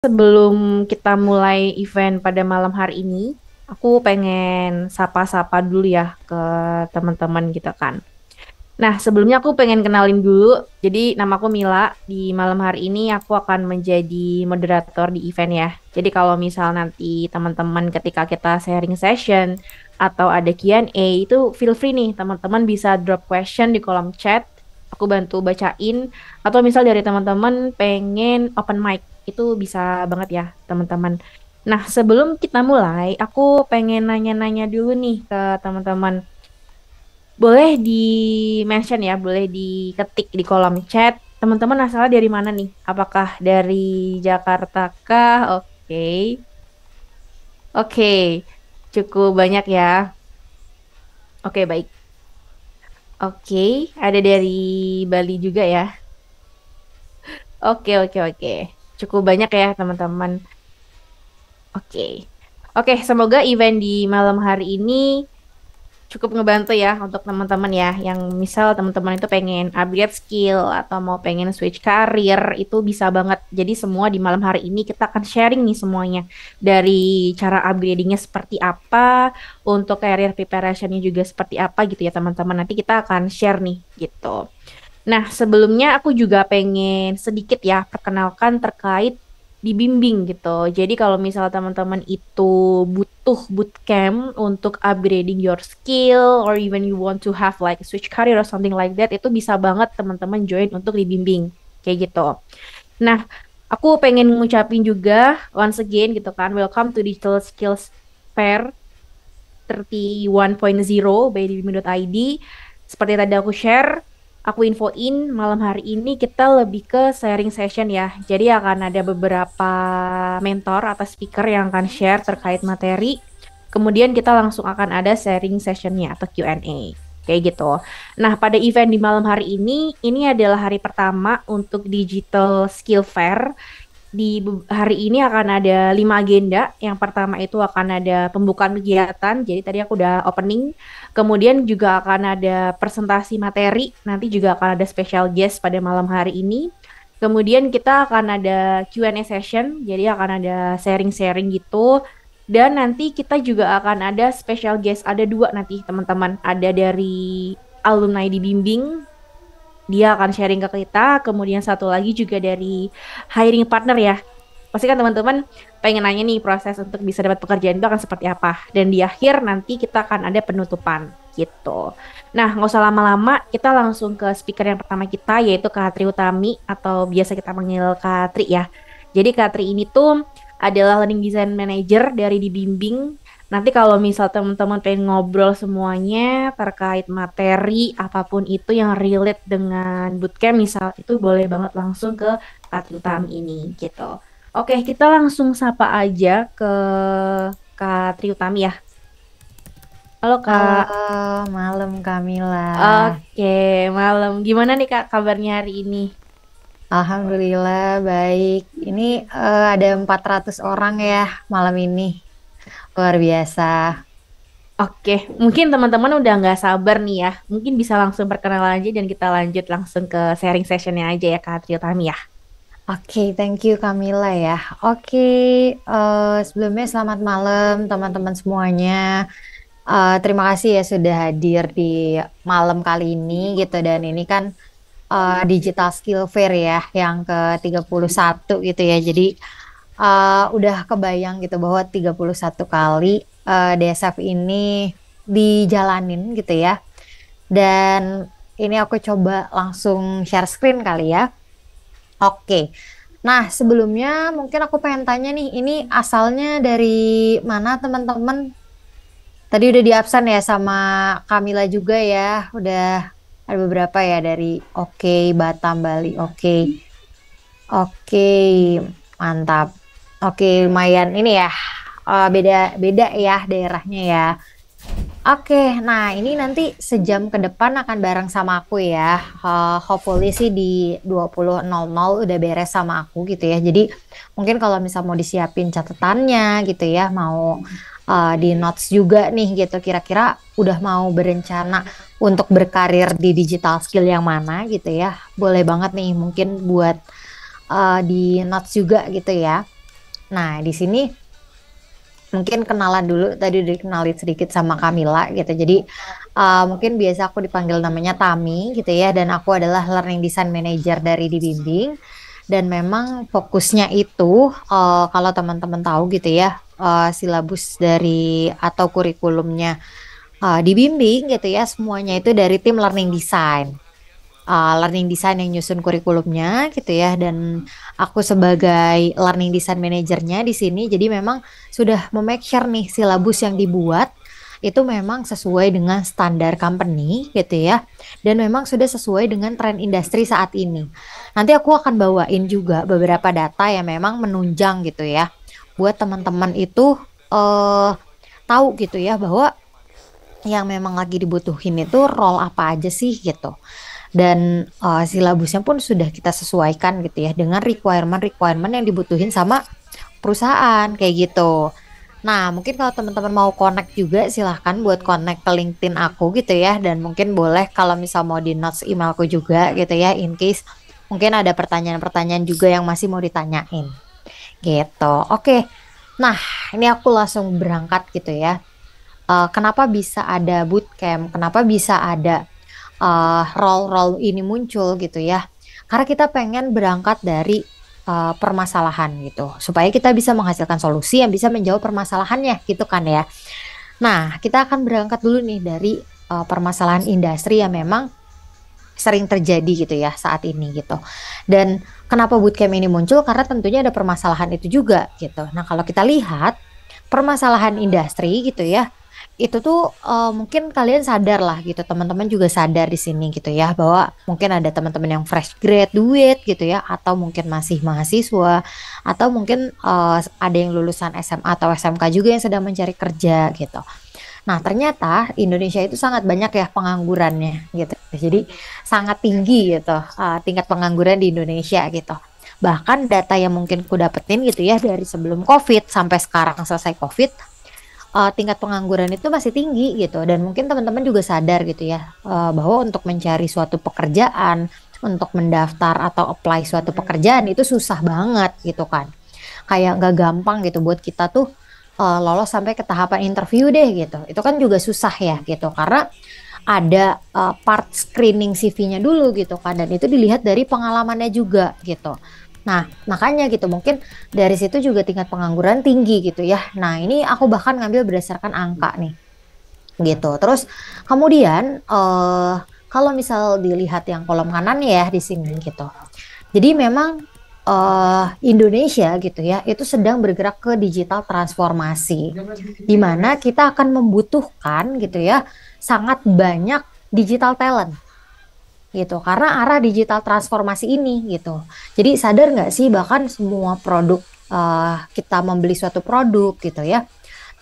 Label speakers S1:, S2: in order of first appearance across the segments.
S1: Sebelum kita mulai event pada malam hari ini, aku pengen sapa-sapa dulu ya ke teman-teman gitu kan. Nah, sebelumnya aku pengen kenalin dulu. Jadi, namaku Mila. Di malam hari ini aku akan menjadi moderator di event ya. Jadi, kalau misal nanti teman-teman ketika kita sharing session atau ada Q&A, itu feel free nih teman-teman bisa drop question di kolom chat. Aku bantu bacain. Atau misal dari teman-teman pengen open mic, itu bisa banget ya teman-teman. Nah, sebelum kita mulai, aku pengen nanya-nanya dulu nih ke teman-teman. Boleh di-mention ya, boleh diketik di kolom chat. Teman-teman asalnya dari mana nih? Apakah dari Jakarta kah? Oke. Oke. Cukup banyak ya. Oke, baik. Oke, ada dari Bali juga ya. Oke, oke, oke. Cukup banyak ya, teman-teman. Oke. Oke, semoga event di malam hari ini cukup ngebantu ya untuk teman-teman ya yang misal teman-teman itu pengen upgrade skill atau mau pengen switch karir itu bisa banget. Jadi semua di malam hari ini kita akan sharing nih semuanya dari cara upgradingnya seperti apa, untuk career preparationnya juga seperti apa gitu ya teman-teman. Nanti kita akan share nih gitu. Nah, sebelumnya aku juga pengen sedikit ya perkenalkan terkait dibimbing gitu. Jadi kalau misal teman-teman itu butuh bootcamp untuk upgrading your skill or even you want to have like switch career or something like that, itu bisa banget teman-teman join untuk dibimbing kayak gitu. Nah, aku pengen ngucapin juga once again gitu kan, welcome to Digital Skills Fair 31.0 by dibimbing.id. Seperti tadi aku share, aku infoin malam hari ini kita lebih ke sharing session ya. Jadi akan ada beberapa mentor atau speaker yang akan share terkait materi. Kemudian kita langsung akan ada sharing sessionnya atau Q&A. Kayak gitu. Nah, pada event di malam hari ini adalah hari pertama untuk Digital Skill Fair. Hari ini akan ada 5 agenda. Yang pertama itu akan ada pembukaan kegiatan. Jadi tadi aku udah opening. Kemudian juga akan ada presentasi materi. Nanti juga akan ada special guest pada malam hari ini. Kemudian kita akan ada Q&A session. Jadi akan ada sharing-sharing gitu. Dan nanti kita juga akan ada special guest. Ada dua nanti teman-teman. Ada dari alumni di Bimbing, dia akan sharing ke kita. Kemudian satu lagi juga dari hiring partner ya. Pasti kan teman-teman pengen nanya nih proses untuk bisa dapat pekerjaan itu akan seperti apa. Dan di akhir nanti kita akan ada penutupan gitu. Nah, nggak usah lama-lama, kita langsung ke speaker yang pertama kita yaitu Kak Tri Utami atau biasa kita panggil Kak Tri ya. Jadi Kak Tri ini tuh adalah Learning Design Manager dari Dibimbing. Nanti kalau misal teman-teman pengen ngobrol semuanya terkait materi apapun itu yang relate dengan bootcamp misal itu boleh banget langsung ke Kak Tri Utami ini gitu. Oke, kita langsung sapa aja ke Kak Tri Utami ya. Halo
S2: Halo,
S1: Kak.
S2: malam Kamila.
S1: Oke, malam. Gimana nih Kak kabarnya hari ini?
S2: Alhamdulillah baik. Ini ada 400 orang ya malam ini. Luar biasa.
S1: Oke, mungkin teman-teman udah nggak sabar nih ya. Mungkin bisa langsung perkenalan aja dan kita lanjut langsung ke sharing sessionnya aja ya Kak Tri Utami ya.
S2: Oke, thank you Kamila ya. Oke, sebelumnya selamat malam teman-teman semuanya. Terima kasih ya sudah hadir di malam kali ini gitu. Dan ini kan Digital Skill Fair ya yang ke-31 gitu ya. Jadi udah kebayang gitu bahwa 31 kali DSF ini dijalanin gitu ya. Dan ini aku coba langsung share screen kali ya. Oke. Nah, sebelumnya mungkin aku pengen tanya nih, ini asalnya dari mana teman-teman? Tadi udah di absen ya sama Kamila juga ya. Udah ada beberapa ya dari Oke, Batam, Bali. Oke. Oke, mantap. Oke, lumayan ini ya. Beda-beda ya daerahnya ya. Oke, nah ini nanti sejam ke depan akan bareng sama aku ya. Hopefully sih di 20.00 udah beres sama aku gitu ya. Jadi mungkin kalau misal mau disiapin catatannya gitu ya, mau di notes juga nih gitu. Kira-kira udah mau berencana untuk berkarir di digital skill yang mana gitu ya. Boleh banget nih mungkin buat di notes juga gitu ya. Nah, di sini mungkin kenalan dulu, tadi udah dikenalin sedikit sama Kamila gitu. Jadi mungkin biasa aku dipanggil namanya Tami gitu ya, dan aku adalah Learning Design Manager dari Dibimbing. Dan memang fokusnya itu kalau teman-teman tahu gitu ya, silabus dari atau kurikulumnya Dibimbing gitu ya, semuanya itu dari tim Learning Design. Learning design yang nyusun kurikulumnya gitu ya, dan aku sebagai learning design manajernya di sini, jadi memang sudah memake sure nih silabus yang dibuat itu memang sesuai dengan standar company gitu ya, dan memang sudah sesuai dengan tren industri saat ini. Nanti aku akan bawain juga beberapa data yang memang menunjang gitu ya, buat teman-teman itu eh tahu gitu ya bahwa yang memang lagi dibutuhin itu role apa aja sih gitu. Dan silabusnya pun sudah kita sesuaikan gitu ya dengan requirement-requirement yang dibutuhin sama perusahaan kayak gitu. Nah, mungkin kalau teman-teman mau connect juga silahkan buat connect ke LinkedIn aku gitu ya, dan mungkin boleh kalau misal mau di notes emailku juga gitu ya, in case mungkin ada pertanyaan-pertanyaan juga yang masih mau ditanyain gitu. Oke. Nah, ini aku langsung berangkat gitu ya. Kenapa bisa ada bootcamp? Kenapa bisa ada role-role ini muncul gitu ya. Karena kita pengen berangkat dari permasalahan gitu, supaya kita bisa menghasilkan solusi yang bisa menjawab permasalahannya gitu kan ya. Nah, kita akan berangkat dulu nih dari permasalahan industri yang memang sering terjadi gitu ya saat ini gitu. Dan kenapa bootcamp ini muncul? Karena tentunya ada permasalahan itu juga gitu. Nah, kalau kita lihat permasalahan industri gitu ya, itu tuh mungkin kalian sadar lah gitu, teman-teman juga sadar di sini gitu ya, bahwa mungkin ada teman-teman yang fresh graduate gitu ya, atau mungkin masih mahasiswa, atau mungkin ada yang lulusan SMA atau SMK juga yang sedang mencari kerja gitu. Nah, ternyata Indonesia itu sangat banyak ya penganggurannya gitu. Jadi sangat tinggi gitu tingkat pengangguran di Indonesia gitu. Bahkan data yang mungkin ku dapetin gitu ya dari sebelum COVID sampai sekarang selesai COVID, tingkat pengangguran itu masih tinggi gitu. Dan mungkin teman-teman juga sadar gitu ya bahwa untuk mencari suatu pekerjaan, untuk mendaftar atau apply suatu pekerjaan itu susah banget gitu kan. Kayak nggak gampang gitu buat kita tuh lolos sampai ke tahapan interview deh gitu. Itu kan juga susah ya gitu, karena ada part screening CV-nya dulu gitu kan, dan itu dilihat dari pengalamannya juga gitu. Nah, makanya gitu mungkin dari situ juga tingkat pengangguran tinggi gitu ya. Nah, ini aku bahkan ngambil berdasarkan angka nih gitu. Terus kemudian kalau misal dilihat yang kolom kanan ya di sini gitu. Jadi memang Indonesia gitu ya, itu sedang bergerak ke digital transformasi, di mana kita akan membutuhkan gitu ya, sangat banyak digital talent gitu, karena arah digital transformasi ini gitu. Jadi sadar nggak sih, bahkan semua produk kita membeli suatu produk gitu ya,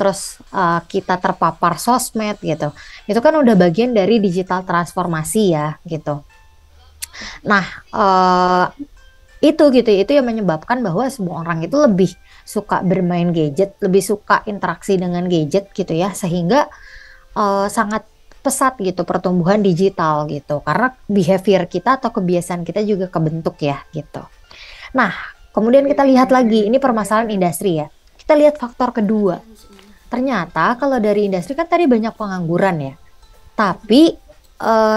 S2: terus kita terpapar sosmed gitu, itu kan udah bagian dari digital transformasi ya gitu. Nah, itu gitu, itu yang menyebabkan bahwa semua orang itu lebih suka bermain gadget, lebih suka interaksi dengan gadget gitu ya, sehingga sangat pesat gitu pertumbuhan digital gitu, karena behavior kita atau kebiasaan kita juga kebentuk ya gitu. Nah, kemudian kita lihat lagi, ini permasalahan industri ya. Kita lihat faktor kedua. Ternyata kalau dari industri kan tadi banyak pengangguran ya, tapi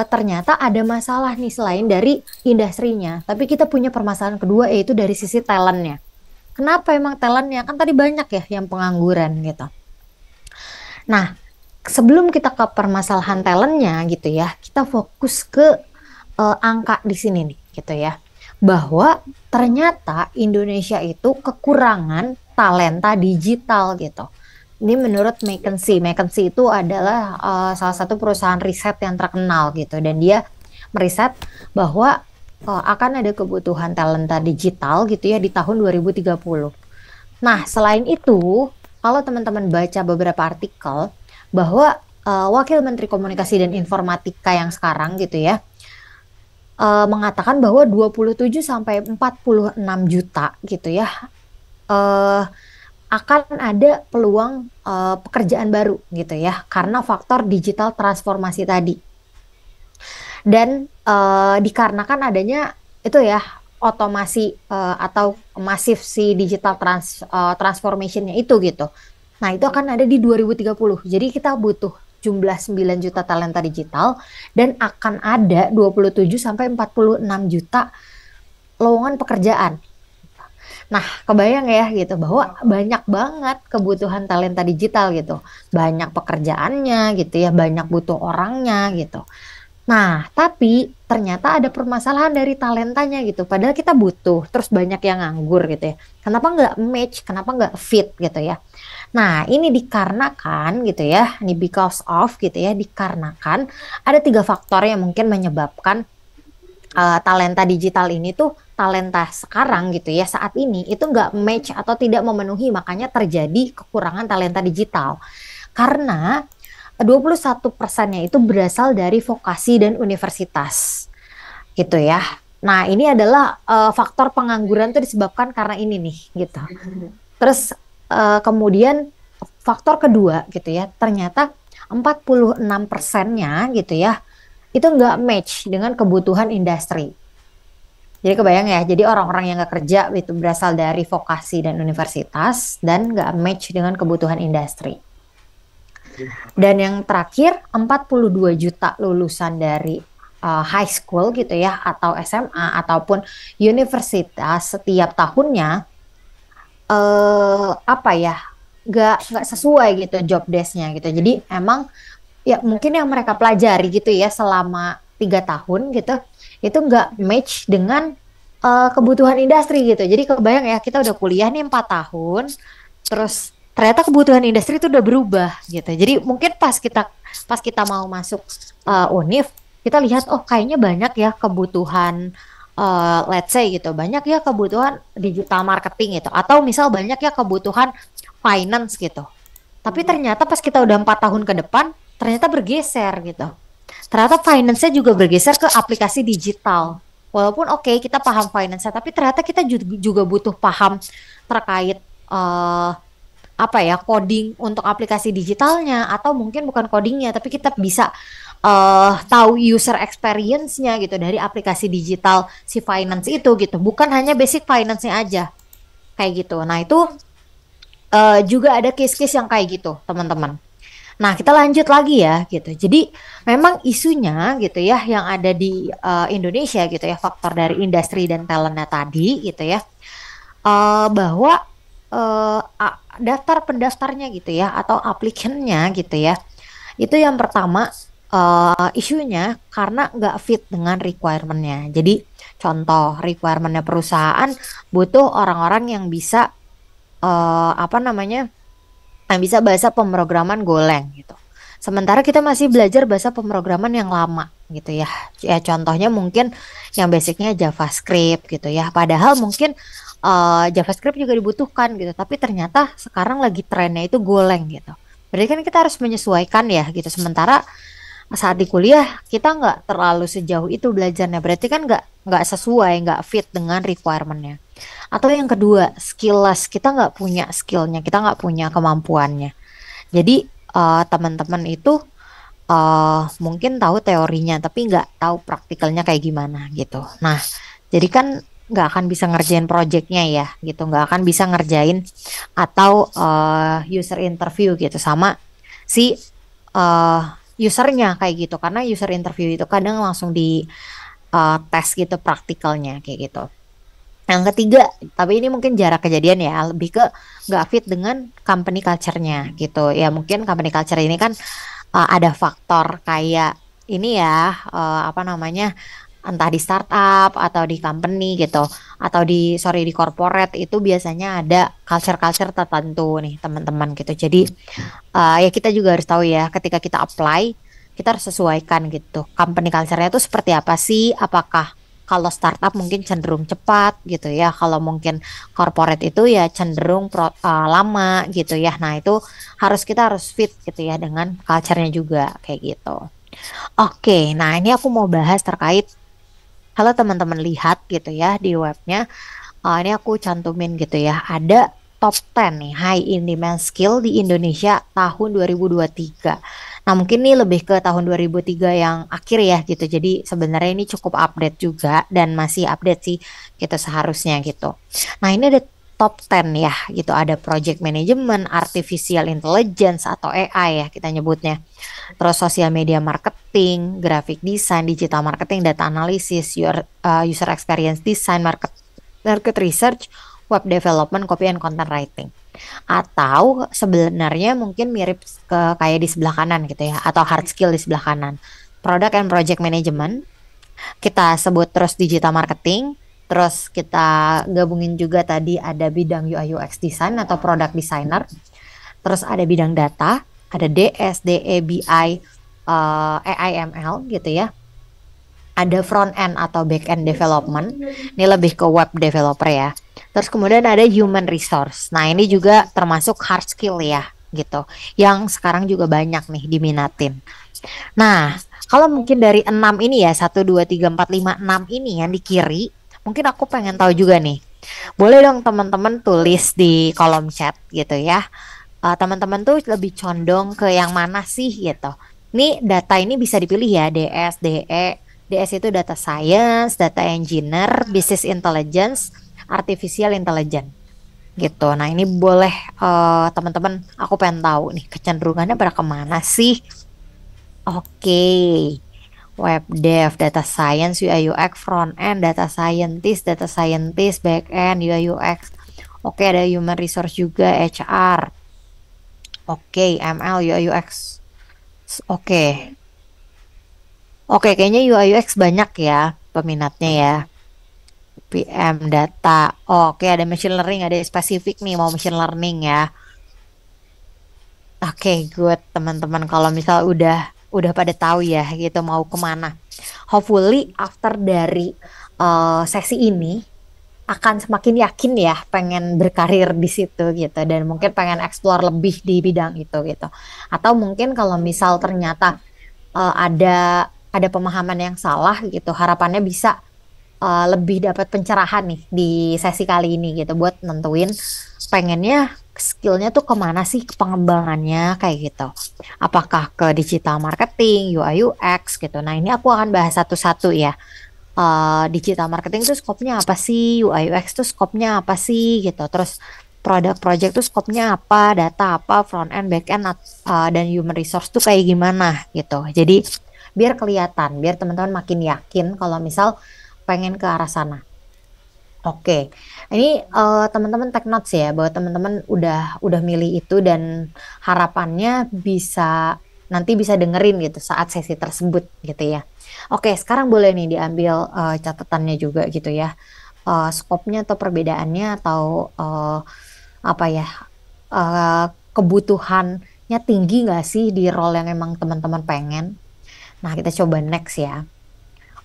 S2: ternyata ada masalah nih selain dari industrinya. Tapi kita punya permasalahan kedua, yaitu dari sisi talentnya. Kenapa emang talentnya? Kan tadi banyak ya yang pengangguran gitu. Nah, sebelum kita ke permasalahan talentnya gitu ya, kita fokus ke angka di sini nih gitu ya. Bahwa ternyata Indonesia itu kekurangan talenta digital gitu. Ini menurut McKinsey. McKinsey itu adalah salah satu perusahaan riset yang terkenal gitu, dan dia meriset bahwa akan ada kebutuhan talenta digital gitu ya di tahun 2030. Nah, selain itu, kalau teman-teman baca beberapa artikel bahwa Wakil Menteri Komunikasi dan Informatika yang sekarang gitu ya mengatakan bahwa 27 sampai 46 juta gitu ya eh, akan ada peluang pekerjaan baru gitu ya, karena faktor digital transformasi tadi. Dan dikarenakan adanya itu ya, otomasi atau masif si digital transformationnya itu gitu. Nah, itu akan ada di 2030. Jadi kita butuh jumlah 9 juta talenta digital dan akan ada 27 sampai 46 juta lowongan pekerjaan. Nah, kebayang ya gitu bahwa banyak banget kebutuhan talenta digital gitu. Banyak pekerjaannya gitu ya, banyak butuh orangnya gitu. Nah, tapi ternyata ada permasalahan dari talentanya gitu. Padahal kita butuh, terus banyak yang nganggur gitu ya. Kenapa nggak match, kenapa nggak fit gitu ya. Nah, ini dikarenakan gitu ya, ini because of gitu ya, dikarenakan ada tiga faktor yang mungkin menyebabkan talenta digital ini tuh talenta sekarang gitu ya saat ini itu nggak match atau tidak memenuhi, makanya terjadi kekurangan talenta digital karena 21%-nya itu berasal dari vokasi dan universitas gitu ya. Nah, ini adalah faktor pengangguran tuh disebabkan karena ini nih gitu. Terus kemudian faktor kedua gitu ya, ternyata 46%-nya gitu ya itu nggak match dengan kebutuhan industri. Jadi kebayang ya, jadi orang-orang yang nggak kerja itu berasal dari vokasi dan universitas dan nggak match dengan kebutuhan industri. Dan yang terakhir, 42 juta lulusan dari high school gitu ya, atau SMA ataupun universitas setiap tahunnya apa ya, nggak sesuai gitu job desk-nya gitu. Jadi emang ya mungkin yang mereka pelajari gitu ya selama 3 tahun gitu itu nggak match dengan kebutuhan industri gitu. Jadi kebayang ya kita udah kuliah nih 4 tahun, terus ternyata kebutuhan industri itu udah berubah gitu. Jadi mungkin pas kita mau masuk univ, kita lihat oh kayaknya banyak ya kebutuhan let's say gitu, banyak ya kebutuhan digital marketing gitu, atau misal banyak ya kebutuhan finance gitu. Tapi ternyata pas kita udah 4 tahun ke depan, ternyata bergeser gitu. Ternyata finance-nya juga bergeser ke aplikasi digital. Walaupun oke kita paham finance-nya, tapi ternyata kita juga butuh paham terkait apa ya coding untuk aplikasi digitalnya, atau mungkin bukan codingnya, tapi kita bisa tahu user experience-nya gitu dari aplikasi digital si finance itu gitu. Bukan hanya basic finance-nya aja kayak gitu. Nah itu juga ada case-case yang kayak gitu, teman-teman. Nah, kita lanjut lagi ya gitu. Jadi memang isunya gitu ya yang ada di Indonesia gitu ya, faktor dari industri dan talentnya tadi gitu ya. Bahwa daftar pendaftarnya gitu ya atau applicant-nya gitu ya. Itu yang pertama isunya karena nggak fit dengan requirement-nya. Jadi contoh requirement-nya perusahaan butuh orang-orang yang bisa apa namanya, yang bisa bahasa pemrograman Golang gitu. Sementara kita masih belajar bahasa pemrograman yang lama gitu ya. Ya contohnya mungkin yang basicnya JavaScript gitu ya. Padahal mungkin JavaScript juga dibutuhkan gitu. Tapi ternyata sekarang lagi trennya itu Golang gitu. Berarti kan kita harus menyesuaikan ya gitu. Sementara saat di kuliah kita nggak terlalu sejauh itu belajarnya. Berarti kan nggak sesuai, nggak fit dengan requirementnya. Atau yang kedua, skillless, kita nggak punya skillnya, kita nggak punya kemampuannya. Jadi teman-teman itu mungkin tahu teorinya, tapi nggak tahu praktikalnya kayak gimana gitu. Nah, jadi kan nggak akan bisa ngerjain projectnya ya, gitu. Nggak akan bisa ngerjain atau user interview gitu sama si uh, usernya kayak gitu. Karena user interview itu kadang langsung di tes gitu praktikalnya kayak gitu. Yang ketiga, tapi ini mungkin jarak kejadian ya, lebih ke nggak fit dengan company culture-nya gitu. Ya mungkin company culture ini kan ada faktor kayak ini ya, apa namanya, entah di startup atau di company gitu, atau di corporate itu biasanya ada culture-culture tertentu nih teman-teman gitu. Jadi ya kita juga harus tahu ya, ketika kita apply, kita harus sesuaikan gitu. Company culture-nya itu seperti apa sih? Apakah kalau startup mungkin cenderung cepat gitu ya. Kalau mungkin corporate itu ya cenderung lama gitu ya. Nah, itu kita harus fit gitu ya dengan culture-nya juga kayak gitu. Oke, nah ini aku mau bahas terkait kalau teman-teman lihat gitu ya di webnya. Ini aku cantumin gitu ya. Ada top 10 nih high in demand skill di Indonesia tahun 2023. Nah, mungkin nih lebih ke tahun 2003 yang akhir ya gitu. Jadi sebenarnya ini cukup update juga dan masih update sih gitu seharusnya gitu. Nah, ini ada top 10 ya gitu. Ada project management, artificial intelligence atau AI ya kita nyebutnya. Terus sosial media marketing, graphic design, digital marketing, data analysis, user experience design, market research, web development, copy and content writing. Atau sebenarnya mungkin mirip ke kayak di sebelah kanan gitu ya, atau hard skill di sebelah kanan. Product and project management, kita sebut terus digital marketing, terus kita gabungin juga tadi ada bidang UI UX design atau product designer, terus ada bidang data, ada DS, DE, BI, AI, ML gitu ya. Ada front end atau back end development. Ini lebih ke web developer ya. Terus kemudian ada human resource. Nah, ini juga termasuk hard skill ya gitu. Yang sekarang juga banyak nih diminatin. Nah, kalau mungkin dari 6 ini ya, 1, 2, 3, 4, 5, 6 ini yang di kiri, mungkin aku pengen tahu juga nih. Boleh dong teman-teman tulis di kolom chat gitu ya. Teman-teman tuh lebih condong ke yang mana sih gitu. Ini data ini bisa dipilih ya, DS, DE. DS itu data science, data engineer, business intelligence, artificial intelligence gitu. Nah, ini boleh teman-teman, aku pengen tahu nih kecenderungannya pada kemana sih? Oke, web dev, data science, UI UX, front end, data scientist, back end, UI UX. Oke, ada human resource juga, HR. Oke, ML, UI UX. Oke, oke, kayaknya UI UX banyak ya peminatnya ya. PM data. Oke, ada machine learning, ada spesifik nih mau machine learning ya. Oke, good teman-teman. Kalau misal udah pada tahu ya gitu mau kemana. Hopefully after dari sesi ini akan semakin yakin ya pengen berkarir di situ gitu dan mungkin pengen explore lebih di bidang itu gitu. Atau mungkin kalau misal ternyata ada pemahaman yang salah gitu, harapannya bisa lebih dapat pencerahan nih di sesi kali ini gitu buat nentuin pengennya skillnya tuh kemana sih ke pengembangannya kayak gitu. Apakah ke digital marketing, UI UX gitu. Nah ini aku akan bahas satu-satu ya. Digital marketing tuh skopnya apa sih? UI UX tuh skopnya apa sih gitu. Terus product project tuh skopnya apa? Data apa? Front end, back end, dan human resource tuh kayak gimana gitu. Jadi biar kelihatan, biar teman-teman makin yakin kalau misal pengen ke arah sana. Oke, ini teman-teman take notes ya bahwa teman-teman udah milih itu dan harapannya bisa nanti bisa dengerin gitu saat sesi tersebut gitu ya. Oke, sekarang boleh nih diambil catatannya juga gitu ya. Skopnya atau perbedaannya atau apa ya eh, kebutuhannya tinggi nggak sih di role yang emang teman-teman pengen? Nah, kita coba next ya.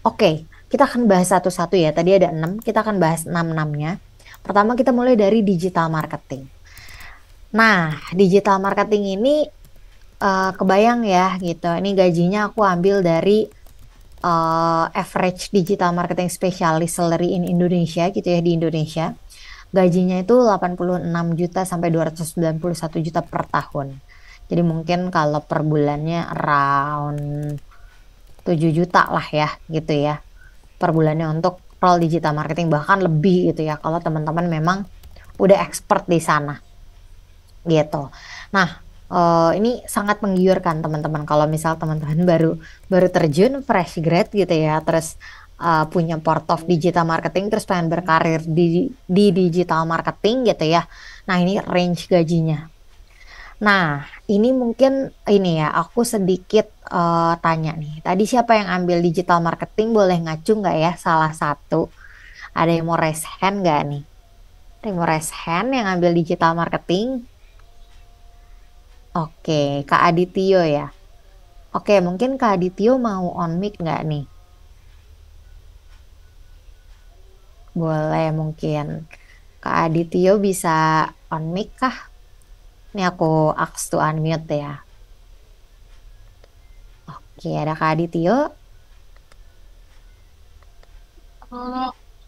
S2: Oke, kita akan bahas satu-satu ya. Tadi ada 6, kita akan bahas 6-6-nya. Pertama kita mulai dari digital marketing. Nah, digital marketing ini kebayang ya gitu. Ini gajinya aku ambil dari average digital marketing specialist salary in Indonesia gitu ya di Indonesia. Gajinya itu 86 juta sampai 291 juta per tahun. Jadi mungkin kalau per bulannya around 7 juta lah ya gitu ya per bulannya untuk role digital marketing bahkan lebih gitu ya kalau teman-teman memang udah expert di sana gitu. Nah, ini sangat menggiurkan teman-teman kalau misal teman-teman baru baru terjun fresh grad gitu ya, terus punya port of digital marketing terus pengen berkarir di digital marketing gitu ya. Nah, ini range gajinya. Nah, ini mungkin ini ya, aku sedikit tanya nih. Tadi siapa yang ambil digital marketing boleh ngacu nggak ya salah satu? Ada yang mau raise hand nggak nih? Ada yang mau raise hand yang ambil digital marketing? Oke, Kak Adityo ya. Oke, mungkin Kak Adityo mau on mic nggak nih? Boleh mungkin. Kak Adityo bisa on mic kah? Ini aku ask to unmute ya. Oke, ada Kak Adityo.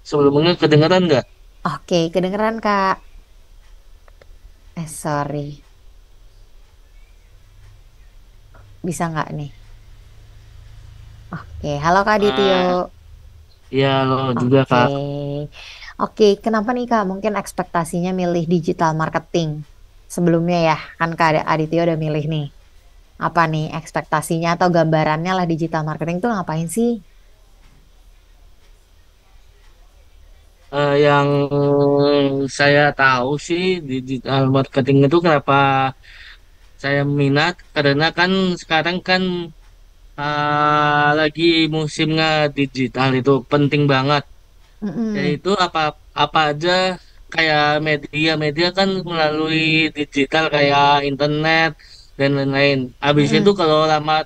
S3: Sebelumnya kedengeran nggak?
S2: Oke, kedengeran Kak. Sorry. Bisa nggak nih? Oke, halo Kak Ditio.
S3: Ah, ya lo juga
S2: Oke,
S3: Kak.
S2: oke. Kenapa nih Kak? Mungkin ekspektasinya milih digital marketing. Sebelumnya ya, kan Kak Adityo udah milih nih. Apa nih ekspektasinya atau gambarannya lah digital marketing tuh ngapain sih?
S3: Yang saya tahu sih digital marketing itu kenapa saya minat karena kan sekarang kan lagi musimnya digital itu penting banget.
S2: Mm-mm,
S3: Yaitu apa apa aja kayak media-media kan melalui digital kayak internet dan lain-lain. Habis itu
S2: mm-mm,
S3: kalau lamar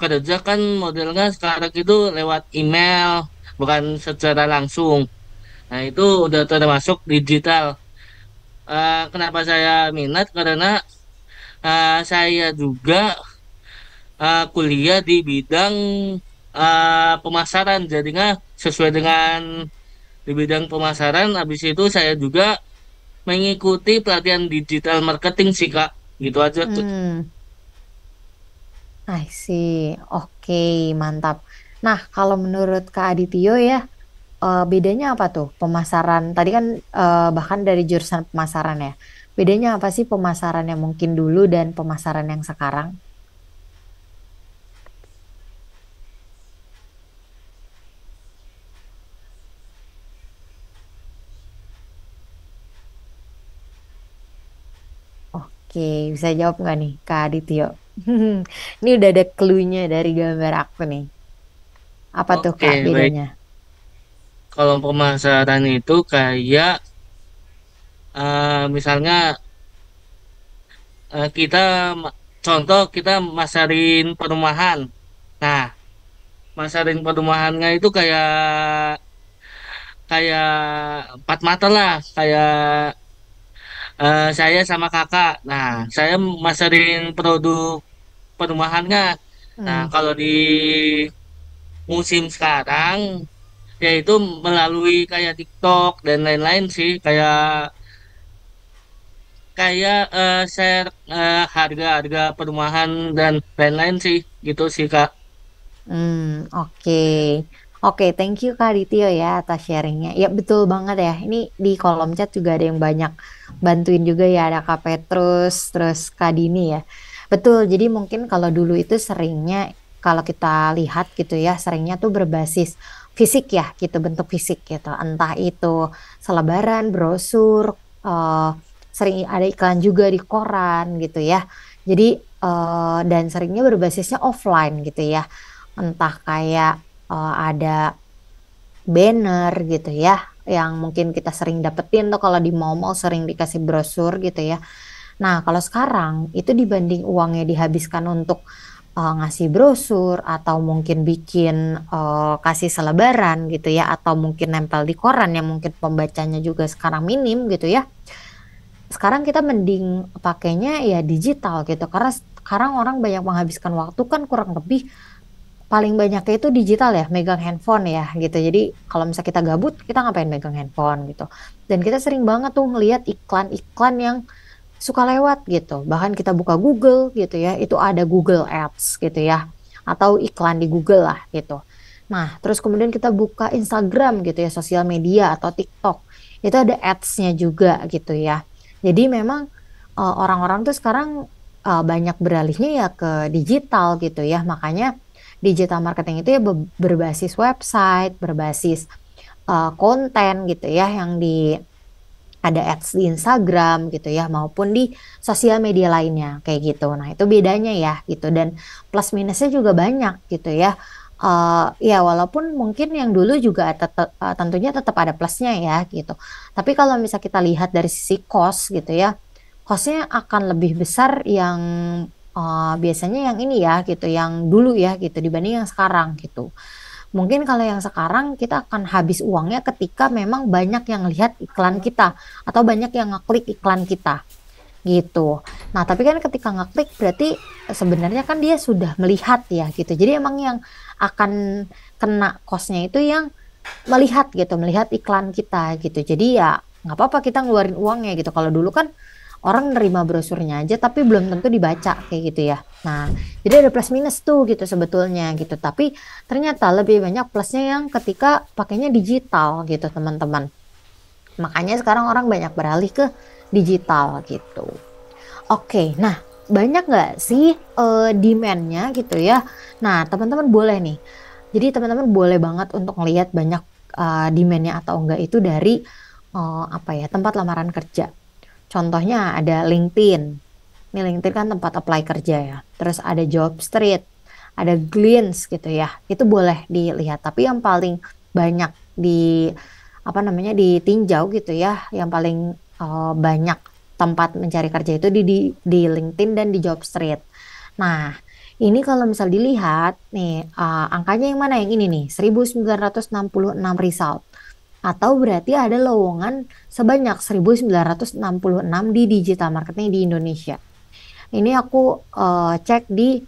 S3: kerja kan modelnya sekarang itu lewat email bukan secara langsung. Nah, itu udah termasuk digital. Kenapa saya minat? Karena saya juga kuliah di bidang pemasaran. Jadinya sesuai dengan di bidang pemasaran, habis itu saya juga mengikuti pelatihan digital marketing sih, Kak. Gitu aja.
S2: mm. I see. Oke, mantap. Nah, kalau menurut Kak Adityo ya, bedanya apa tuh pemasaran? Tadi kan bahkan dari jurusan pemasaran ya. Bedanya apa sih pemasaran yang mungkin dulu dan pemasaran yang sekarang? Oke, bisa jawab nggak nih Kak Adityo? Ini udah ada clue-nya dari gambar aku nih. Apa tuh Kak
S3: Oke, baik.
S2: bedanya?
S3: Kalau pemasaran itu kayak misalnya kita contoh kita masarin perumahan. Nah, masarin perumahannya itu kayak kayak empat mata lah, kayak saya sama kakak. Nah, saya masarin produk perumahannya. Nah,
S2: Hmm.
S3: kalau di musim sekarang, yaitu melalui kayak TikTok dan lain-lain sih, kayak kayak share harga-harga perumahan dan lain-lain sih, gitu sih Kak.
S2: Oke. Oke, thank you Kak Adityo ya atas sharingnya. Ya betul banget ya. Ini di kolom chat juga ada yang banyak bantuin juga ya. Ada Kak Petrus, terus Kak Dini ya. Betul, jadi mungkin kalau dulu itu seringnya, kalau kita lihat gitu ya, seringnya tuh berbasis fisik ya gitu, bentuk fisik gitu. Entah itu selebaran, brosur, eh, sering ada iklan juga di koran gitu ya. Jadi, dan seringnya berbasisnya offline gitu ya, entah kayak ada banner gitu ya yang mungkin kita sering dapetin tuh kalau di mall-mall sering dikasih brosur gitu ya. Nah, kalau sekarang itu dibanding uangnya dihabiskan untuk ngasih brosur atau mungkin bikin kasih selebaran gitu ya atau mungkin nempel di koran yang mungkin pembacanya juga sekarang minim gitu ya. Sekarang kita mending pakainya ya digital gitu karena sekarang orang banyak menghabiskan waktu kan kurang lebih paling banyaknya itu digital ya, megang handphone ya gitu. Jadi kalau misalnya kita gabut, kita ngapain megang handphone gitu. Dan kita sering banget tuh ngelihat iklan-iklan yang suka lewat gitu. Bahkan kita buka Google gitu ya, itu ada Google Ads gitu ya. Atau iklan di Google lah gitu. Nah, terus kemudian kita buka Instagram gitu ya, sosial media atau TikTok. Itu ada ads-nya juga gitu ya. Jadi memang orang-orang tuh sekarang banyak beralihnya ya ke digital gitu ya. Makanya digital marketing itu ya berbasis website, berbasis konten gitu ya yang di ada ads di Instagram gitu ya maupun di sosial media lainnya kayak gitu. Nah, itu bedanya ya gitu dan plus minusnya juga banyak gitu ya. Ya walaupun mungkin yang dulu juga tetap tentunya tetap ada plusnya ya gitu. Tapi kalau misal kita lihat dari sisi cost gitu ya, costnya akan lebih besar yang biasanya yang ini ya gitu, yang dulu ya gitu dibanding yang sekarang gitu. Mungkin kalau yang sekarang kita akan habis uangnya ketika memang banyak yang lihat iklan kita atau banyak yang ngeklik iklan kita gitu. Nah, tapi kan ketika ngeklik berarti sebenarnya kan dia sudah melihat ya gitu. Jadi emang yang akan kena costnya itu yang melihat gitu, melihat iklan kita gitu. Jadi ya nggak apa-apa kita ngeluarin uangnya gitu. Kalau dulu kan orang nerima brosurnya aja tapi belum tentu dibaca kayak gitu ya. Nah, jadi ada plus minus tuh gitu sebetulnya gitu. Tapi ternyata lebih banyak plusnya yang ketika pakainya digital gitu teman-teman. Makanya sekarang orang banyak beralih ke digital gitu. Oke, nah banyak nggak sih demand-nya gitu ya? Nah, teman-teman boleh nih. Jadi teman-teman boleh banget untuk ngelihat banyak demand-nya atau enggak itu dari apa ya, tempat lamaran kerja. Contohnya ada LinkedIn. Ini LinkedIn kan tempat apply kerja ya. Terus ada Jobstreet, ada Glints gitu ya. Itu boleh dilihat. Tapi yang paling banyak di apa namanya ditinjau gitu ya, yang paling banyak tempat mencari kerja itu di LinkedIn dan di Jobstreet. Nah, ini kalau misal dilihat nih angkanya yang mana yang ini nih 1966 result atau berarti ada lowongan sebanyak 1966 di digital marketing di Indonesia. Ini aku cek di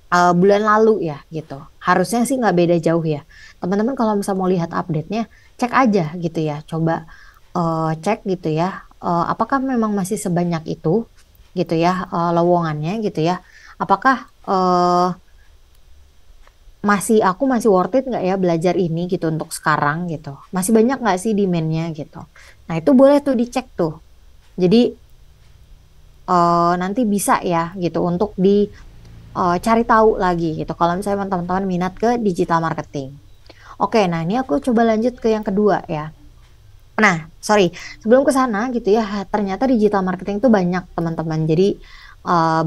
S2: bulan lalu ya gitu. Harusnya sih nggak beda jauh ya. Teman-teman kalau misal mau lihat update-nya, cek aja gitu ya. Coba cek gitu ya. Apakah memang masih sebanyak itu gitu ya lowongannya gitu ya. Apakah aku masih worth it nggak ya belajar ini gitu untuk sekarang gitu. Masih banyak nggak sih demand-nya gitu. Nah itu boleh tuh dicek tuh. Jadi nanti bisa ya gitu untuk cari tahu lagi gitu kalau misalnya teman-teman minat ke digital marketing. Oke, nah ini aku coba lanjut ke yang kedua ya. Nah, sorry, sebelum ke sana gitu ya, ternyata digital marketing itu banyak teman-teman. Jadi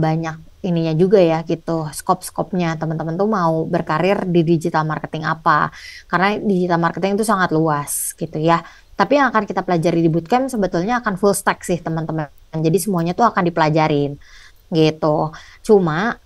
S2: banyak ininya juga ya gitu, skop-skopnya teman-teman tuh mau berkarir di digital marketing apa. Karena digital marketing itu sangat luas gitu ya. Tapi yang akan kita pelajari di bootcamp sebetulnya akan full stack sih teman-teman. Jadi semuanya tuh akan dipelajarin gitu. Cuma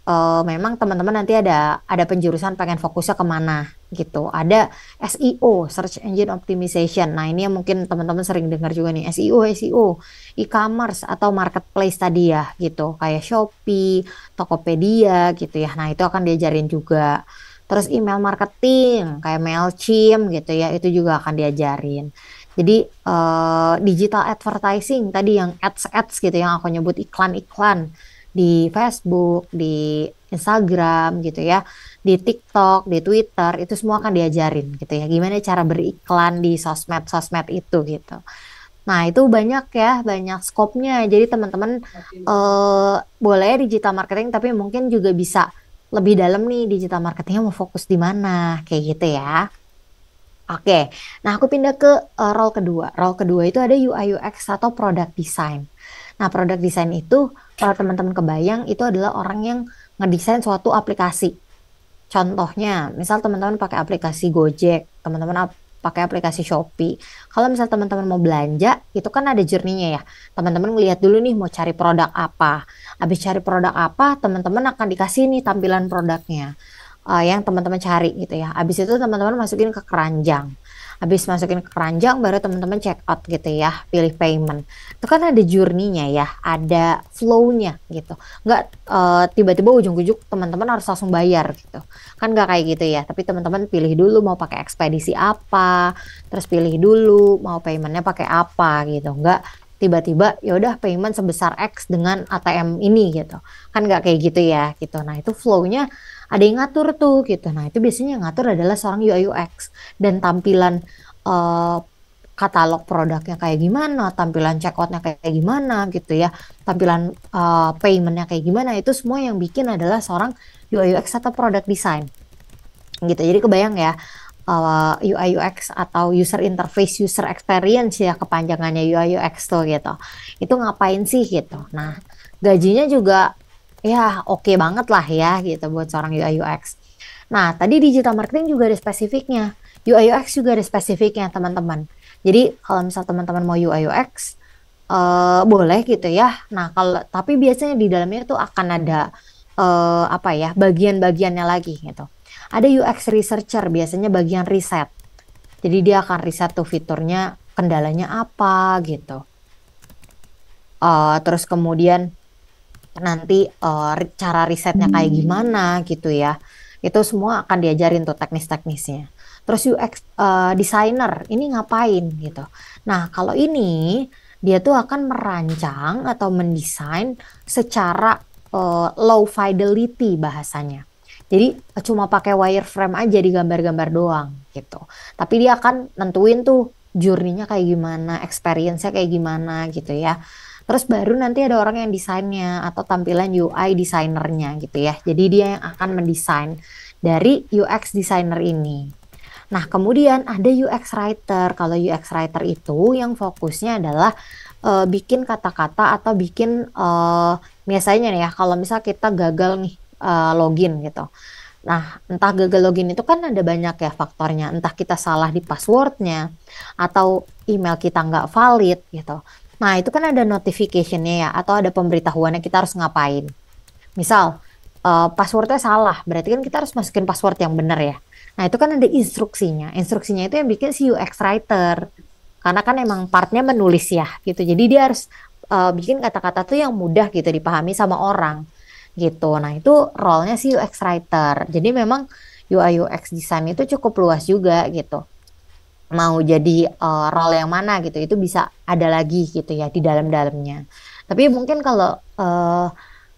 S2: memang teman-teman nanti ada penjurusan pengen fokusnya kemana gitu. Ada SEO, Search Engine Optimization. Nah ini yang mungkin teman-teman sering dengar juga nih SEO, e-commerce atau marketplace tadi ya gitu. Kayak Shopee, Tokopedia gitu ya. Nah itu akan diajarin juga. Terus email marketing kayak Mailchimp gitu ya. Itu juga akan diajarin. Jadi digital advertising tadi yang ads gitu yang aku nyebut iklan-iklan di Facebook, di Instagram gitu ya, di TikTok, di Twitter, itu semua akan diajarin gitu ya. Gimana cara beriklan di sosmed-sosmed itu gitu. Nah, itu banyak ya, banyak skopnya. Jadi teman-teman boleh digital marketing tapi mungkin juga bisa lebih dalam nih digital marketingnya mau fokus di mana, kayak gitu ya. Oke, nah aku pindah ke role kedua. Role kedua itu ada UI UX atau product design. Nah, product design itu kalau teman-teman kebayang itu adalah orang yang ngedesain suatu aplikasi. Contohnya, misal teman-teman pakai aplikasi Gojek, teman-teman pakai aplikasi Shopee. Kalau misal teman-teman mau belanja, itu kan ada journey-nya ya. Teman-teman ngelihat dulu nih mau cari produk apa. Habis cari produk apa, teman-teman akan dikasih nih tampilan produknya yang teman-teman cari gitu ya. Habis itu teman-teman masukin ke keranjang. Habis masukin ke keranjang baru teman-teman check out gitu ya, pilih payment. Itu kan ada journey-nya ya, ada flow-nya gitu. Nggak tiba-tiba ujung-ujung teman-teman harus langsung bayar gitu. Kan nggak kayak gitu ya, tapi teman-teman pilih dulu mau pakai ekspedisi apa, terus pilih dulu mau paymentnya pakai apa gitu. Nggak tiba-tiba ya udah payment sebesar X dengan ATM ini gitu. Kan nggak kayak gitu ya gitu. Nah, itu flow-nya ada yang ngatur tuh gitu. Nah, itu biasanya yang ngatur adalah seorang UI UX dan tampilan eh, katalog produknya kayak gimana, tampilan checkoutnya kayak gimana gitu ya, tampilan paymentnya kayak gimana, itu semua yang bikin adalah seorang UI UX atau product design gitu. Jadi kebayang ya UI UX atau user interface user experience ya kepanjangannya UI UX tuh gitu. Itu ngapain sih gitu. Nah, gajinya juga ya oke banget lah ya gitu buat seorang UI UX. Nah, tadi digital marketing juga ada spesifiknya. UI UX juga ada spesifiknya, teman-teman. Jadi, kalau misal teman-teman mau UI UX, boleh gitu ya. Nah, kalau tapi biasanya di dalamnya tuh akan ada apa ya, bagian-bagiannya lagi gitu. Ada UX researcher, biasanya bagian riset. Jadi dia akan riset tuh fiturnya, kendalanya apa gitu. Terus kemudian nanti cara risetnya kayak gimana gitu ya. Itu semua akan diajarin tuh teknis-teknisnya. Terus UX designer ini ngapain gitu. Nah, kalau ini dia tuh akan merancang atau mendesain secara low fidelity bahasanya. Jadi cuma pakai wireframe aja di gambar-gambar doang gitu. Tapi dia akan nentuin tuh journey-nya kayak gimana, experience-nya kayak gimana gitu ya. Terus baru nanti ada orang yang desainnya atau tampilan UI desainernya gitu ya. Jadi dia yang akan mendesain dari UX designer ini. Nah, kemudian ada UX writer. Kalau UX writer itu yang fokusnya adalah bikin kata-kata atau bikin biasanya nih ya, kalau misal kita gagal nih login gitu. Nah, entah gagal login itu kan ada banyak ya faktornya. Entah kita salah di passwordnya atau email kita nggak valid gitu. Nah, itu kan ada notification-nya ya, atau ada pemberitahuannya kita harus ngapain. Misal, passwordnya salah, berarti kan kita harus masukin password yang benar ya. Nah, itu kan ada instruksinya. Instruksinya itu yang bikin si UX writer. Karena kan emang partnya menulis ya, gitu. Jadi dia harus bikin kata-kata tuh yang mudah gitu dipahami sama orang, gitu. Nah, itu role-nya si UX writer. Jadi memang UI UX design itu cukup luas juga gitu. Mau jadi role yang mana gitu, itu bisa ada lagi gitu ya di dalam-dalamnya. Tapi mungkin kalau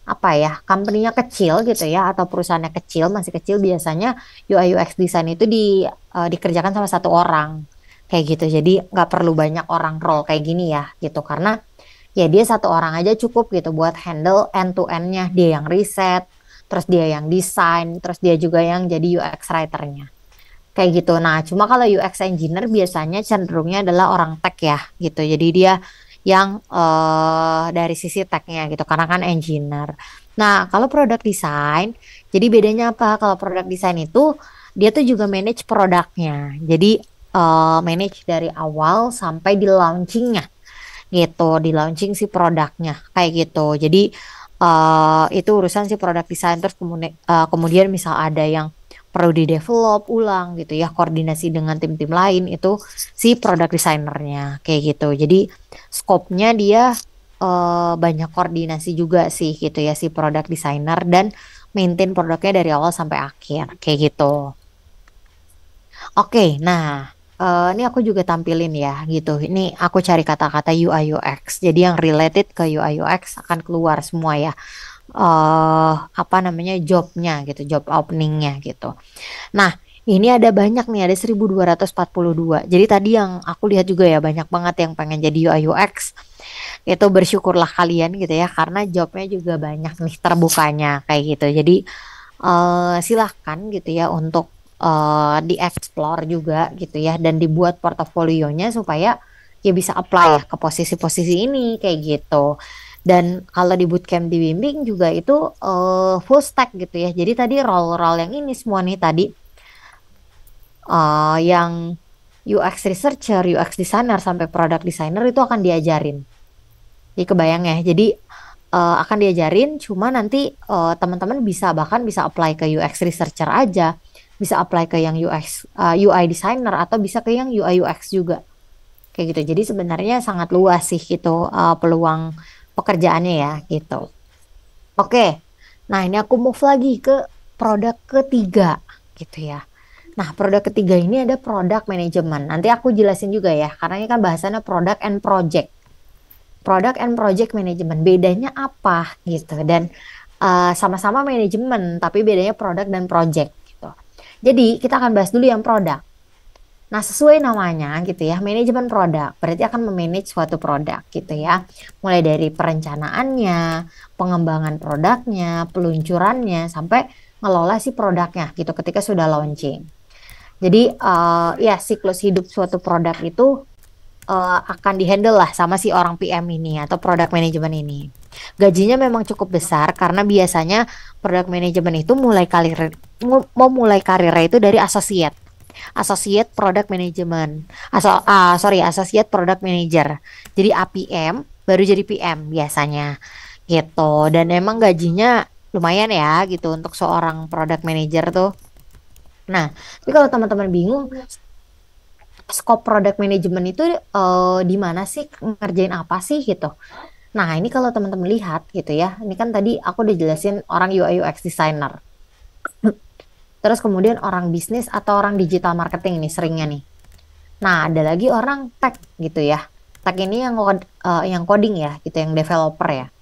S2: apa ya, company-nya kecil gitu ya atau perusahaannya kecil, masih kecil, biasanya UI UX design itu dikerjakan sama satu orang kayak gitu. Jadi nggak perlu banyak orang role kayak gini ya gitu, karena ya dia satu orang aja cukup gitu buat handle end to end-nya. Dia yang riset, terus dia yang desain, terus dia juga yang jadi UX writer-nya kayak gitu. Nah, cuma kalau UX engineer biasanya cenderungnya adalah orang tech ya gitu. Jadi dia yang dari sisi tech-nya gitu karena kan engineer. Nah, kalau product design, jadi bedanya apa? Kalau product design itu dia tuh juga manage produknya. Jadi manage dari awal sampai di launchingnya gitu, di launching si produknya kayak gitu. Jadi itu urusan si product design. Terus kemudian misal ada yang perlu di develop ulang gitu ya, koordinasi dengan tim-tim lain, itu si product designernya kayak gitu. Jadi scope-nya dia banyak koordinasi juga sih gitu ya si product designer, dan maintain produknya dari awal sampai akhir kayak gitu. Oke, nah ini aku juga tampilin ya gitu. Ini aku cari kata-kata UI UX. Jadi yang related ke UI UX akan keluar semua ya. Apa namanya, jobnya gitu, job openingnya gitu. Nah, ini ada banyak nih, ada 1242. Jadi tadi yang aku lihat juga ya banyak banget yang pengen jadi UI UX. Itu bersyukurlah kalian gitu ya, karena jobnya juga banyak nih terbukanya kayak gitu. Jadi silahkan gitu ya untuk dieksplor juga gitu ya, dan dibuat portofolionya supaya ya bisa apply ya ke posisi-posisi ini kayak gitu. Dan kalau di bootcamp dibimbing juga itu full stack gitu ya. Jadi tadi role-role yang ini semua nih tadi, yang UX researcher, UX designer sampai product designer itu akan diajarin. Jadi kebayang ya. Jadi akan diajarin, cuma nanti teman-teman bisa bahkan bisa apply ke UX researcher aja, bisa apply ke yang UI designer, atau bisa ke yang UI UX juga. Kayak gitu. Jadi sebenarnya sangat luas sih gitu peluang pekerjaannya ya gitu. Oke. Nah, ini aku move lagi ke produk ketiga gitu ya. Nah, produk ketiga ini ada product management. Nanti aku jelasin juga ya, karena ini kan bahasannya product and project. Product and project management, bedanya apa gitu. Dan sama-sama manajemen, tapi bedanya product dan project gitu. Jadi, kita akan bahas dulu yang produk. Nah, sesuai namanya gitu ya, manajemen produk berarti akan memanage suatu produk gitu ya. Mulai dari perencanaannya, pengembangan produknya, peluncurannya, sampai ngelola si produknya gitu ketika sudah launching. Jadi ya siklus hidup suatu produk itu akan dihandle lah sama si orang PM ini atau product management ini. Gajinya memang cukup besar karena biasanya product management itu mau mulai karirnya itu dari associate. Associate Product Management. Associate Product Manager. Jadi APM baru jadi PM biasanya gitu. Dan emang gajinya lumayan ya gitu untuk seorang product manager tuh. Nah, tapi kalau teman-teman bingung scope product management itu di mana sih, ngerjain apa sih gitu. Nah, ini kalau teman-teman lihat gitu ya. Ini kan tadi aku udah jelasin orang UI UX designer. Terus kemudian orang bisnis atau orang digital marketing ini seringnya nih. Nah, ada lagi orang tech gitu ya. tech ini yang coding ya, gitu, yang developer ya.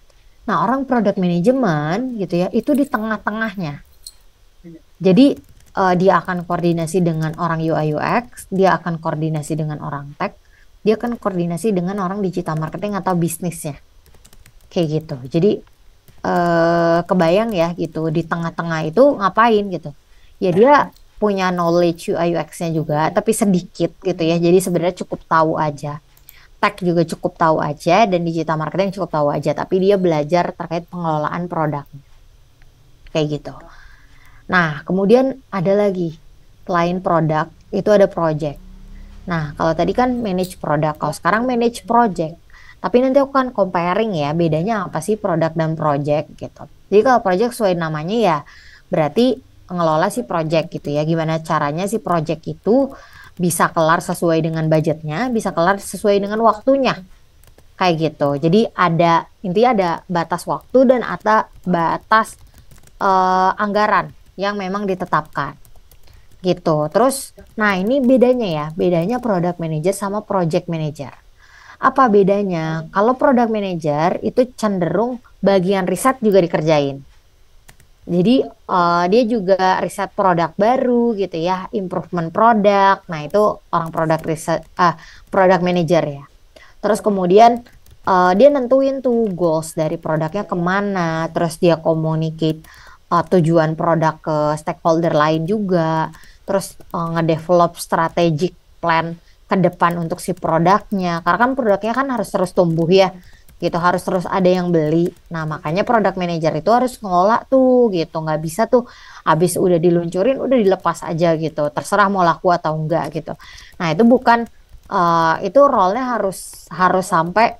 S2: Nah, orang product management gitu ya, itu di tengah-tengahnya. Jadi dia akan koordinasi dengan orang UI UX, dia akan koordinasi dengan orang tech, dia akan koordinasi dengan orang digital marketing atau bisnisnya. Kayak gitu. Jadi kebayang ya gitu di tengah-tengah itu ngapain gitu. Ya dia punya knowledge UI UX-nya juga, tapi sedikit gitu ya. Jadi sebenarnya cukup tahu aja. Tech juga cukup tahu aja dan digital marketing cukup tahu aja, tapi dia belajar terkait pengelolaan produk. Kayak gitu. Nah, kemudian ada lagi selain produk itu ada project. Nah, kalau tadi kan manage produk, kalau sekarang manage project. Tapi nanti aku kan comparing ya, bedanya apa sih produk dan project gitu. Jadi kalau project sesuai namanya ya, berarti ngelola si project gitu ya. Gimana caranya si project itu bisa kelar sesuai dengan budgetnya, bisa kelar sesuai dengan waktunya. Kayak gitu. Jadi intinya ada batas waktu dan ada batas anggaran yang memang ditetapkan gitu. Terus, nah ini bedanya ya, bedanya product manager sama project manager. Apa bedanya? Kalau product manager itu cenderung bagian riset juga dikerjain. Jadi dia juga riset produk baru gitu ya, improvement produk. Nah itu orang product manager ya. Terus kemudian dia nentuin tuh goals dari produknya kemana, terus dia communicate tujuan produk ke stakeholder lain juga, terus ngedevelop strategic plan ke depan untuk si produknya. Karena kan produknya kan harus terus tumbuh ya, gitu harus terus ada yang beli. Nah makanya product manager itu harus ngelola tuh gitu, nggak bisa tuh habis udah diluncurin udah dilepas aja gitu, terserah mau laku atau enggak gitu. Nah itu bukan itu role-nya harus sampai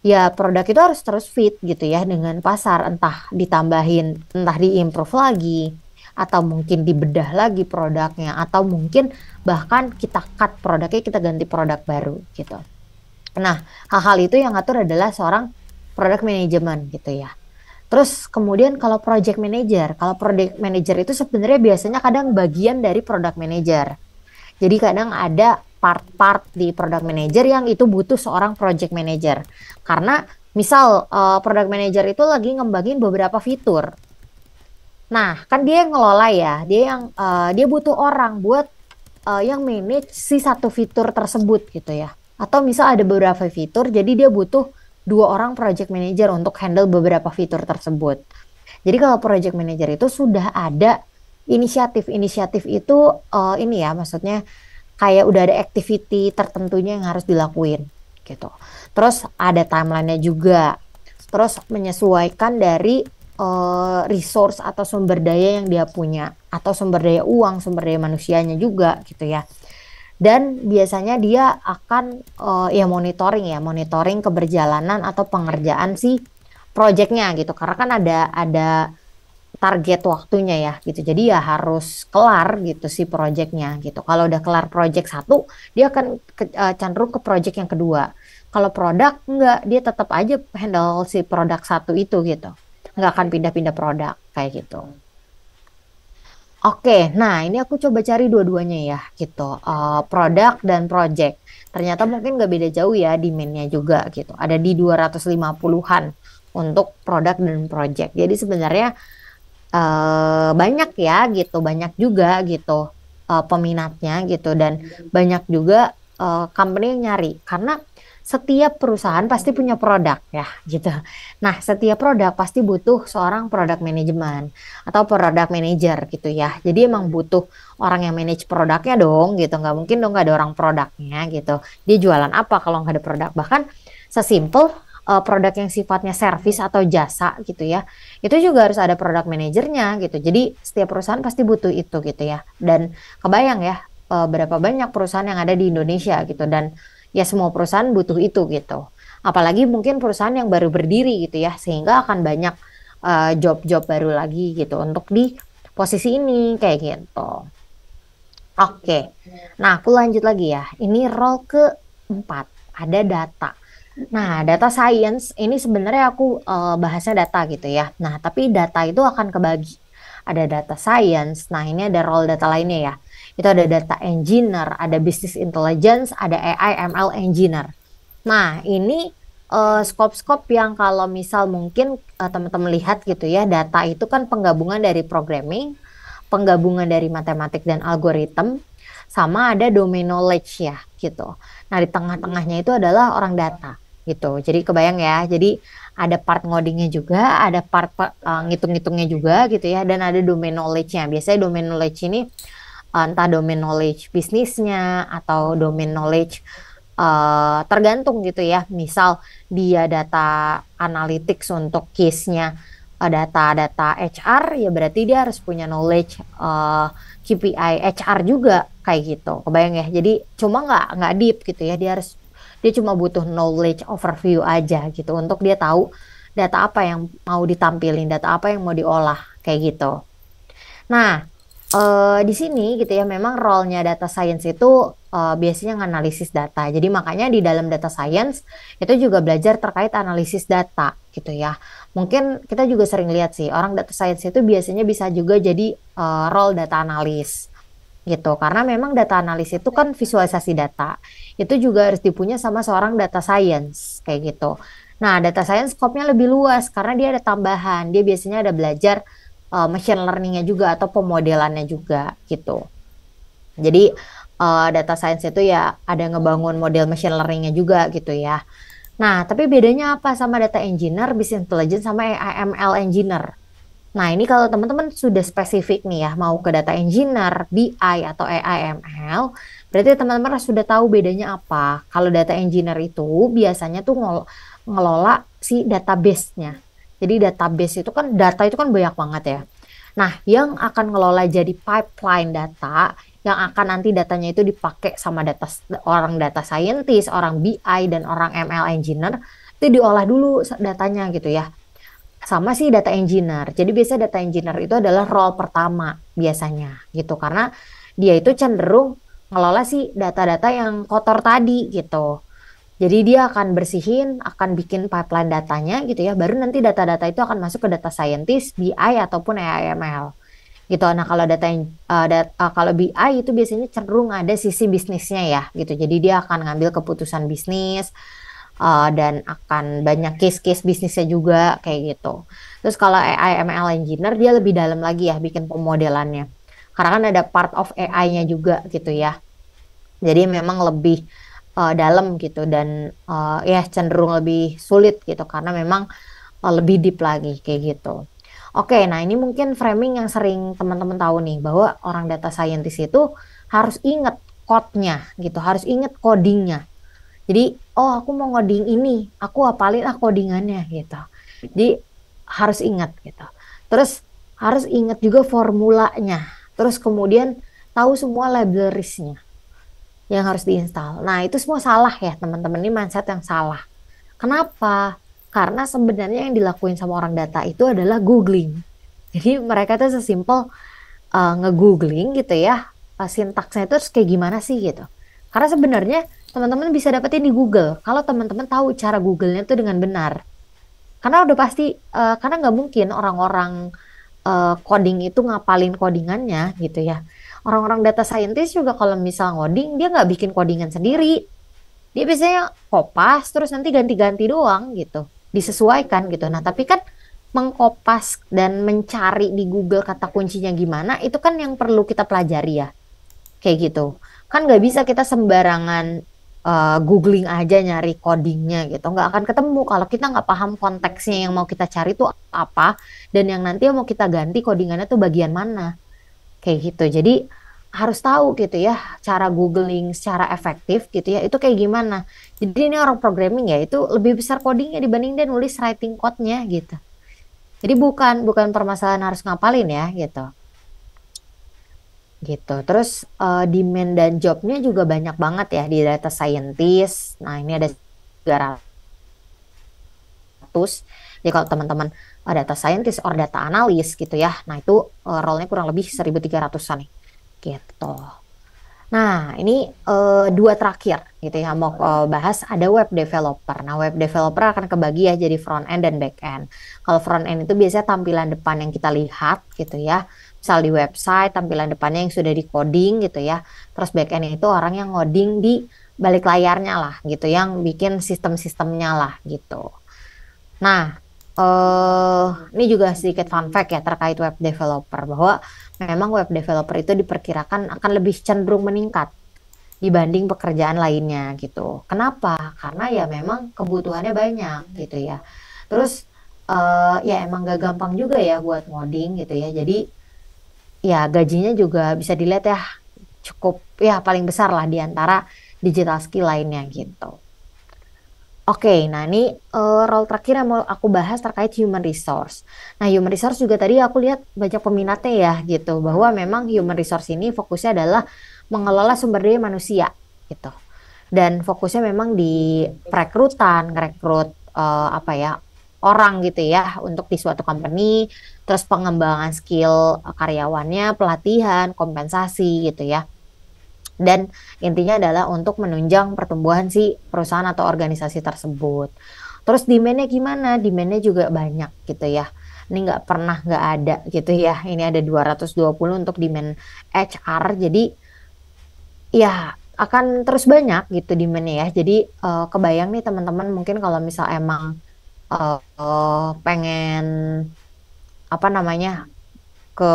S2: ya produk itu harus terus fit gitu ya dengan pasar, entah ditambahin, entah diimprove lagi, atau mungkin dibedah lagi produknya, atau mungkin bahkan kita cut produknya, kita ganti produk baru gitu. Nah, hal-hal itu yang ngatur adalah seorang product management gitu ya. Terus kemudian kalau project manager itu sebenarnya biasanya kadang bagian dari product manager. Jadi kadang ada part-part di product manager yang itu butuh seorang project manager. Karena misal product manager itu lagi ngembangin beberapa fitur. Nah, kan dia yang ngelola ya, dia butuh orang buat yang manage si satu fitur tersebut gitu ya. Atau misal ada beberapa fitur, jadi dia butuh dua orang project manager untuk handle beberapa fitur tersebut. Jadi kalau project manager itu sudah ada inisiatif itu ini ya, maksudnya kayak udah ada activity tertentunya yang harus dilakuin gitu. Terus ada timelinenya juga. Terus menyesuaikan dari resource atau sumber daya yang dia punya, atau sumber daya uang, sumber daya manusianya juga gitu ya. Dan biasanya dia akan ya monitoring keberjalanan atau pengerjaan si projectnya gitu. Karena kan ada target waktunya ya gitu. Jadi ya harus kelar gitu si projectnya gitu. Kalau udah kelar project satu, dia akan cenderung ke project yang kedua. Kalau produk enggak, dia tetap aja handle si produk satu itu gitu. Nggak akan pindah-pindah produk kayak gitu. Oke, nah ini aku coba cari dua-duanya ya gitu. Produk dan project. Ternyata mungkin nggak beda jauh ya demand-nya juga gitu. Ada di 250-an untuk produk dan project. Jadi sebenarnya banyak ya gitu, banyak juga gitu peminatnya gitu, dan banyak juga company yang nyari karena setiap perusahaan pasti punya produk ya gitu. Nah, setiap produk pasti butuh seorang product management atau product manager gitu ya. Jadi emang butuh orang yang manage produknya dong gitu. Nggak mungkin dong nggak ada orang produknya gitu. Dia jualan apa kalau nggak ada produk? Bahkan sesimpel produk yang sifatnya service atau jasa gitu ya, itu juga harus ada product manajernya gitu. Jadi setiap perusahaan pasti butuh itu gitu ya. Dan kebayang ya berapa banyak perusahaan yang ada di Indonesia gitu, dan ya semua perusahaan butuh itu gitu. Apalagi mungkin perusahaan yang baru berdiri gitu ya, sehingga akan banyak job-job baru lagi gitu untuk di posisi ini kayak gitu. Oke, nah aku lanjut lagi ya. Ini role keempat, ada data. Nah, data science ini sebenarnya aku bahasnya data gitu ya. Nah, tapi data itu akan kebagi. Ada data science, nah ini ada role data lainnya ya. Itu ada data engineer, ada business intelligence, ada AI ML engineer. Nah, ini skop-skop yang kalau misal mungkin teman-teman lihat gitu ya, data itu kan penggabungan dari programming, penggabungan dari matematik dan algoritma, sama ada domain knowledge ya gitu. Nah, di tengah-tengahnya itu adalah orang data gitu. Jadi kebayang ya, jadi ada part ngodingnya juga, ada part ngitung-ngitungnya juga gitu ya, dan ada domain knowledge-nya. Biasanya domain knowledge ini entah domain knowledge bisnisnya atau domain knowledge tergantung gitu ya. Misal dia data analytics untuk case-nya data-data HR, ya berarti dia harus punya knowledge KPI HR juga kayak gitu. Kebayang ya. Jadi cuma nggak deep gitu ya. Dia cuma butuh knowledge overview aja gitu untuk dia tahu data apa yang mau ditampilin, data apa yang mau diolah kayak gitu. Nah, di sini gitu ya, memang role-nya data science itu biasanya nganalisis data. Jadi makanya di dalam data science itu juga belajar terkait analisis data gitu ya. Mungkin kita juga sering lihat sih, orang data science itu biasanya bisa juga jadi role data analis gitu. Karena memang data analis itu kan visualisasi data. Itu juga harus dipunya sama seorang data science kayak gitu. Nah, data science scope-nya lebih luas karena dia ada tambahan. Dia biasanya ada belajar machine learning-nya juga atau pemodelannya juga gitu. Jadi data science itu ya ada ngebangun model machine learning-nya juga gitu ya. Nah, tapi bedanya apa sama data engineer, business intelligence sama AI/ML engineer? Nah, ini kalau teman-teman sudah spesifik nih ya, mau ke data engineer, BI atau AI/ML, berarti teman-teman sudah tahu bedanya apa. Kalau data engineer itu biasanya tuh ngelola si database-nya. Jadi database itu kan data itu kan banyak banget ya. Nah, yang akan ngelola jadi pipeline data yang akan nanti datanya itu dipakai sama orang data scientist, orang BI dan orang ML engineer itu diolah dulu datanya gitu ya. Sama sih data engineer. Jadi biasanya data engineer itu adalah role pertama biasanya gitu karena dia itu cenderung ngelola sih data-data yang kotor tadi gitu. Jadi dia akan bersihin, akan bikin pipeline datanya gitu ya. Baru nanti data-data itu akan masuk ke data scientist, BI ataupun AI/ML gitu. Nah, kalau kalau BI itu biasanya cenderung ada sisi bisnisnya ya gitu. Jadi dia akan ngambil keputusan bisnis dan akan banyak case-case bisnisnya juga kayak gitu. Terus kalau AI/ML engineer dia lebih dalam lagi ya bikin pemodelannya. Karena kan ada part of AI-nya juga gitu ya. Jadi memang lebih dalam gitu dan ya cenderung lebih sulit gitu karena memang lebih deep lagi kayak gitu. Oke, nah ini mungkin framing yang sering teman-teman tahu nih bahwa orang data scientist itu harus inget code-nya gitu, harus inget codingnya. Jadi, oh aku mau ngoding ini, aku hafalin codingannya gitu. Jadi harus ingat gitu. Terus harus ingat juga formulanya. Terus kemudian tahu semua librariesnya yang harus diinstal. Nah, itu semua salah ya, teman-teman. Ini mindset yang salah. Kenapa? Karena sebenarnya yang dilakuin sama orang data itu adalah googling. Jadi mereka tuh sesimpel nge-googling gitu ya, sintaksnya itu harus kayak gimana sih gitu. Karena sebenarnya teman-teman bisa dapetin di Google. Kalau teman-teman tahu cara Google-nya tuh dengan benar. Karena udah pasti, karena nggak mungkin orang-orang coding itu ngapalin codingannya gitu ya. Orang-orang data scientist juga kalau misal ngoding, dia nggak bikin codingan sendiri. Dia biasanya kopas, terus nanti ganti-ganti doang gitu. Disesuaikan gitu. Nah, tapi kan mengkopas dan mencari di Google kata kuncinya gimana, itu kan yang perlu kita pelajari ya. Kayak gitu. Kan nggak bisa kita sembarangan googling aja nyari codingnya gitu. Nggak akan ketemu kalau kita nggak paham konteksnya yang mau kita cari itu apa dan yang nanti yang mau kita ganti codingannya tuh bagian mana. Kayak gitu. Jadi harus tahu gitu ya cara googling secara efektif gitu ya itu kayak gimana. Jadi ini orang programming ya itu lebih besar codingnya dibanding dia nulis writing code-nya gitu. Jadi bukan bukan permasalahan harus ngapalin ya gitu. Gitu. Terus demand dan jobnya juga banyak banget ya di data scientist. Nah, ini ada 300. Jadi kalau teman-teman data scientist or data analis gitu ya. Nah, itu role-nya kurang lebih 1.300-an nih. Gitu. Nah, ini dua terakhir gitu ya mau bahas ada web developer. Nah, web developer akan kebagi ya jadi front end dan back end. Kalau front end itu biasanya tampilan depan yang kita lihat gitu ya. Misal di website tampilan depannya yang sudah di coding gitu ya. Terus back end itu orang yang ngoding di balik layarnya lah gitu, yang bikin sistem-sistemnya lah gitu. Nah, ini juga sedikit fun fact ya terkait web developer, bahwa memang web developer itu diperkirakan akan lebih cenderung meningkat dibanding pekerjaan lainnya gitu. Kenapa? Karena ya memang kebutuhannya banyak gitu ya. Terus ya emang gak gampang juga ya buat ngoding gitu ya. Jadi ya gajinya juga bisa dilihat ya cukup ya paling besar lah di antara digital skill lainnya gitu. Oke, nah ini role terakhir yang mau aku bahas terkait human resource. Nah, human resource juga tadi aku lihat banyak peminatnya ya gitu, bahwa memang human resource ini fokusnya adalah mengelola sumber daya manusia gitu. Dan fokusnya memang di perekrutan, ngerekrut apa ya, orang gitu ya untuk di suatu company, terus pengembangan skill karyawannya, pelatihan, kompensasi gitu ya. Dan intinya adalah untuk menunjang pertumbuhan si perusahaan atau organisasi tersebut. Terus demand-nya gimana? Demand-nya juga banyak gitu ya. Ini nggak pernah nggak ada gitu ya. Ini ada 220 untuk demand HR. Jadi ya akan terus banyak gitu demand-nya ya. Jadi kebayang nih teman-teman, mungkin kalau misal emang pengen apa namanya ke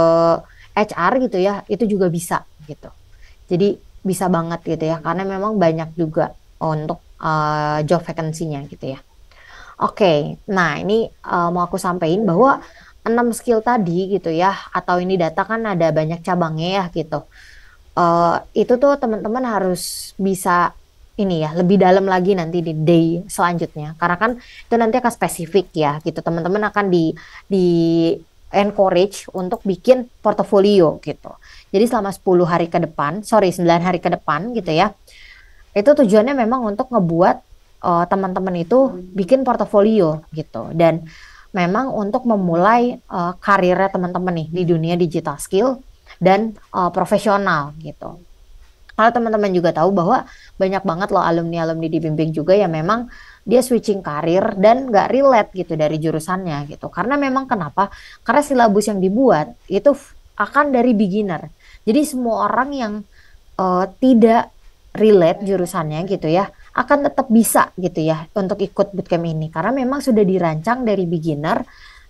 S2: HR gitu ya, itu juga bisa gitu. Jadi bisa banget gitu ya, karena memang banyak juga untuk job vacancy-nya gitu ya. Oke, nah ini mau aku sampaikan bahwa 6 skill tadi gitu ya, atau ini data kan ada banyak cabangnya ya gitu. Itu tuh teman-teman harus bisa ini ya, lebih dalam lagi nanti di day selanjutnya. Karena kan itu nanti akan spesifik ya gitu. Teman-teman akan di encourage untuk bikin portofolio gitu. Jadi selama 10 hari ke depan, sorry 9 hari ke depan gitu ya. Itu tujuannya memang untuk ngebuat teman-teman itu bikin portofolio gitu. Dan memang untuk memulai karirnya teman-teman nih di dunia digital skill dan profesional gitu. Kalau teman-teman juga tahu bahwa banyak banget loh alumni-alumni di bimbing juga yang memang dia switching karir dan nggak relate gitu dari jurusannya gitu. Karena memang kenapa? Karena silabus yang dibuat itu akan dari beginner. Jadi semua orang yang tidak relate jurusannya gitu ya, akan tetap bisa gitu ya untuk ikut bootcamp ini. Karena memang sudah dirancang dari beginner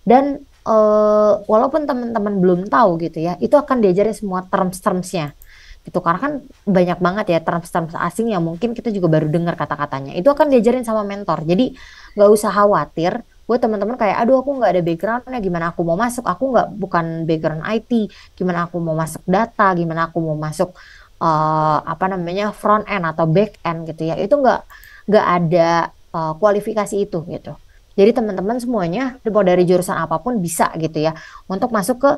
S2: dan walaupun teman-teman belum tahu gitu ya, itu akan diajarin semua terms-termsnya gitu. Karena kan banyak banget ya terms-terms asing yang mungkin kita juga baru dengar kata-katanya. Itu akan diajarin sama mentor. Jadi nggak usah khawatir buat teman-teman kayak aduh aku nggak ada backgroundnya, gimana aku mau masuk, aku nggak bukan background IT, gimana aku mau masuk data, gimana aku mau masuk apa namanya front end atau back end gitu ya. Itu nggak ada kualifikasi itu gitu. Jadi teman-teman semuanya mau dari jurusan apapun bisa gitu ya untuk masuk ke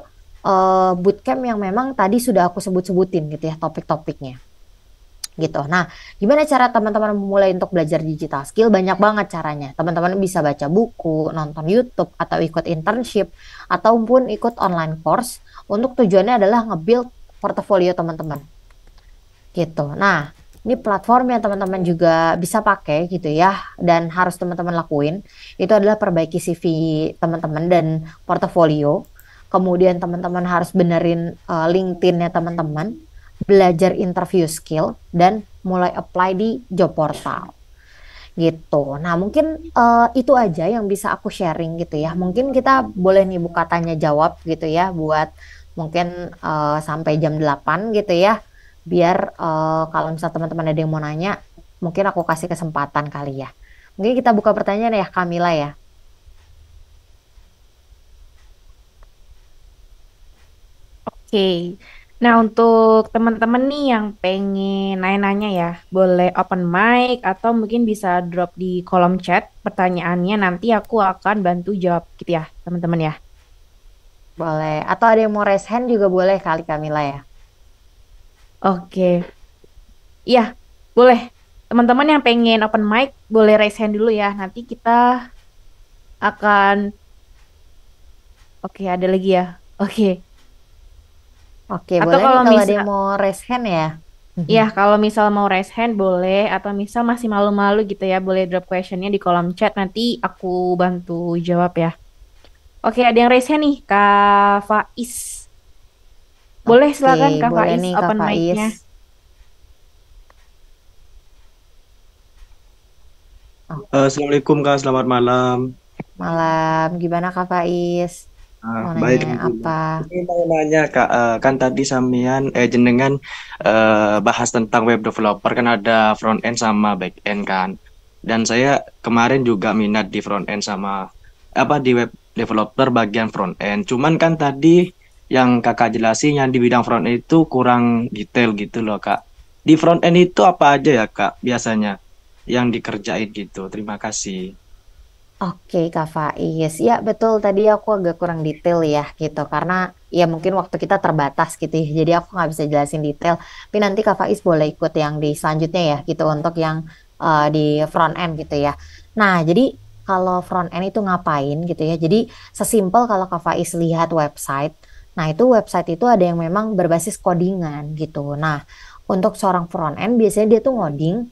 S2: bootcamp yang memang tadi sudah aku sebut-sebutin gitu ya topik-topiknya gitu. Nah, gimana cara teman-teman memulai untuk belajar digital skill? Banyak banget caranya. Teman-teman bisa baca buku, nonton YouTube, atau ikut internship, ataupun ikut online course untuk tujuannya adalah nge-build portofolio teman-teman gitu. Nah, ini platform yang teman-teman juga bisa pakai gitu ya, dan harus teman-teman lakuin. Itu adalah perbaiki CV teman-teman dan portofolio. Kemudian teman-teman harus benerin LinkedIn-nya teman-teman, belajar interview skill, dan mulai apply di job portal gitu. Nah, mungkin itu aja yang bisa aku sharing gitu ya. Mungkin kita boleh nih buka tanya jawab gitu ya buat mungkin sampai jam 8 gitu ya. Biar kalau misalnya teman-teman ada yang mau nanya, mungkin aku kasih kesempatan kali ya. Mungkin kita buka pertanyaan ya, Kamila ya.
S1: Oke. Nah, untuk teman-teman nih yang pengen nanya-nanya ya, boleh open mic atau mungkin bisa drop di kolom chat pertanyaannya. Nanti aku akan bantu jawab gitu ya, teman-teman ya.
S2: Boleh. Atau ada yang mau raise hand juga boleh kali Kamila ya.
S1: Oke. Iya, boleh. Teman-teman yang pengen open mic, boleh raise hand dulu ya. Nanti kita akan... Oke, ada lagi ya. Oke.
S2: Oke,
S1: Atau
S2: boleh nih
S1: kalau
S2: kalau ada
S1: misal...
S2: yang mau raise hand ya.
S1: Ya, kalau misal mau raise hand boleh, atau misal masih malu-malu gitu ya, boleh drop questionnya di kolom chat, nanti aku bantu jawab ya. Oke, ada yang raise hand nih, Kak Faiz. Boleh
S2: Oke,
S1: silakan Kak
S2: boleh
S1: Faiz,
S2: nih Kak
S1: open
S2: Faiz.
S1: mic-nya.
S2: Oh,
S4: Assalamualaikum Kak, selamat malam.
S2: malam. Gimana Kak Faiz? Mau
S4: Baik,
S2: nanya apa?
S4: alhamdulillah. Ini mau nanya Kak, kan tadi samian jenengan bahas tentang web developer kan ada front end sama back end kan. Dan saya kemarin juga minat di front end sama apa di web developer bagian front end. Cuman kan tadi yang Kakak jelasin yang di bidang front end itu kurang detail gitu loh Kak. Di front end itu apa aja ya Kak biasanya yang dikerjain gitu. Terima kasih.
S2: Oke, Kak Faiz. Ya, betul. Tadi aku agak kurang detail ya, gitu. Karena ya mungkin waktu kita terbatas gitu ya. Jadi aku nggak bisa jelasin detail. Tapi nanti Kak Faiz boleh ikut yang di selanjutnya ya, gitu. Untuk yang di front end gitu ya. Nah, jadi kalau front end itu ngapain gitu ya. Jadi sesimpel kalau Kak Faiz lihat website. Nah, itu website itu ada yang memang berbasis codingan gitu. Nah, untuk seorang front end biasanya dia tuh ngoding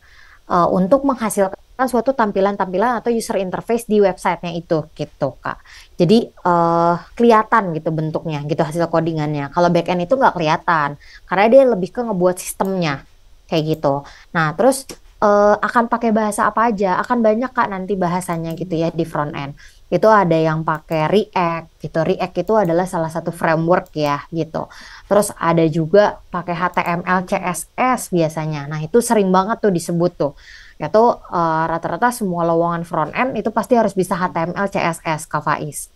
S2: untuk menghasilkan suatu tampilan-tampilan atau user interface di websitenya itu gitu Kak. Jadi kelihatan gitu bentuknya gitu hasil codingannya. Kalau backend itu nggak kelihatan karena dia lebih ke ngebuat sistemnya kayak gitu. Nah terus akan pakai bahasa apa aja? Akan banyak Kak nanti bahasanya gitu ya di front end. Itu ada yang pakai React gitu. React itu adalah salah satu framework ya gitu. Terus ada juga pakai HTML, CSS biasanya. Nah itu sering banget tuh disebut tuh yaitu rata-rata semua lowongan front end itu pasti harus bisa HTML, CSS, Kak Faiz.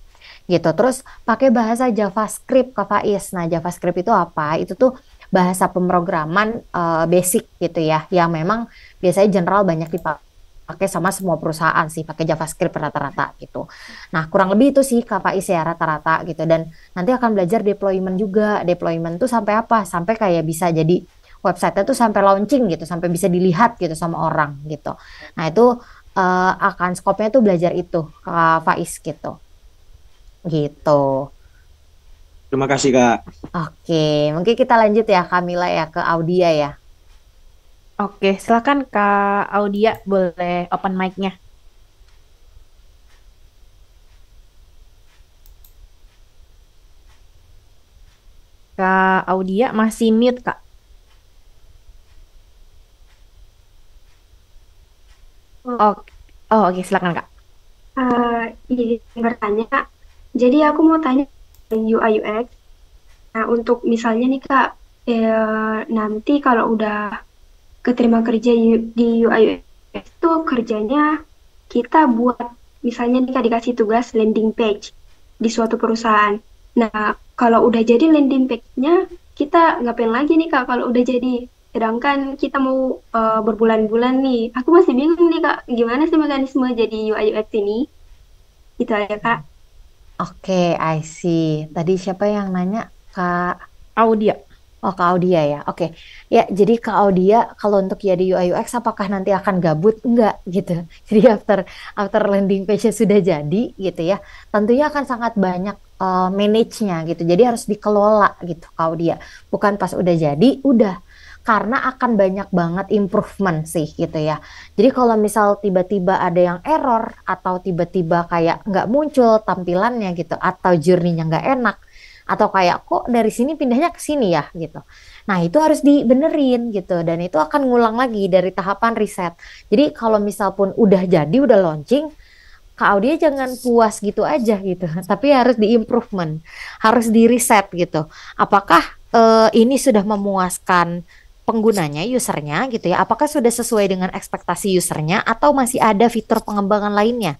S2: Gitu. Terus pakai bahasa JavaScript, Kak Faiz. Nah, JavaScript itu apa? Itu tuh bahasa pemrograman basic gitu ya, yang memang biasanya general banyak dipakai sama semua perusahaan sih, pakai JavaScript rata-rata gitu. Nah, kurang lebih itu sih Kak Faiz ya rata-rata gitu. Dan nanti akan belajar deployment juga. Deployment tuh sampai apa? Sampai kayak bisa jadi website-nya tuh sampai launching gitu, sampai bisa dilihat gitu sama orang gitu. Nah, itu akan skopnya tuh belajar itu Kak Faiz gitu. Gitu.
S4: Terima kasih Kak.
S2: Oke, mungkin kita lanjut ya Kamila ya ke Audia ya.
S1: Oke, silakan Kak Audia boleh open mic-nya. Kak Audia masih mute, Kak.
S5: Oh,
S1: Oh, oh oke, silakan Kak.
S5: izin bertanya, Kak. Jadi aku mau tanya UI UX. Nah, untuk misalnya nih Kak, nanti kalau udah keterima kerja di UI UX itu kerjanya kita buat misalnya nih Kak dikasih tugas landing page di suatu perusahaan. Nah, kalau udah jadi landing page-nya, kita ngapain lagi nih Kak kalau udah jadi? Sedangkan kita mau berbulan-bulan nih. Aku masih bingung nih Kak, gimana sih mekanisme jadi UI UX ini? Itu aja Kak.
S2: Oke, I see. Tadi siapa yang nanya? Kak,
S1: Audia.
S2: oh Kak Audia ya. Oke. Ya, jadi Kak Audia kalau untuk ya di UI UX apakah nanti akan gabut? Enggak gitu. Jadi after landing page sudah jadi gitu ya. Tentunya akan sangat banyak manage-nya gitu. Jadi harus dikelola gitu Kak Audia. Bukan pas udah jadi, udah karena akan banyak banget improvement sih gitu ya. Jadi kalau misal tiba-tiba ada yang error atau tiba-tiba kayak nggak muncul tampilannya gitu atau journey-nya nggak enak atau kayak kok dari sini pindahnya ke sini ya gitu. Nah itu harus dibenerin gitu dan itu akan ngulang lagi dari tahapan riset. Jadi kalau misal pun udah jadi udah launching Kak Audia jangan puas gitu aja gitu, tapi harus di-improvement, harus di-reset gitu. Apakah ini sudah memuaskan penggunanya, usernya gitu ya? Apakah sudah sesuai dengan ekspektasi usernya atau masih ada fitur pengembangan lainnya?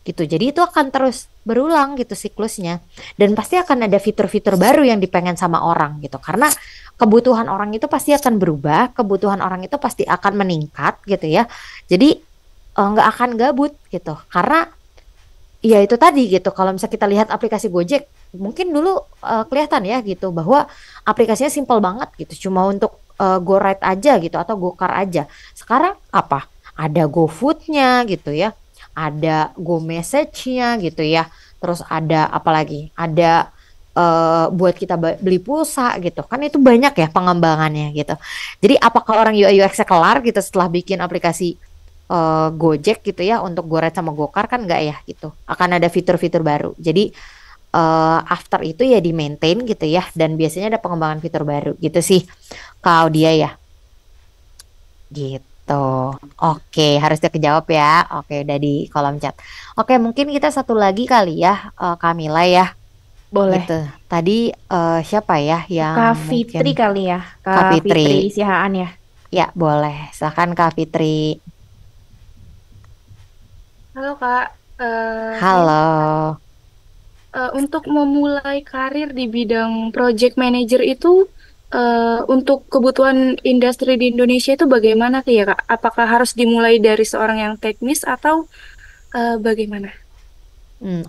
S2: Gitu. Jadi itu akan terus berulang gitu siklusnya. Dan pasti akan ada fitur-fitur baru yang dipengen sama orang gitu. Karena kebutuhan orang itu pasti akan berubah, kebutuhan orang itu pasti akan meningkat gitu ya. Jadi nggak akan gabut gitu. Karena ya itu tadi gitu. Kalau misalnya kita lihat aplikasi Gojek, mungkin dulu kelihatan ya gitu bahwa aplikasinya simpel banget gitu. Cuma untuk Go Ride aja gitu atau Go Car aja. Sekarang apa? Ada GoFood-nya gitu ya. Ada Go Message-nya gitu ya. Terus ada apa lagi? Ada buat kita beli pulsa gitu. Kan itu banyak ya pengembangannya gitu. Jadi apakah orang UI UX-nya kelar gitu setelah bikin aplikasi Gojek gitu ya untuk GoRide sama GoCar kan enggak ya gitu. Akan ada fitur-fitur baru. Jadi after itu ya di maintain gitu ya dan biasanya ada pengembangan fitur baru gitu sih. Kak Audia ya. Gitu. gitu. Oke, harus kejawab ya. Oke, udah di kolom chat. Oke, mungkin kita satu lagi kali ya, Kamila ya,
S1: Boleh.
S2: gitu. Tadi siapa ya
S1: Kak
S2: yang
S1: Fitri
S2: mungkin
S1: kali ya,
S2: Kak
S1: Kak Fitri
S2: Fitri?
S1: Sihaan ya.
S2: Ya, boleh. Silakan Kak Fitri.
S6: Halo Kak, saya
S2: Halo.
S6: untuk memulai karir di bidang project manager itu untuk kebutuhan industri di Indonesia itu bagaimana Kak ya Kak? Apakah harus dimulai dari seorang yang teknis atau bagaimana?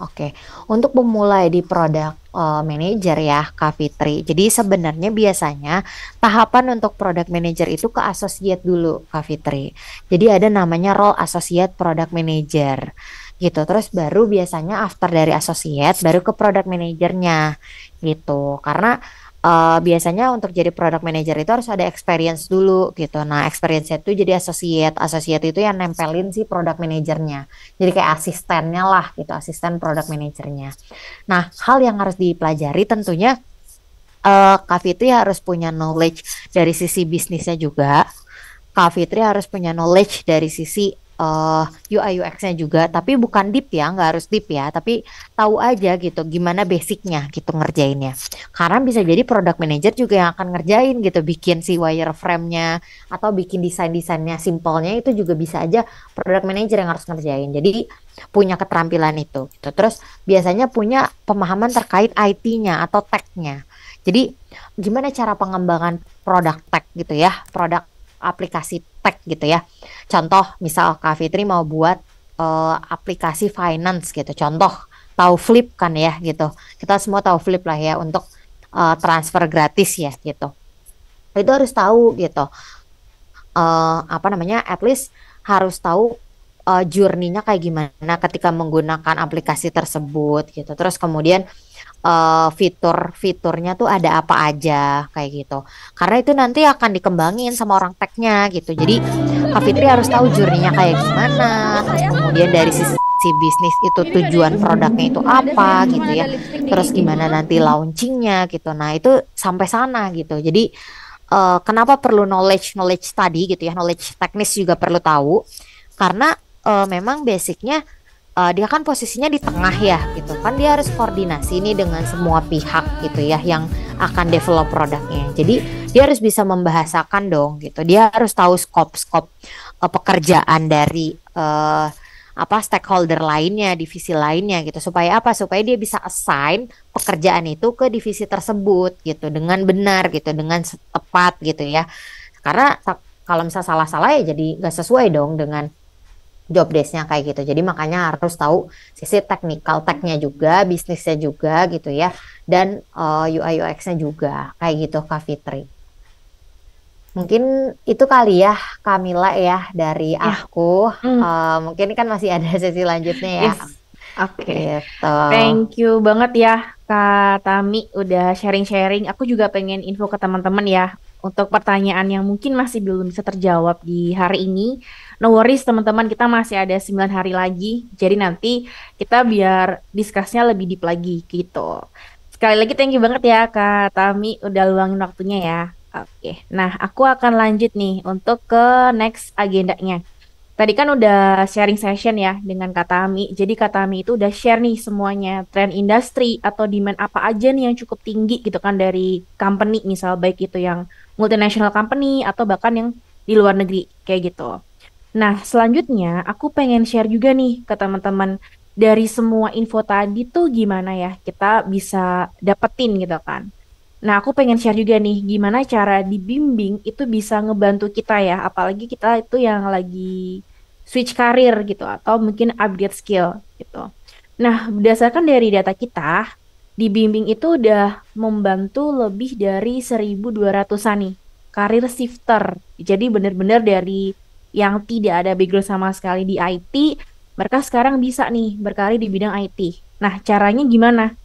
S2: Oke. Untuk memulai di product manager ya, Kak Fitri. Jadi sebenarnya biasanya tahapan untuk product manager itu ke associate dulu, Kak Fitri. Jadi ada namanya role associate product manager gitu. Terus baru biasanya after dari associate baru ke product manajernya gitu. Karena biasanya untuk jadi product manager itu harus ada experience dulu gitu. Nah, experience itu jadi associate. Associate itu yang nempelin si product manajernya. Jadi kayak asistennya lah gitu, asisten product manajernya. Nah, hal yang harus dipelajari tentunya Kak Fitri harus punya knowledge dari sisi bisnisnya juga. Kak Fitri harus punya knowledge dari sisi UI UX-nya juga, tapi bukan deep ya, nggak harus deep ya, tapi tahu aja gitu gimana basicnya gitu ngerjainnya. Karena bisa jadi product manager juga yang akan ngerjain gitu, bikin si wireframe-nya atau bikin desain-desainnya simpelnya itu juga bisa aja product manager yang harus ngerjain. Jadi punya keterampilan itu gitu. Terus biasanya punya pemahaman terkait IT-nya atau tech-nya. Jadi gimana cara pengembangan produk tech gitu ya, produk aplikasi tech gitu ya. Contoh, misal Kak Fitri mau buat aplikasi finance gitu. Contoh, tahu Flip kan ya gitu. Kita semua tahu Flip lah ya untuk transfer gratis ya gitu. Itu harus tahu gitu. Apa namanya? At least harus tahu journey-nya kayak gimana ketika menggunakan aplikasi tersebut gitu. Terus kemudian fitur-fiturnya tuh ada apa aja kayak gitu. Karena itu nanti akan dikembangin sama orang tech-nya gitu. Jadi Kak Fitri harus tahu journey-nya kayak gimana. Terus kemudian dari sisi bisnis itu tujuan produknya itu apa gitu ya. Terus gimana nanti launchingnya gitu. Nah itu sampai sana gitu. Jadi kenapa perlu knowledge tadi gitu ya. Knowledge teknis juga perlu tahu. Karena memang basicnya dia kan posisinya di tengah ya gitu kan dia harus koordinasi nih dengan semua pihak gitu ya yang akan develop produknya jadi dia harus bisa membahasakan dong gitu dia harus tahu skop pekerjaan dari apa stakeholder lainnya divisi lainnya gitu supaya apa supaya dia bisa assign pekerjaan itu ke divisi tersebut gitu dengan benar gitu dengan tepat gitu ya karena kalau misalnya salah-salah ya jadi nggak sesuai dong dengan job desk-nya kayak gitu. Jadi makanya harus tahu sisi technical tech-nya juga, bisnisnya juga gitu ya. Dan UI UX-nya juga kayak gitu Kak Fitri. Mungkin itu kali ya Kamila ya dari
S1: Ya.
S2: aku. Mungkin kan masih ada sesi lanjutnya ya.
S1: Yes. Oke.
S2: Gitu.
S1: Thank you banget ya Kak Tami udah sharing-sharing. Aku juga pengen info ke teman-teman ya untuk pertanyaan yang mungkin masih belum bisa terjawab di hari ini. No worries teman-teman, kita masih ada 9 hari lagi. Jadi nanti kita biar discuss-nya lebih deep lagi gitu. Sekali lagi thank you banget ya Kak Tami udah luangin waktunya ya. Oke. Nah, aku akan lanjut nih untuk ke next agendanya. Tadi kan udah sharing session ya dengan Kak Tami. Jadi Kak Tami itu udah share nih semuanya tren industri atau demand apa aja nih yang cukup tinggi gitu kan dari company misal baik itu yang multinational company atau bahkan yang di luar negeri kayak gitu. Nah, selanjutnya aku pengen share juga nih ke teman-teman dari semua info tadi tuh gimana ya kita bisa dapetin gitu kan. Nah, aku pengen share juga nih gimana cara dibimbing itu bisa ngebantu kita ya, apalagi kita itu yang lagi switch karir gitu atau mungkin upgrade skill gitu. Nah, berdasarkan dari data kita, dibimbing itu udah membantu lebih dari 1.200-an nih karir shifter. Jadi benar-benar dari yang tidak ada background sama sekali di IT, mereka sekarang bisa nih berkarir di bidang IT. Nah, caranya gimana?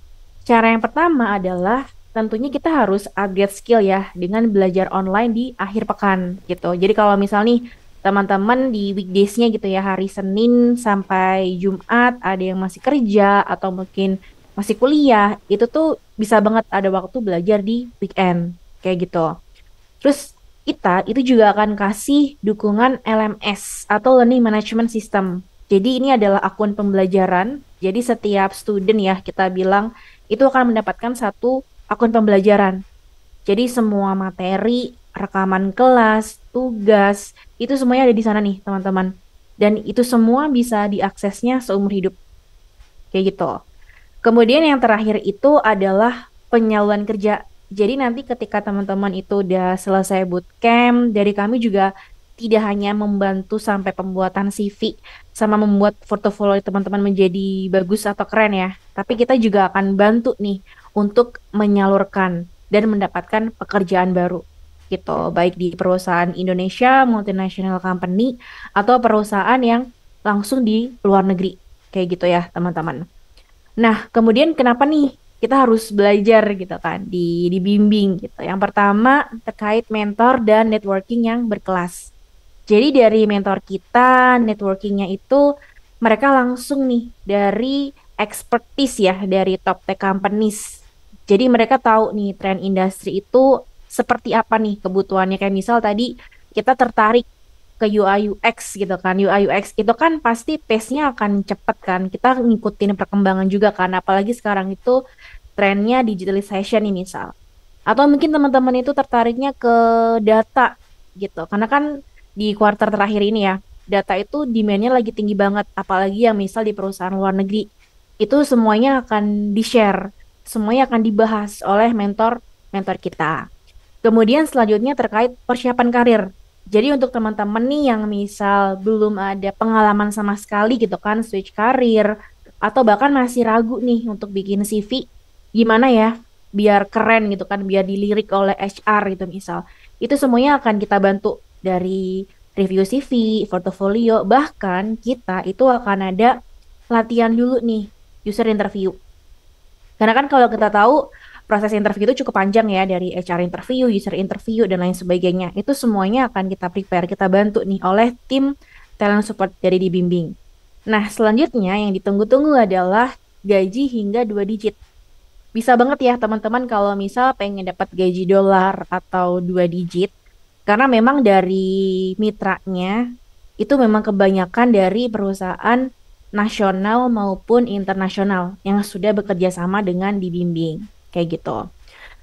S1: Cara yang pertama adalah tentunya kita harus upgrade skill ya dengan belajar online di akhir pekan gitu. Jadi kalau misal nih teman-teman di weekdays-nya gitu ya hari Senin sampai Jumat ada yang masih kerja atau mungkin masih kuliah, itu tuh bisa banget ada waktu belajar di weekend kayak gitu. Terus kita itu juga akan kasih dukungan LMS atau Learning Management System. Jadi ini adalah akun pembelajaran. Jadi setiap student ya kita bilang itu akan mendapatkan satu akun pembelajaran. Jadi semua materi, rekaman kelas, tugas, itu semuanya ada di sana nih teman-teman. Dan itu semua bisa diaksesnya seumur hidup. Kayak gitu. Kemudian yang terakhir itu adalah penyaluran kerja. Jadi nanti ketika teman-teman itu udah selesai bootcamp, dari kami juga tidak hanya membantu sampai pembuatan CV sama membuat portofolio teman-teman menjadi bagus atau keren ya, tapi kita juga akan bantu nih untuk menyalurkan dan mendapatkan pekerjaan baru gitu, baik di perusahaan Indonesia, multinational company, atau perusahaan yang langsung di luar negeri. Kayak gitu ya, teman-teman. Nah, kemudian kenapa nih kita harus belajar gitu kan, dibimbing gitu. Yang pertama terkait mentor dan networking yang berkelas. Jadi dari mentor kita, networkingnya itu mereka langsung nih dari expertise ya, dari top tech companies. Jadi mereka tahu nih tren industri itu seperti apa nih kebutuhannya. Kayak misal tadi kita tertarik ke UI UX gitu kan. UI UX itu kan pasti pace-nya akan cepet kan. Kita ngikutin perkembangan juga kan. Apalagi sekarang itu trennya digitalization nih misal. Atau mungkin teman-teman itu tertariknya ke data gitu. Karena kan di kuartal terakhir ini ya, data itu demand-nya lagi tinggi banget. Apalagi yang misal di perusahaan luar negeri. Itu semuanya akan di-share. Semuanya akan dibahas oleh mentor-mentor kita. Kemudian selanjutnya terkait persiapan karir. Jadi untuk teman-teman nih yang misal belum ada pengalaman sama sekali gitu kan, switch karir, atau bahkan masih ragu nih untuk bikin CV, gimana ya biar keren gitu kan, biar dilirik oleh HR gitu misal. Itu semuanya akan kita bantu dari review CV, portofolio, bahkan kita itu akan ada latihan dulu nih, user interview. Karena kan kalau kita tahu proses interview itu cukup panjang ya dari HR interview, user interview dan lain sebagainya. Itu semuanya akan kita prepare, kita bantu nih oleh tim talent support dari Dibimbing. Nah, selanjutnya yang ditunggu-tunggu adalah gaji hingga 2 digit. Bisa banget ya teman-teman kalau misal pengen dapat gaji dolar atau 2 digit. Karena memang dari mitranya itu memang kebanyakan dari perusahaan nasional maupun internasional yang sudah bekerja sama dengan Dibimbing. Kayak gitu.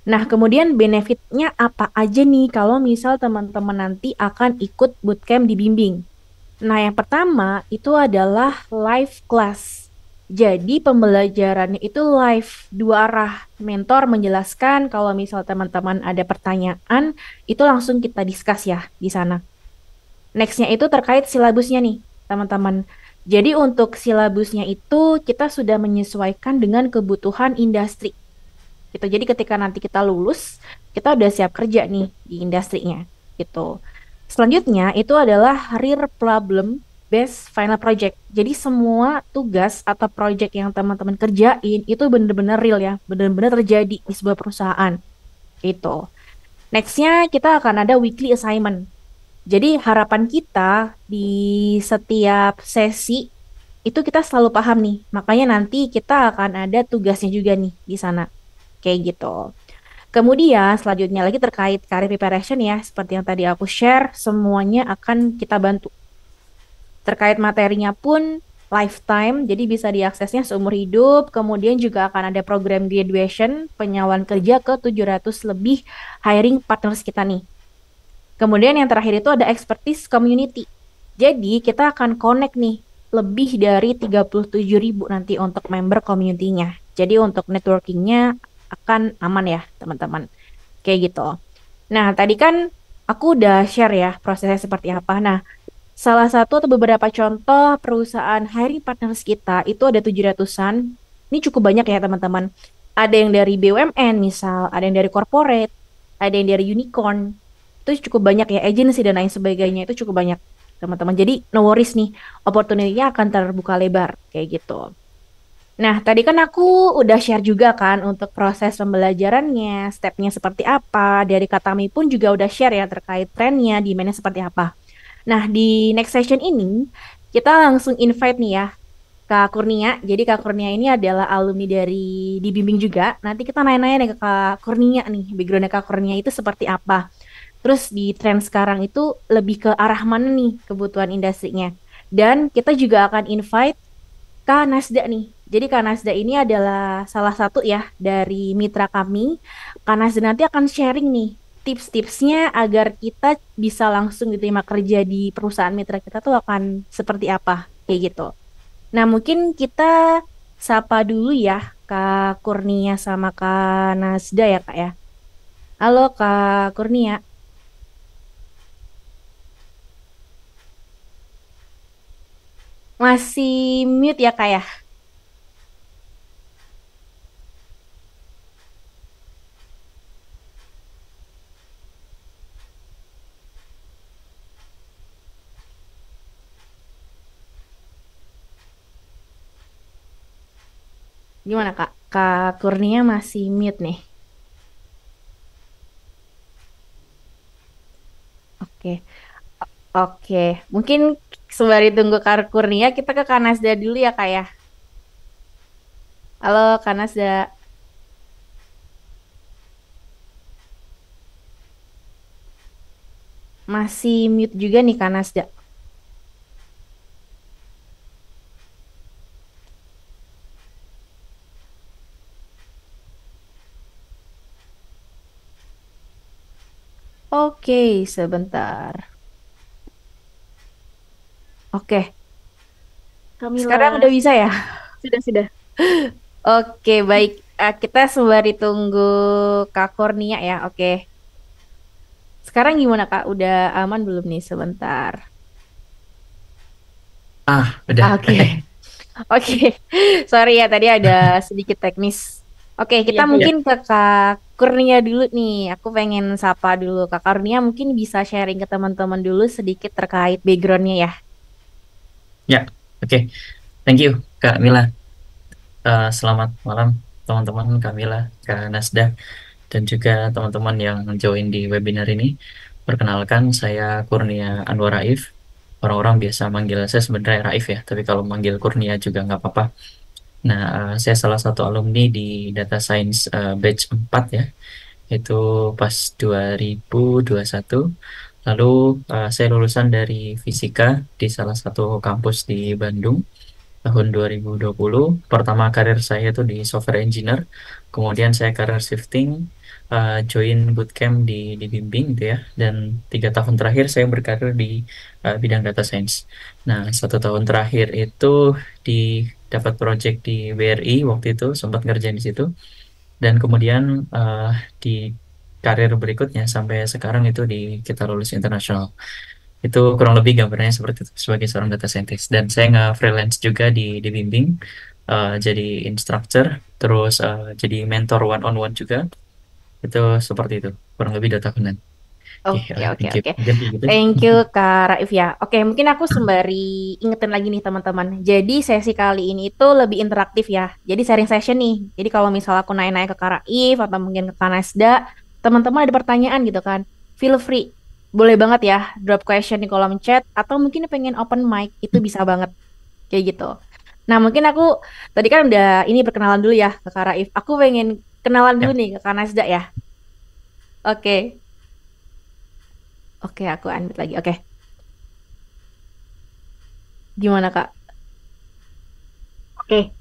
S1: Nah, kemudian benefitnya apa aja nih kalau misal teman-teman nanti akan ikut bootcamp Dibimbing? Nah, yang pertama itu adalah live class. Jadi pembelajarannya itu live, dua arah. Mentor menjelaskan kalau misal teman-teman ada pertanyaan, itu langsung kita discuss ya di sana. Nextnya itu terkait silabusnya nih, teman-teman. Jadi untuk silabusnya itu kita sudah menyesuaikan dengan kebutuhan industri. Gitu. Jadi ketika nanti kita lulus, kita udah siap kerja nih di industrinya. Gitu. Selanjutnya itu adalah real problem based final project. Jadi semua tugas atau project yang teman-teman kerjain itu benar-benar real ya, benar-benar terjadi di sebuah perusahaan. Itu. Nextnya kita akan ada weekly assignment. Jadi harapan kita di setiap sesi itu kita selalu paham nih. Makanya nanti kita akan ada tugasnya juga nih di sana. Kayak gitu. Kemudian selanjutnya lagi terkait career preparation ya, seperti yang tadi aku share, semuanya akan kita bantu. Terkait materinya pun lifetime, jadi bisa diaksesnya seumur hidup. Kemudian juga akan ada program graduation, penyaluran kerja ke 700 lebih hiring partners kita nih. Kemudian yang terakhir itu ada expertise community. Jadi kita akan connect nih lebih dari 37.000 nanti untuk member community-nya. Jadi untuk networking-nya akan aman ya teman-teman. Kayak gitu. Nah tadi kan aku udah share ya prosesnya seperti apa. Nah salah satu atau beberapa contoh perusahaan hiring partners kita itu ada 700-an. Ini cukup banyak ya teman-teman. Ada yang dari BUMN misal, ada yang dari corporate, ada yang dari unicorn. Itu cukup banyak ya, agency dan lain sebagainya itu cukup banyak teman-teman. Jadi no worries nih, opportunity-nya akan terbuka lebar kayak gitu. Nah, tadi kan aku udah share juga kan untuk proses pembelajarannya, stepnya seperti apa. Dari Katami pun juga udah share ya terkait trennya, demand-nya seperti apa. Nah, di next session ini kita langsung invite nih ya Kak Kurnia. Jadi Kak Kurnia ini adalah alumni dari Dibimbing juga. Nanti kita nanya-nanya nih ke Kak Kurnia nih, background-nya Kak Kurnia itu seperti apa. Terus di tren sekarang itu lebih ke arah mana nih kebutuhan industrinya. Dan kita juga akan invite Kak Nasda nih. Jadi Kak Nasda ini adalah salah satu ya dari mitra kami. Kak Nasda nanti akan sharing nih tips-tipsnya agar kita bisa langsung diterima kerja di perusahaan mitra kita tuh akan seperti apa kayak gitu. Nah mungkin kita sapa dulu ya Kak Kurnia sama Kak Nasda ya Kak ya. Halo Kak Kurnia. Masih mute ya Kak ya? Gimana Kak? Kak Kurnia masih mute nih. Oke. Oke. Mungkin sembari tunggu Kak Kurnia, kita ke Kak Nasda dulu ya Kak ya. Halo Kak Nasda. Masih mute juga nih Kak Nasda. Oke, sebentar. Oke, sekarang
S6: Kamila,
S1: udah bisa ya?
S6: sudah.
S1: Oke, baik. Kita sembari tunggu Kak Kurnia ya. Oke. Sekarang gimana Kak? Udah aman belum nih sebentar?
S7: Udah.
S1: Oke. Oke. Sorry ya tadi ada sedikit teknis. Oke, kita
S6: Iya.
S1: mungkin ke Kak Kurnia dulu nih. Aku pengen sapa dulu. Kak Kurnia mungkin bisa sharing ke teman-teman dulu sedikit terkait backgroundnya ya.
S7: Ya, oke. Thank you, Kak Mila. Selamat malam, teman-teman Kak Mila, Kak Nasda, dan juga teman-teman yang join di webinar ini. Perkenalkan, saya Kurnia Anwar Raif. Orang-orang biasa manggil saya sebenarnya Raif ya, tapi kalau manggil Kurnia juga nggak apa-apa. Nah, saya salah satu alumni di Data Science batch 4 ya, itu pas 2021. Lalu saya lulusan dari fisika di salah satu kampus di Bandung tahun 2020. Pertama karir saya itu di software engineer, kemudian saya karir shifting, join bootcamp di Bimbing gitu ya, dan 3 tahun terakhir saya berkarir di bidang data science. Nah, 1 tahun terakhir itu di dapat project di BRI, waktu itu sempat ngerjain di situ, dan kemudian di karir berikutnya sampai sekarang itu di Kita Lulus Internasional. Itu kurang lebih gambarnya seperti itu sebagai seorang data scientist. Dan saya nge-freelance juga di Bimbing, jadi instructor, terus jadi mentor one-on-one juga. Itu seperti itu, kurang lebih 2 tahunan.
S1: Oke, oke,
S7: Thank you.
S1: oke.
S7: Mungkin gitu.
S1: Thank you Kak Raif ya. Oke, mungkin aku sembari ingetin lagi nih teman-teman. Jadi sesi kali ini itu lebih interaktif ya. Jadi sharing session nih. Jadi kalau misal aku nanya-nanya ke Kak Raif atau mungkin ke Kak Nasda, teman-teman ada pertanyaan gitu kan. Feel free. Boleh banget ya drop question di kolom chat atau mungkin pengen open mic itu bisa banget. Kayak gitu. Nah, mungkin aku tadi kan udah ini perkenalan dulu ya ke Kak Raif. Aku pengen kenalan dulu
S7: Ya.
S1: nih ke Kak Nasda ya. Oke. Oke, aku unmute lagi. Oke. Gimana Kak?
S6: Oke.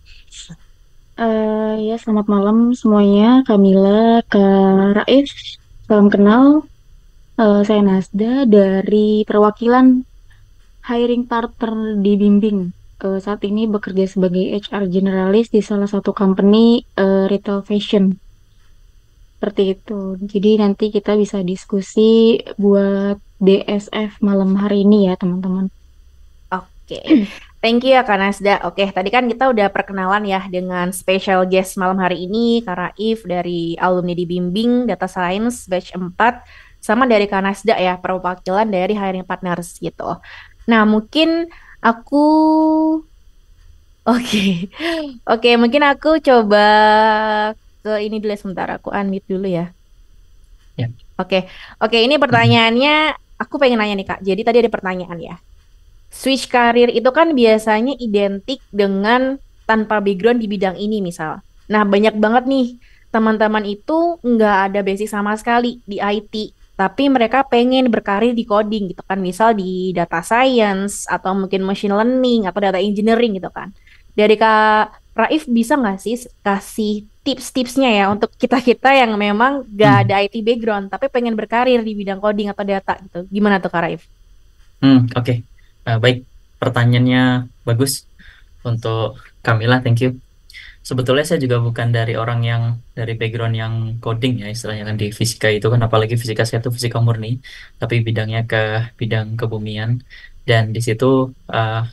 S6: Ya, selamat malam semuanya. Kamila, Kak Raif, salam kenal. Saya Nasda dari perwakilan hiring partner di Bimbing. Saat ini bekerja sebagai HR generalis di salah satu company retail fashion. Seperti itu. Jadi nanti kita bisa diskusi buat DSF malam hari ini ya, teman-teman.
S1: Oke, thank you ya Kak Nasda. Oke, tadi kan kita udah perkenalan ya dengan special guest malam hari ini, Kak Raif dari alumni di Bimbing Data Science Batch 4, sama dari Kak Nasda ya, perwakilan dari Hiring Partners gitu. Nah, mungkin aku... Oke, oke, mungkin aku coba ke ini dulu ya, sebentar, aku unmute dulu ya.
S7: Ya.
S1: Oke, oke, ini pertanyaannya, aku pengen nanya nih Kak, jadi tadi ada pertanyaan ya. Switch karir itu kan biasanya identik dengan tanpa background di bidang ini misal. Nah banyak banget nih teman-teman itu nggak ada basic sama sekali di IT. tapi mereka pengen berkarir di coding gitu kan, misal di data science atau mungkin machine learning atau data engineering gitu kan. Dari Kak Raif bisa nggak sih kasih tips-tipsnya ya untuk kita-kita yang memang gak
S7: Hmm.
S1: ada IT background tapi pengen berkarir di bidang coding atau data gitu. Gimana tuh Kak Raif?
S7: Oke. Baik, pertanyaannya bagus untuk Kamila, thank you. Sebetulnya saya juga bukan dari orang yang dari background yang coding ya, istilahnya kan di fisika itu kan, apalagi fisika saya itu fisika murni, tapi bidangnya ke bidang kebumian, dan di situ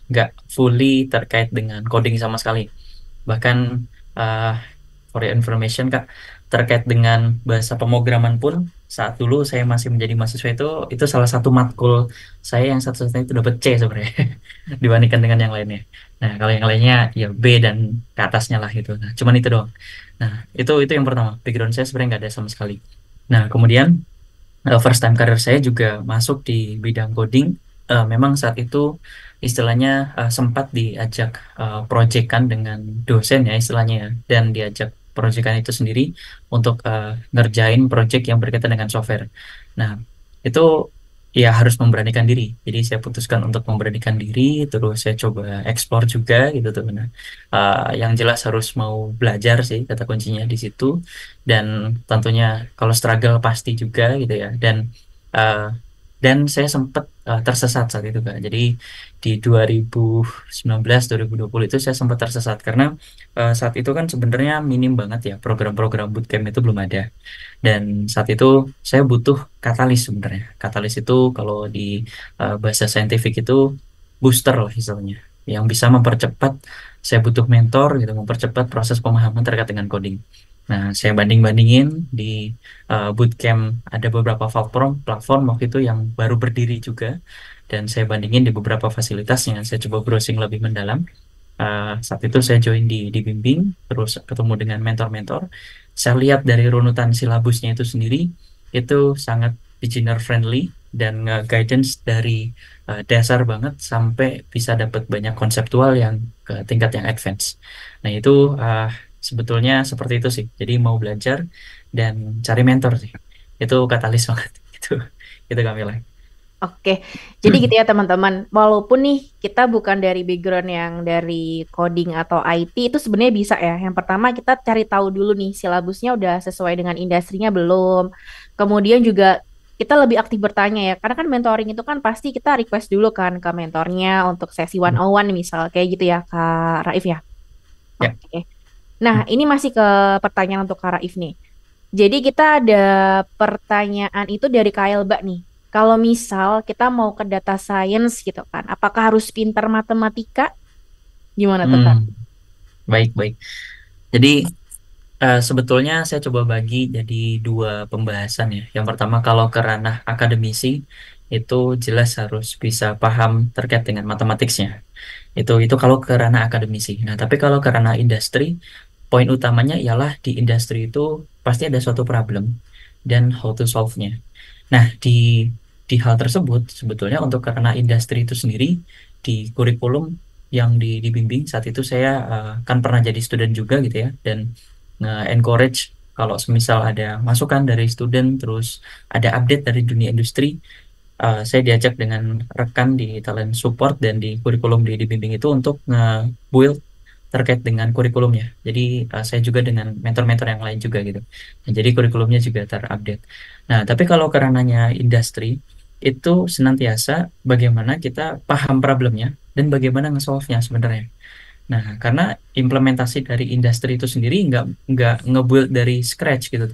S7: nggak fully terkait dengan coding sama sekali. Bahkan uh, for your information Kak, terkait dengan bahasa pemrograman pun saat dulu saya masih menjadi mahasiswa itu salah satu matkul saya yang satu-satunya itu dapat C sebenarnya dibandingkan dengan yang lainnya. Nah, kalau yang lainnya ya B dan ke atasnya lah gitu. Nah, cuman itu doang. Nah, itu yang pertama. Background saya sebenarnya nggak ada sama sekali. Nah, kemudian first time karir saya juga masuk di bidang coding. Memang saat itu istilahnya sempat diajak proyekan dengan dosen ya istilahnya ya, dan diajak proyekan itu sendiri untuk ngerjain proyek yang berkaitan dengan software. Nah, itu ya harus memberanikan diri. Jadi saya putuskan untuk memberanikan diri, terus saya coba explore juga gitu tuh. Nah, yang jelas harus mau belajar sih kata kuncinya di situ, dan tentunya kalau struggle pasti juga gitu ya, uh, dan saya sempat tersesat saat itu Kak. Jadi di 2019-2020 itu saya sempat tersesat karena saat itu kan sebenarnya minim banget ya program-program bootcamp itu belum ada, dan saat itu saya butuh katalis sebenarnya. Katalis itu kalau di bahasa saintifik itu booster lah istilahnya, yang bisa mempercepat, saya butuh mentor gitu, mempercepat proses pemahaman terkait dengan coding. Nah, saya banding-bandingin di bootcamp, ada beberapa platform waktu itu yang baru berdiri juga, dan saya bandingin di beberapa fasilitasnya, saya coba browsing lebih mendalam. Saat itu saya join di bimbing, terus ketemu dengan mentor-mentor. Saya lihat dari runutan silabusnya itu sendiri, itu sangat beginner friendly dan guidance dari dasar banget sampai bisa dapat banyak konseptual yang ke tingkat yang advance. Nah, itu sebetulnya seperti itu sih. Jadi mau belajar dan cari mentor sih. Itu katalis banget. Itu Kamila.
S1: Oke, jadi gitu ya teman-teman. Walaupun nih kita bukan dari background yang dari coding atau IT, itu sebenarnya bisa ya. Yang pertama kita cari tahu dulu nih silabusnya udah sesuai dengan industrinya belum. Kemudian juga kita lebih aktif bertanya ya. Karena kan mentoring itu kan pasti kita request dulu kan ke mentornya untuk sesi one on one misal kayak gitu ya Kak Raif ya.
S7: Ya.
S1: Oke. Nah, ini masih ke pertanyaan untuk Kak Raif nih. Jadi kita ada pertanyaan itu dari Kak Elba nih. Kalau misal kita mau ke data science gitu kan, apakah harus pintar matematika? Gimana tuh Kak?
S7: Baik. Jadi sebetulnya saya coba bagi jadi dua pembahasan ya. Yang pertama, kalau ke ranah akademisi itu jelas harus bisa paham terkait dengan matematiknya. Itu kalau ke ranah akademisi. Nah, tapi kalau ke ranah industri, poin utamanya ialah di industri itu pasti ada suatu problem dan how to solve-nya. Nah, di hal tersebut sebetulnya untuk karena industri itu sendiri di kurikulum yang dibimbing saat itu, saya kan pernah jadi student juga gitu ya, dan nge-encourage kalau semisal ada masukan dari student terus ada update dari dunia industri, saya diajak dengan rekan di talent support dan di kurikulum dibimbing itu untuk nge-build terkait dengan kurikulumnya. Jadi saya juga dengan mentor-mentor yang lain juga gitu. Nah, jadi kurikulumnya juga terupdate. Nah, tapi kalau karenanya industri itu senantiasa bagaimana kita paham problemnya dan bagaimana nge-solve-nya sebenarnya. Nah, karena implementasi dari industri itu sendiri nggak nge-build dari scratch gitu,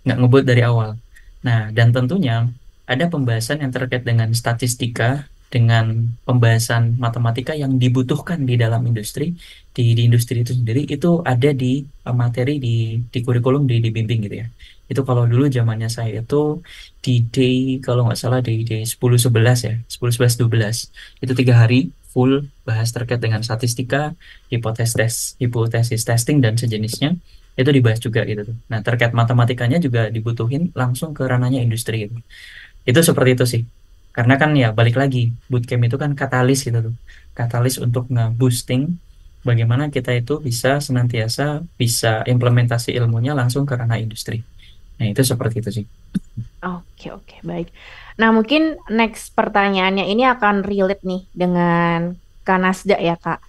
S7: nggak nge-build dari awal. Nah, dan tentunya ada pembahasan yang terkait dengan statistika, dengan pembahasan matematika yang dibutuhkan di dalam industri, di industri itu sendiri, itu ada di materi di kurikulum dibimbing gitu ya. Itu kalau dulu zamannya saya itu di day, kalau nggak salah di day 10-11 ya, 10-11-12. Itu 3 hari full bahas terkait dengan statistika, hipotesis testing dan sejenisnya, itu dibahas juga gitu tuh. Nah, terkait matematikanya juga dibutuhin langsung ke ranahnya industri gitu. Itu seperti itu sih. Karena kan ya balik lagi, bootcamp itu kan katalis gitu tuh. Katalis untuk nge-boosting bagaimana kita itu bisa senantiasa bisa implementasi ilmunya langsung ke ranah industri. Nah, itu seperti itu sih.
S1: Oke, oke, baik. Nah, mungkin next pertanyaannya ini akan relate nih dengan Kak Nasda ya, Kak.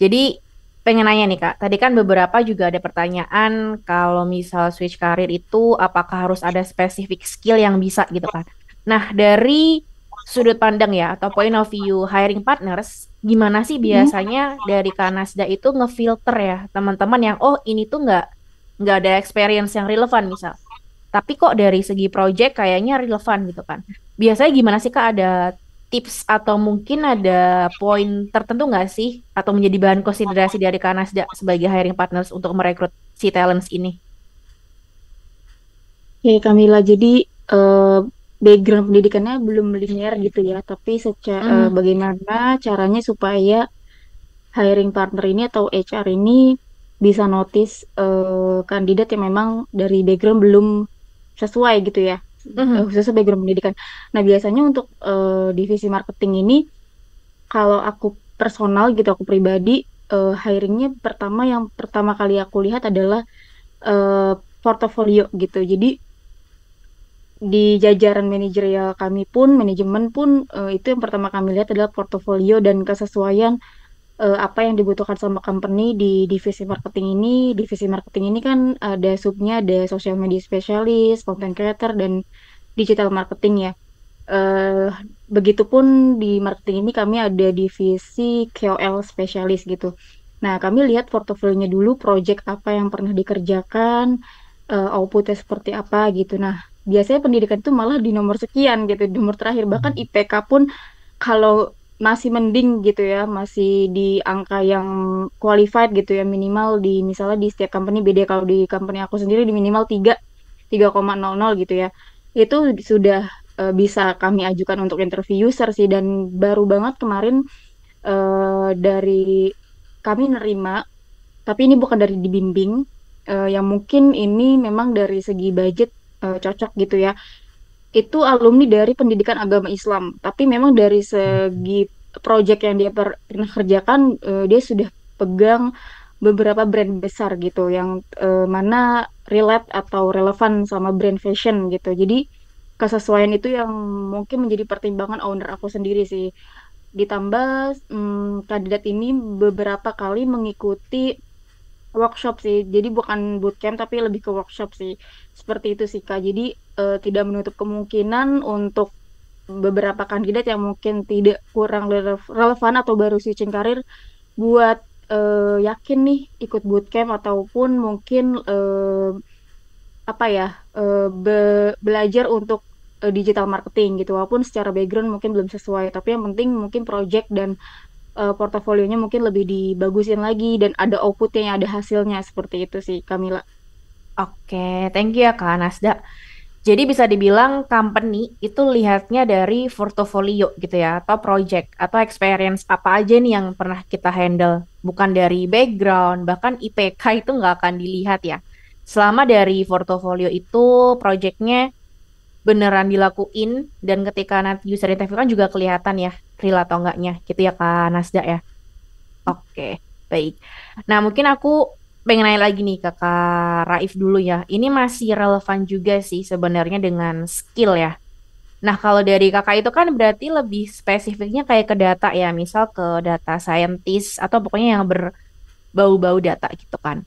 S1: Jadi, pengen nanya nih, Kak. Tadi kan beberapa juga ada pertanyaan kalau misal switch karir itu apakah harus ada spesifik skill yang bisa gitu kan. Nah, dari sudut pandang ya atau point of view hiring partners, gimana sih biasanya dari Kak Nasda itu ngefilter ya teman-teman yang oh ini tuh nggak ada experience yang relevan misal. Tapi kok dari segi project kayaknya relevan gitu kan. Biasanya gimana sih Kak, ada tips atau mungkin ada poin tertentu nggak sih atau menjadi bahan konsiderasi dari Kak Nasda sebagai hiring partners untuk merekrut si talents ini?
S6: Oke, Kamila, jadi eh, background pendidikannya belum linear gitu ya, tapi
S1: Mhm.
S6: bagaimana caranya supaya hiring partner ini atau HR ini bisa notice kandidat yang memang dari background belum sesuai gitu ya,
S1: Mhm.
S6: khususnya background pendidikan. Nah, biasanya untuk divisi marketing ini, kalau aku personal gitu, aku pribadi, hiringnya yang pertama kali aku lihat adalah eh, portofolio gitu. Jadi di jajaran manajerial kami pun, manajemen pun, itu yang pertama kami lihat adalah portofolio dan kesesuaian apa yang dibutuhkan sama company di divisi marketing ini. Divisi marketing ini kan ada subnya, ada social media specialist, content creator, dan digital marketing ya. Eh, Begitupun di marketing ini kami ada divisi KOL spesialis gitu. Nah, kami lihat portofolionya dulu, project apa yang pernah dikerjakan, outputnya seperti apa gitu. Nah, biasanya pendidikan itu malah di nomor sekian gitu, di nomor terakhir. Bahkan IPK pun kalau masih mending gitu ya, masih di angka yang qualified gitu ya, minimal di misalnya di setiap company beda. Kalau di company aku sendiri di minimal 3,00 gitu ya. Itu sudah bisa kami ajukan untuk interview user sih, dan baru banget kemarin dari kami nerima, tapi ini bukan dari dibimbing, yang mungkin ini memang dari segi budget cocok gitu ya. Itu alumni dari pendidikan agama Islam, tapi memang dari segi project yang dia pernah kerjakan, dia sudah pegang beberapa brand besar gitu yang mana relate atau relevan sama brand fashion gitu. Jadi kesesuaian itu yang mungkin menjadi pertimbangan owner aku sendiri sih. Ditambah kandidat ini beberapa kali mengikuti workshop sih. Jadi bukan bootcamp tapi lebih ke workshop sih. Seperti itu sih Kak. Jadi tidak menutup kemungkinan untuk beberapa kandidat yang mungkin tidak kurang relevan atau baru switching karir buat yakin nih ikut bootcamp ataupun mungkin apa ya, belajar untuk digital marketing gitu. Walaupun secara background mungkin belum sesuai, tapi yang penting mungkin project dan portofolionya mungkin lebih dibagusin lagi dan ada outputnya, yang ada hasilnya, seperti itu sih Kamila.
S1: Oke, thank you ya Kak Nasda. Jadi bisa dibilang company itu lihatnya dari portofolio gitu ya, atau project, atau experience apa aja nih yang pernah kita handle. Bukan dari background, bahkan IPK itu nggak akan dilihat ya. Selama dari portofolio itu projectnya beneran dilakuin, dan ketika nanti user interview kan juga kelihatan ya, real atau enggaknya, gitu ya Kak Nasda ya. Oke, baik. Nah, mungkin aku pengen nanya lagi nih ke Kak Raif dulu ya. Ini masih relevan juga sih sebenarnya dengan skill ya. Nah, kalau dari kakak itu kan berarti lebih spesifiknya kayak ke data ya, misal ke data scientist atau pokoknya yang berbau-bau data gitu kan.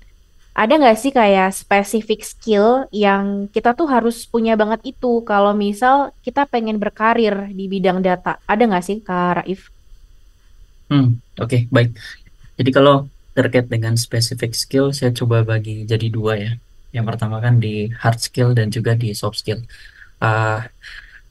S1: Ada nggak sih kayak spesifik skill yang kita tuh harus punya banget itu kalau misal kita pengen berkarir di bidang data? Ada nggak sih Kak Raif?
S7: Oke, baik. Jadi kalau terkait dengan specific skill, saya coba bagi jadi dua ya. Yang pertama kan di hard skill dan juga di soft skill. Ah,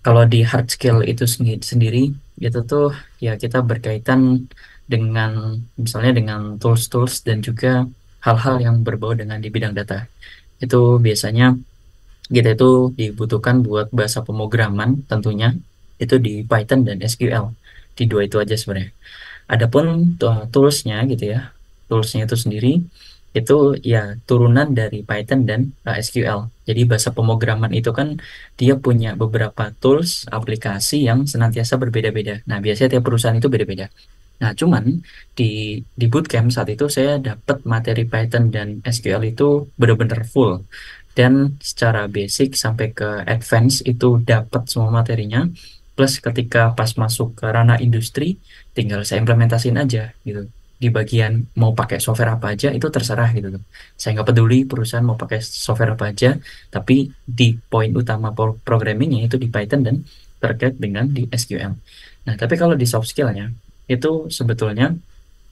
S7: Kalau di hard skill itu sendiri, itu tuh ya kita berkaitan dengan misalnya dengan tools-tools dan juga hal-hal yang berbau dengan di bidang data. Itu biasanya kita itu dibutuhkan buat bahasa pemrograman tentunya itu di Python dan SQL. Di dua itu aja sebenarnya. Adapun toolsnya gitu ya, toolsnya itu sendiri itu ya turunan dari Python dan SQL. Jadi bahasa pemrograman itu kan dia punya beberapa tools, aplikasi yang senantiasa berbeda-beda. Nah, biasanya tiap perusahaan itu beda-beda. Nah, cuman di bootcamp saat itu saya dapat materi Python dan SQL itu benar-benar full. dan secara basic sampai ke advance itu dapat semua materinya. Plus ketika pas masuk ke ranah industri, tinggal saya implementasiin aja gitu. Di bagian mau pakai software apa aja itu terserah gitu loh. Saya nggak peduli perusahaan mau pakai software apa aja, tapi di poin utama programmingnya itu di Python dan terkait dengan di SQL. Nah, tapi kalau di soft skillnya itu sebetulnya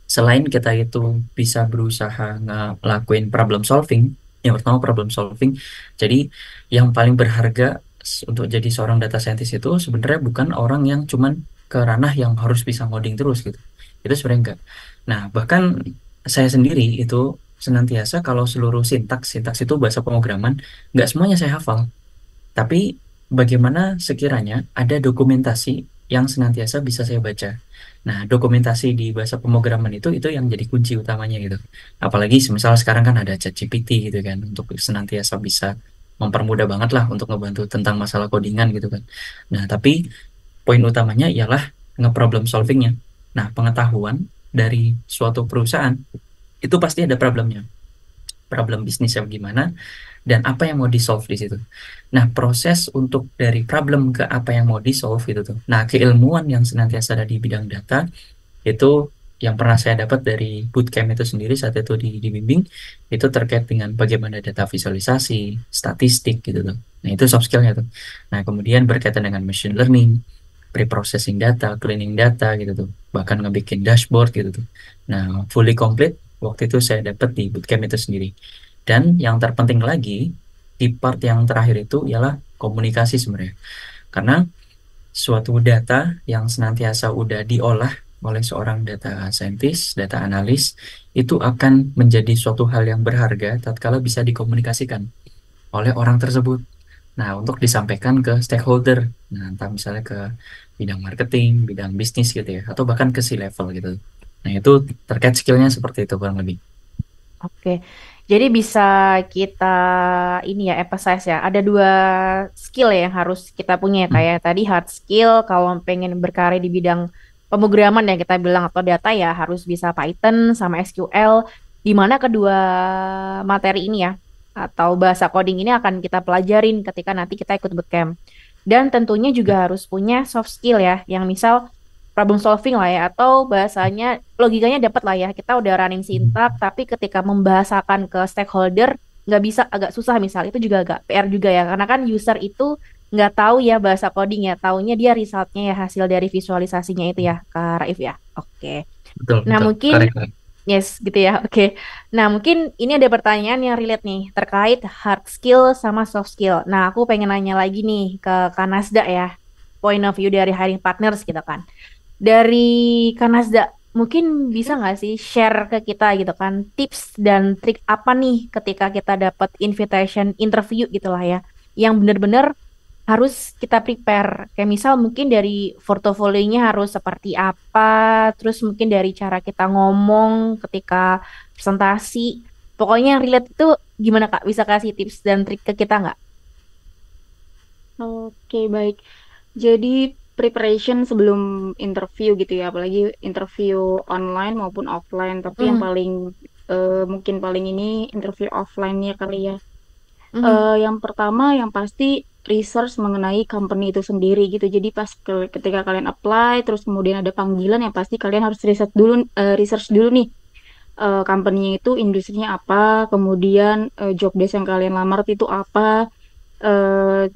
S7: selain kita itu bisa berusaha ngelakuin problem solving, yang pertama problem solving. Jadi yang paling berharga untuk jadi seorang data scientist itu sebenarnya bukan orang yang cuman ke ranah yang harus bisa ngoding terus gitu. Itu sebenarnya enggak. Nah, bahkan saya sendiri itu senantiasa kalau seluruh sintaks itu bahasa pemrograman, nggak semuanya saya hafal. Tapi bagaimana sekiranya ada dokumentasi yang senantiasa bisa saya baca. Nah, dokumentasi di bahasa pemrograman itu yang jadi kunci utamanya gitu. Apalagi semisal sekarang kan ada ChatGPT gitu kan untuk senantiasa bisa mempermudah banget lah untuk ngebantu tentang masalah codingan gitu kan. Nah, tapi poin utamanya ialah nge-problem solvingnya. Nah, pengetahuan dari suatu perusahaan itu pasti ada problemnya. Problem bisnisnya gimana dan apa yang mau di-solve di situ. Nah, proses untuk dari problem ke apa yang mau di-solve itu tuh. Nah, keilmuan yang senantiasa ada di bidang data itu yang pernah saya dapat dari bootcamp itu sendiri saat itu dibimbing itu terkait dengan bagaimana data visualisasi, statistik gitu tuh. Nah, itu soft skillnya tuh. Nah, kemudian berkaitan dengan machine learning, pre-processing data, cleaning data gitu tuh. Bahkan ngebikin dashboard gitu tuh. Nah, fully complete waktu itu saya dapat di bootcamp itu sendiri. Dan yang terpenting lagi di part yang terakhir itu ialah komunikasi sebenarnya. Karena suatu data yang senantiasa udah diolah oleh seorang data scientist, data analis, itu akan menjadi suatu hal yang berharga tatkala bisa dikomunikasikan oleh orang tersebut. Nah, untuk disampaikan ke stakeholder, nah entah misalnya ke bidang marketing, bidang bisnis gitu ya, atau bahkan ke C-level gitu. Nah, itu terkait skillnya seperti itu kurang lebih.
S1: Oke, jadi bisa kita ini ya emphasize ya. Ada dua skill ya yang harus kita punya ya. Kayak tadi hard skill kalau pengen berkarya di bidang pemrograman yang kita bilang atau data ya harus bisa Python sama SQL. Di mana kedua materi ini ya atau bahasa coding ini akan kita pelajarin ketika nanti kita ikut bootcamp. Dan tentunya juga harus punya soft skill ya, yang misal problem solving lah ya atau bahasanya logikanya dapat lah ya kita udah running sintak tapi ketika membahasakan ke stakeholder nggak bisa agak susah misal itu juga agak PR juga ya karena kan user itu nggak tahu ya bahasa coding ya taunya dia resultnya ya hasil dari visualisasinya itu ya Kak Raif ya oke
S7: Betul,
S1: nah
S7: betul.
S1: mungkin
S7: Correct.
S1: yes gitu ya oke nah mungkin ini ada pertanyaan yang relate nih terkait hard skill sama soft skill nah aku pengen nanya lagi nih ke Kak Nasda ya point of view dari hiring partners gitu kan dari Kanazda, mungkin bisa nggak sih share ke kita gitu kan tips dan trik apa nih ketika kita dapat invitation interview gitulah ya, yang benar-benar harus kita prepare. Kayak misal mungkin dari portofolionya harus seperti apa, terus mungkin dari cara kita ngomong ketika presentasi. Pokoknya yang relate itu gimana Kak? Bisa kasih tips dan trik ke kita nggak?
S6: Oke, baik. Jadi preparation sebelum interview gitu ya, apalagi interview online maupun offline. Tapi yang
S1: Hmm,
S6: paling mungkin paling ini interview offline-nya kali ya.
S1: hmm,
S6: Yang pertama yang pasti research mengenai company itu sendiri gitu. Jadi pas ketika kalian apply, terus kemudian ada panggilan, yang pasti kalian harus research dulu nih. Company itu industrinya apa, kemudian job desk yang kalian lamar itu apa,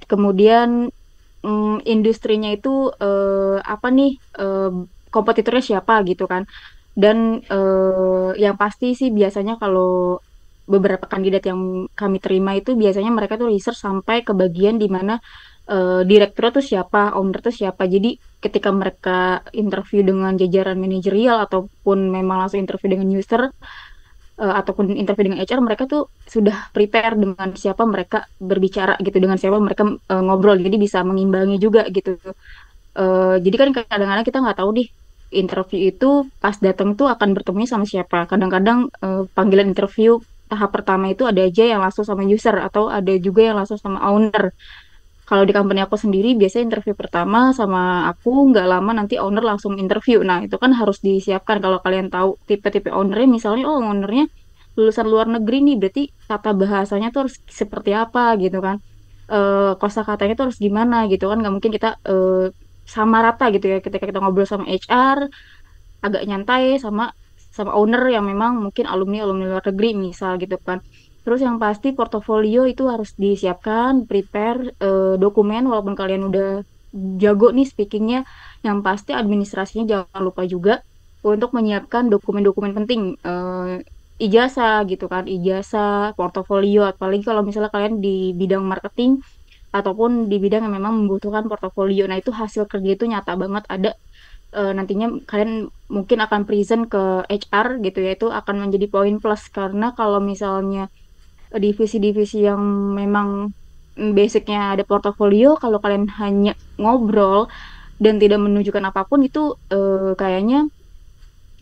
S6: kemudian industrinya itu apa nih, kompetitornya siapa gitu kan. Dan yang pasti sih biasanya kalau beberapa kandidat yang kami terima itu biasanya mereka tuh research sampai ke bagian di mana direktur tuh siapa, owner tuh siapa. Jadi ketika mereka interview dengan jajaran manajerial ataupun memang langsung interview dengan user, ataupun interview dengan HR, mereka tuh sudah prepare dengan siapa mereka berbicara gitu, dengan siapa mereka ngobrol, jadi bisa mengimbangi juga gitu. Jadi kan kadang-kadang kita nggak tahu nih interview itu pas datang tuh akan bertemunya sama siapa. Kadang-kadang panggilan interview tahap pertama itu ada aja yang langsung sama user atau ada juga yang langsung sama owner. Kalau di company aku sendiri biasanya interview pertama sama aku nggak lama nanti owner langsung interview. Nah itu kan harus disiapkan kalau kalian tahu tipe-tipe ownernya, misalnya oh ownernya lulusan luar negeri nih, berarti tata bahasanya tuh harus seperti apa gitu kan. Kosakatanya tuh harus gimana gitu kan. Nggak mungkin kita sama rata gitu ya ketika kita ngobrol sama HR, agak nyantai sama sama owner yang memang mungkin alumni alumni luar negeri misal gitu kan. Terus yang pasti portofolio itu harus disiapkan, prepare dokumen walaupun kalian udah jago nih speakingnya, yang pasti administrasinya jangan lupa juga untuk menyiapkan dokumen-dokumen penting, ijazah gitu kan, ijazah, portofolio, apalagi kalau misalnya kalian di bidang marketing ataupun di bidang yang memang membutuhkan portofolio. Nah, itu hasil kerja itu nyata banget ada, nantinya kalian mungkin akan present ke HR gitu ya, itu akan menjadi poin plus karena kalau misalnya divisi-divisi yang memang basicnya ada portofolio, kalau kalian hanya ngobrol dan tidak menunjukkan apapun itu kayaknya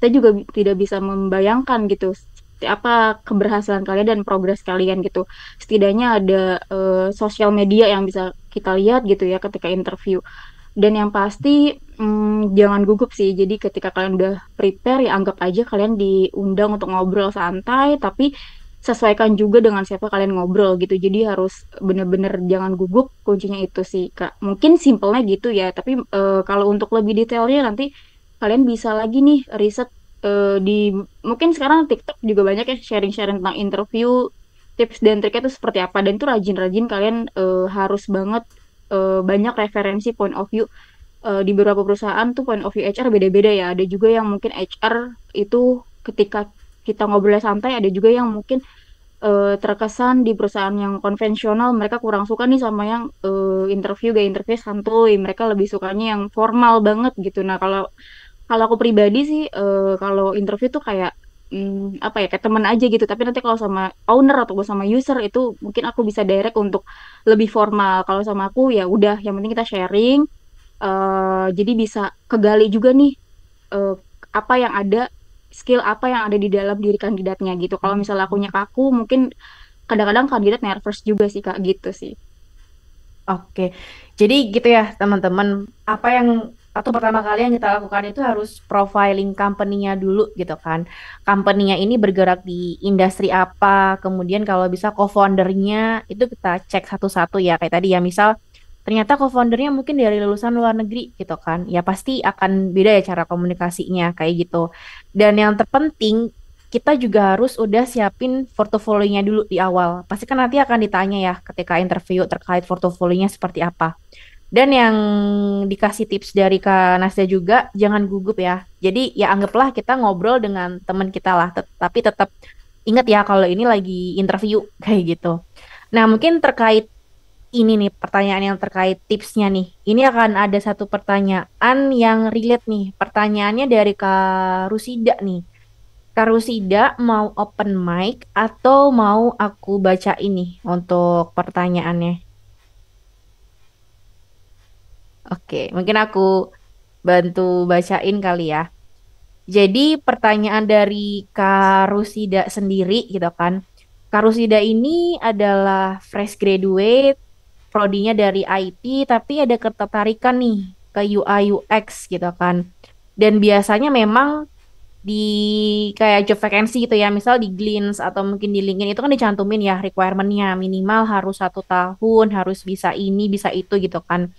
S6: kita juga tidak bisa membayangkan gitu seperti apa keberhasilan kalian dan progres kalian gitu. Setidaknya ada sosial media yang bisa kita lihat gitu ya ketika interview. Dan yang pasti jangan gugup sih. Jadi ketika kalian udah prepare ya anggap aja kalian diundang untuk ngobrol santai, tapi sesuaikan juga dengan siapa kalian ngobrol gitu. Jadi harus bener-bener jangan gugup, kuncinya itu sih Kak. Mungkin simpelnya gitu ya, tapi kalau untuk lebih detailnya nanti kalian bisa lagi nih riset di mungkin sekarang TikTok juga banyak ya sharing-sharing tentang interview, tips dan triknya itu seperti apa, dan itu rajin-rajin kalian harus banget banyak referensi point of view. Di beberapa perusahaan tuh point of view HR beda-beda ya. Ada juga yang mungkin HR itu ketika kita ngobrol santai, ada juga yang mungkin terkesan di perusahaan yang konvensional mereka kurang suka nih sama yang interview gaya interview santuy. Mereka lebih sukanya yang formal banget gitu. Nah, kalau kalau aku pribadi sih kalau interview tuh kayak apa ya, kayak temen aja gitu. Tapi nanti kalau sama owner atau sama user itu mungkin aku bisa direct untuk lebih formal. Kalau sama aku ya udah, yang penting kita sharing. Jadi bisa kegali juga nih eh, apa yang ada, skill apa yang ada di dalam diri kandidatnya gitu. Kalau misalnya akunya kaku, mungkin kadang-kadang kandidat nervous juga sih Kak, gitu sih.
S1: Oke, jadi gitu ya teman-teman. Apa yang atau pertama kali yang kita lakukan itu harus profiling company-nya dulu gitu kan. Company-nya ini bergerak di industri apa, kemudian kalau bisa co-foundernya itu kita cek satu-satu ya. Kayak tadi ya, misal ternyata co-foundernya mungkin dari lulusan luar negeri gitu kan. Ya pasti akan beda ya cara komunikasinya kayak gitu. Dan yang terpenting kita juga harus udah siapin portofolionya dulu di awal. Pasti kan nanti akan ditanya ya ketika interview terkait portofolionya seperti apa. Dan yang dikasih tips dari Kak Nasda juga, jangan gugup ya. Jadi ya anggaplah kita ngobrol dengan teman kita lah, tapi tetap ingat ya kalau ini lagi interview kayak gitu. Nah, mungkin terkait ini nih pertanyaan yang terkait tipsnya nih. Ini akan ada satu pertanyaan yang relate nih. Pertanyaannya dari Kak Rusida nih. Kak Rusida mau open mic atau mau aku baca ini untuk pertanyaannya? Oke, mungkin aku bantu bacain kali ya. Jadi pertanyaan dari Kak Rusida sendiri gitu kan. Kak Rusida ini adalah fresh graduate, prodinya dari IT, tapi ada ketertarikan nih ke UI UX gitu kan. Dan biasanya memang di kayak job vacancy gitu ya, misal di Glints atau mungkin di LinkedIn itu kan dicantumin ya requirement-nya minimal harus 1 tahun, harus bisa ini, bisa itu gitu kan.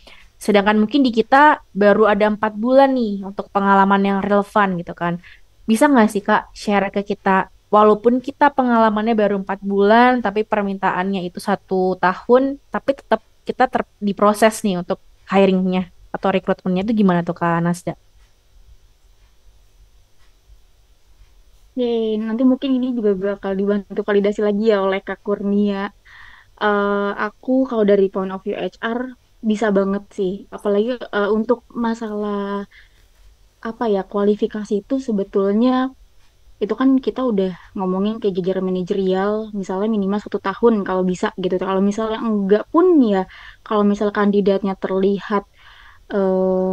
S1: Sedangkan mungkin di kita baru ada 4 bulan nih untuk pengalaman yang relevan gitu kan. Bisa nggak sih Kak share ke kita, walaupun kita pengalamannya baru 4 bulan, tapi permintaannya itu 1 tahun, tapi tetap kita diproses nih untuk hiringnya atau rekrutmennya itu gimana tuh Kak Nasda?
S6: Oke, nanti mungkin ini juga bakal dibantu validasi lagi ya oleh Kak Kurnia. Aku kalau dari point of view HR bisa banget sih, apalagi untuk masalah apa ya, kualifikasi itu sebetulnya itu kan kita udah ngomongin kayak jajaran manajerial, misalnya minimal 1 tahun kalau bisa gitu. Kalau misalnya enggak pun ya, kalau misal kandidatnya terlihat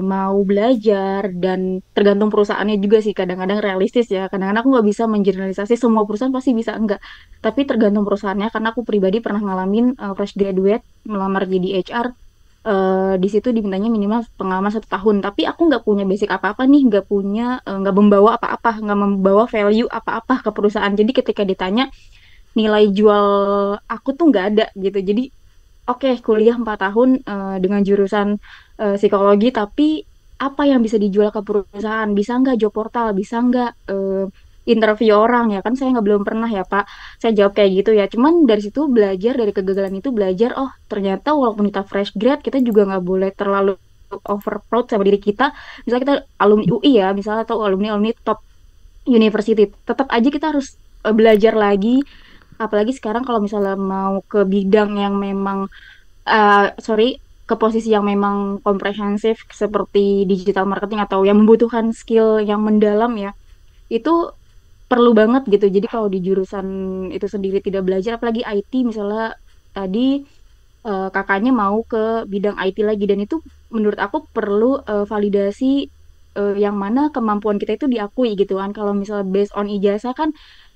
S6: mau belajar, dan tergantung perusahaannya juga sih, kadang-kadang realistis ya, kadang-kadang aku nggak bisa mengeneralisasi semua perusahaan pasti bisa, enggak, tapi tergantung perusahaannya. Karena aku pribadi pernah ngalamin fresh graduate melamar jadi HR,
S8: Di situ dimintanya minimal pengalaman 1 tahun. Tapi aku nggak punya basic apa-apa nih, nggak punya, nggak membawa apa-apa, nggak membawa value apa-apa ke perusahaan. Jadi ketika ditanya nilai jual aku tuh nggak ada gitu. Jadi oke, kuliah 4 tahun dengan jurusan psikologi, tapi apa yang bisa dijual ke perusahaan? Bisa nggak job portal? Bisa nggak interview orang ya kan? Saya nggak belum pernah ya Pak. Saya jawab kayak gitu ya. Cuman dari situ belajar, dari kegagalan itu belajar, oh ternyata walaupun kita fresh grad, kita juga nggak boleh terlalu over proud sama diri kita. Misalnya kita alumni UI ya, misalnya atau alumni top university, tetap aja kita harus belajar lagi. Apalagi sekarang kalau misalnya mau ke bidang yang memang sorry, ke posisi yang memang komprehensif seperti digital marketing atau yang membutuhkan skill yang mendalam ya, itu perlu banget gitu. Jadi kalau di jurusan itu sendiri tidak belajar, apalagi IT misalnya tadi kakaknya mau ke bidang IT lagi, dan itu menurut aku perlu validasi yang mana kemampuan kita itu diakui gitu kan. Kalau misalnya based on ijazah kan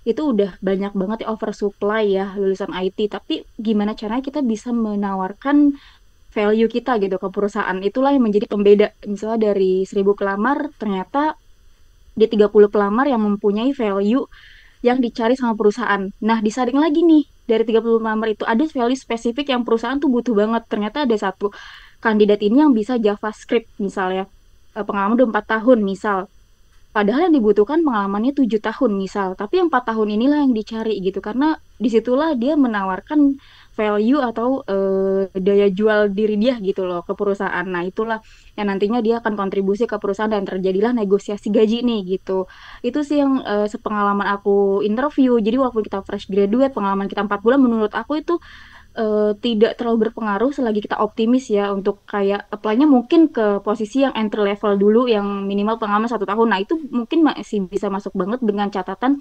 S8: itu udah banyak banget ya oversupply ya lulusan IT, tapi gimana caranya kita bisa menawarkan value kita gitu ke perusahaan. Itulah yang menjadi pembeda. Misalnya dari 1.000 pelamar, ternyata di 30 pelamar yang mempunyai value yang dicari sama perusahaan. Nah, disaring lagi nih, dari 30 pelamar itu ada value spesifik yang perusahaan tuh butuh banget. Ternyata ada satu kandidat ini yang bisa JavaScript misalnya. Pengalaman udah 4 tahun misal. Padahal yang dibutuhkan pengalamannya 7 tahun misal, tapi yang 4 tahun inilah yang dicari gitu, karena disitulah dia menawarkan value atau daya jual diri dia gitu loh ke perusahaan. Nah itulah yang nantinya dia akan kontribusi ke perusahaan dan terjadilah negosiasi gaji nih gitu. Itu sih yang sepengalaman aku interview. Jadi walaupun kita fresh graduate, pengalaman kita 4 bulan, menurut aku itu tidak terlalu berpengaruh selagi kita optimis ya untuk kayak apply-nya mungkin ke posisi yang entry level dulu yang minimal pengalaman 1 tahun. Nah itu mungkin masih bisa masuk banget dengan catatan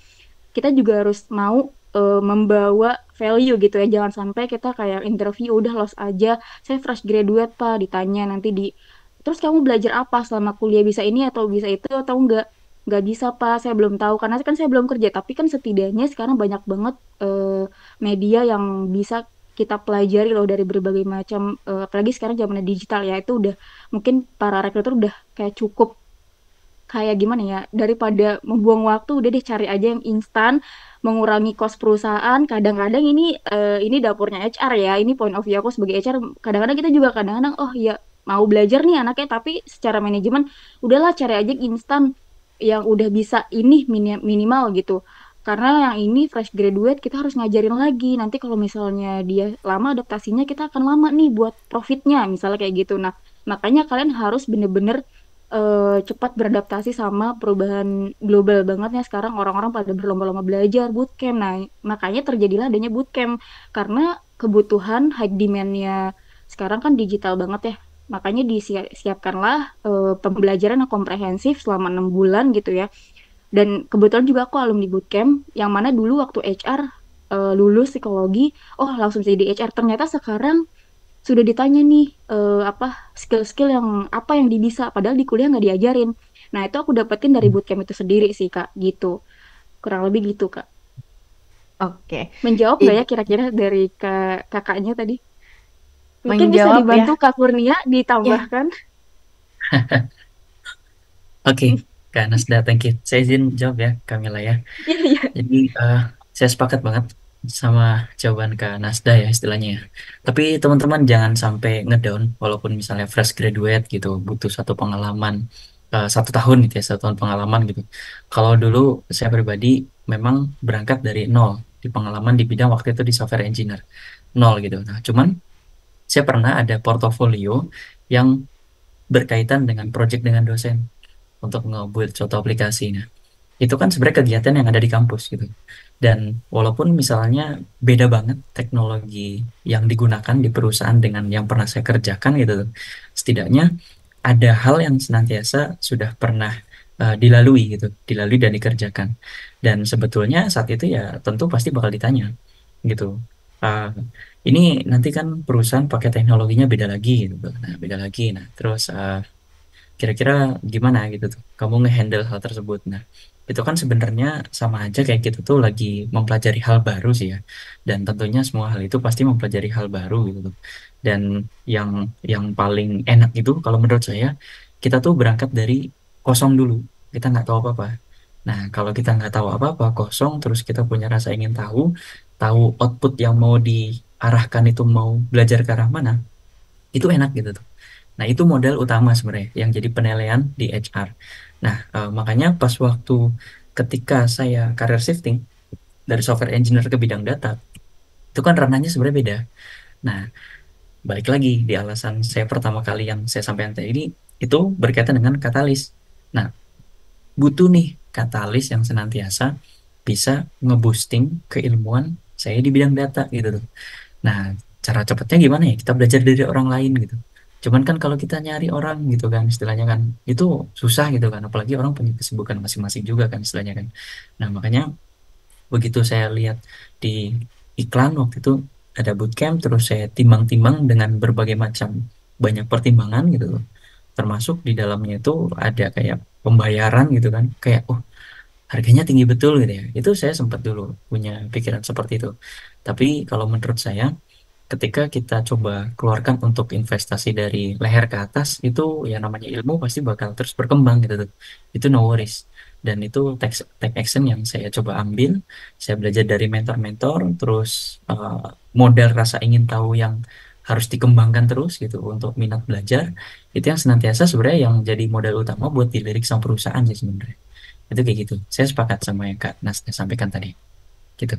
S8: kita juga harus mau membawa value gitu ya. Jangan sampai kita kayak interview udah los aja. Saya fresh graduate Pak, ditanya nanti di terus kamu belajar apa selama kuliah, bisa ini atau bisa itu atau enggak? Nggak bisa Pak, saya belum tahu karena kan saya belum kerja. Tapi kan setidaknya sekarang banyak banget media yang bisa kita pelajari loh dari berbagai macam apalagi sekarang zamannya digital ya, itu udah mungkin para rekruter udah kayak cukup kayak gimana ya, daripada membuang waktu udah deh cari aja yang instan, mengurangi kos perusahaan. Kadang-kadang ini dapurnya HR ya, ini point of view aku sebagai HR. Kadang-kadang kita juga kadang-kadang oh ya mau belajar nih anaknya, tapi secara manajemen udahlah cari aja yang instan yang udah bisa ini minimal gitu. Karena yang ini fresh graduate kita harus ngajarin lagi. Nanti kalau misalnya dia lama adaptasinya, kita akan lama nih buat profitnya, misalnya kayak gitu. Nah, makanya kalian harus bener-bener cepat beradaptasi sama perubahan global bangetnya. Sekarang orang-orang pada berlomba-lomba belajar bootcamp. Nah, makanya terjadilah adanya bootcamp karena kebutuhan high demand-nya sekarang kan digital banget ya. Makanya disiapkanlah pembelajaran yang komprehensif selama 6 bulan gitu ya. Dan kebetulan juga aku alumni bootcamp yang mana dulu waktu HR lulus psikologi, oh langsung jadi HR. Ternyata sekarang sudah ditanya nih apa skill-skill yang apa yang dibisa, padahal di kuliah nggak diajarin. Nah itu aku dapetin dari bootcamp itu sendiri sih Kak, gitu. Kurang lebih gitu Kak.
S2: Oke.
S8: Menjawab nggak ya
S2: Id-
S8: kira-kira dari kakaknya tadi? Mungkin bisa
S2: Menjawab ya.
S8: dibantu Kak Kurnia
S2: Ya,
S8: ditambahkan.
S7: Oke, Kak Nasda, thank you. Saya izin jawab ya, Kamila ya.
S8: Iya, iya.
S7: Jadi saya sepakat banget sama jawaban Kak Nasda ya istilahnya ya. Tapi teman-teman jangan sampai ngedown walaupun misalnya fresh graduate gitu butuh satu pengalaman 1 tahun gitu ya, 1 tahun pengalaman gitu. Kalau dulu saya pribadi memang berangkat dari nol di pengalaman di bidang waktu itu di software engineer nol gitu. Nah, cuman saya pernah ada portofolio yang berkaitan dengan project dengan dosen untuk nge-build suatu aplikasi. Nah, itu kan sebenarnya kegiatan yang ada di kampus gitu. Dan walaupun misalnya beda banget teknologi yang digunakan di perusahaan dengan yang pernah saya kerjakan gitu, setidaknya ada hal yang senantiasa sudah pernah dilalui gitu, dilalui dan dikerjakan. Dan sebetulnya saat itu ya tentu pasti bakal ditanya gitu. Uh, ini nanti kan perusahaan pakai teknologinya beda lagi gitu. Nah, beda lagi. Nah, terus kira-kira gimana gitu tuh kamu ngehandle hal tersebut. Nah, itu kan sebenarnya sama aja kayak kita tuh lagi mempelajari hal baru sih ya. Dan tentunya semua hal itu pasti mempelajari hal baru gitu tuh. Dan yang yang paling enak itu kalau menurut saya kita tuh berangkat dari kosong dulu. Kita nggak tahu apa-apa. Nah, kalau kita nggak tahu apa-apa, kosong, terus kita punya rasa ingin tahu, tahu output yang mau diarahkan itu mau belajar ke arah mana, itu enak gitu tuh. Nah, itu modal utama sebenarnya yang jadi penilaian di HR. Nah, makanya pas waktu ketika saya career shifting dari software engineer ke bidang data, itu kan ranahnya sebenarnya beda. Nah, balik lagi di alasan saya pertama kali yang saya sampaikan tadi ini, itu berkaitan dengan katalis. Nah, butuh nih katalis yang senantiasa bisa ngeboosting keilmuan saya di bidang data gitu tuh. Nah, cara cepatnya gimana ya? Kita belajar dari orang lain gitu. Cuman kan kalau kita nyari orang gitu kan, istilahnya kan, itu susah gitu kan. Apalagi orang punya kesibukan masing-masing juga kan istilahnya kan. Nah, makanya begitu saya lihat di iklan waktu itu ada bootcamp, terus saya timbang-timbang dengan berbagai macam banyak pertimbangan gitu loh. Termasuk di dalamnya itu ada kayak pembayaran gitu kan. Kayak, oh harganya tinggi betul gitu ya. Itu saya sempat dulu punya pikiran seperti itu. Tapi kalau menurut saya, ketika kita coba keluarkan untuk investasi dari leher ke atas, itu ya namanya ilmu pasti bakal terus berkembang gitu tuh. Itu no worries. Dan itu take action yang saya coba ambil. Saya belajar dari mentor-mentor, terus modal rasa ingin tahu yang harus dikembangkan terus gitu untuk minat belajar. Itu yang senantiasa sebenarnya yang jadi modal utama buat dilirik sama perusahaan sih sebenarnya. Itu kayak gitu. Saya sepakat sama yang Kak Nasda sampaikan tadi. Gitu.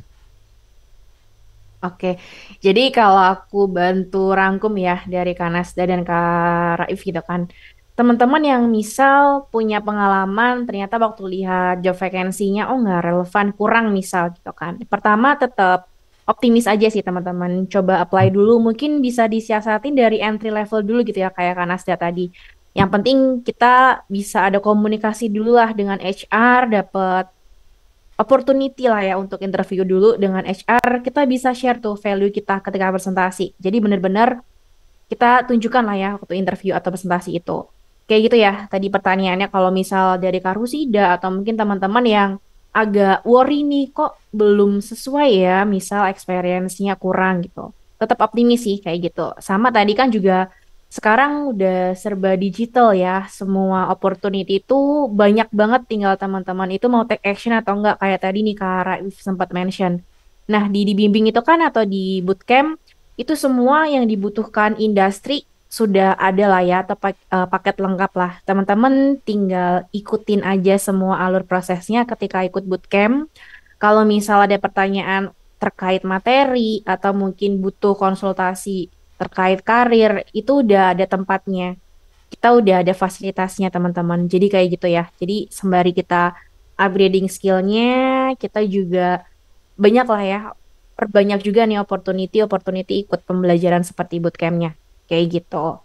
S1: Oke, jadi kalau aku bantu rangkum ya dari Kak Nasda dan Kak Raif gitu kan. Teman-teman yang misal punya pengalaman ternyata waktu lihat job vacancy-nya oh nggak relevan, kurang misal gitu kan. Pertama tetap optimis aja sih teman-teman. Coba apply dulu, mungkin bisa disiasatin dari entry level dulu gitu ya kayak Kak Nasda tadi. Yang penting kita bisa ada komunikasi dulu lah dengan HR, dapat opportunity lah ya untuk interview dulu dengan HR, kita bisa share tuh value kita ketika presentasi. Jadi benar-benar kita tunjukkan lah ya waktu interview atau presentasi itu. Kayak gitu ya, tadi pertanyaannya kalau misal dari Karusida atau mungkin teman-teman yang agak worry nih kok belum sesuai ya, misal experience-nya kurang gitu. Tetap optimis sih kayak gitu. Sama tadi kan juga sekarang udah serba digital ya, semua opportunity itu banyak banget tinggal teman-teman itu mau take action atau enggak kayak tadi nih Kak Raif sempat mention. Nah, di dibimbing itu kan atau di bootcamp itu semua yang dibutuhkan industri sudah ada lah ya atau paket lengkap lah. Teman-teman tinggal ikutin aja semua alur prosesnya ketika ikut bootcamp. Kalau misal ada pertanyaan terkait materi atau mungkin butuh konsultasi terkait karir, itu udah ada tempatnya. Kita udah ada fasilitasnya teman-teman. Jadi kayak gitu ya. Jadi sembari kita upgrading skillnya, kita juga banyak lah ya. Perbanyak juga nih opportunity ikut pembelajaran seperti bootcampnya. Kayak gitu.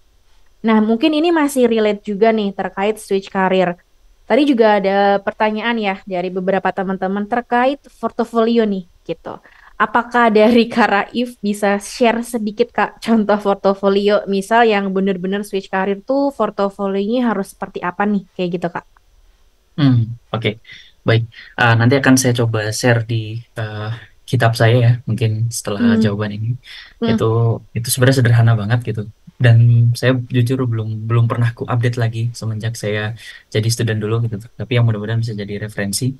S1: Nah, mungkin ini masih relate juga nih terkait switch karir. Tadi juga ada pertanyaan ya dari beberapa teman-teman terkait portofolio nih gitu. Apakah dari Kak Raif bisa share sedikit Kak contoh portofolio misal yang benar-benar switch karir tuh portofolionya harus seperti apa nih kayak gitu Kak?
S7: Oke. Baik. Nanti akan saya coba share di uh, kitab saya ya, mungkin setelah
S1: Hmm,
S7: jawaban ini.
S1: hmm,
S7: Itu sebenarnya sederhana banget gitu. Dan saya jujur belum pernah ku update lagi semenjak saya jadi student dulu gitu. Tapi yang mudah-mudahan bisa jadi referensi.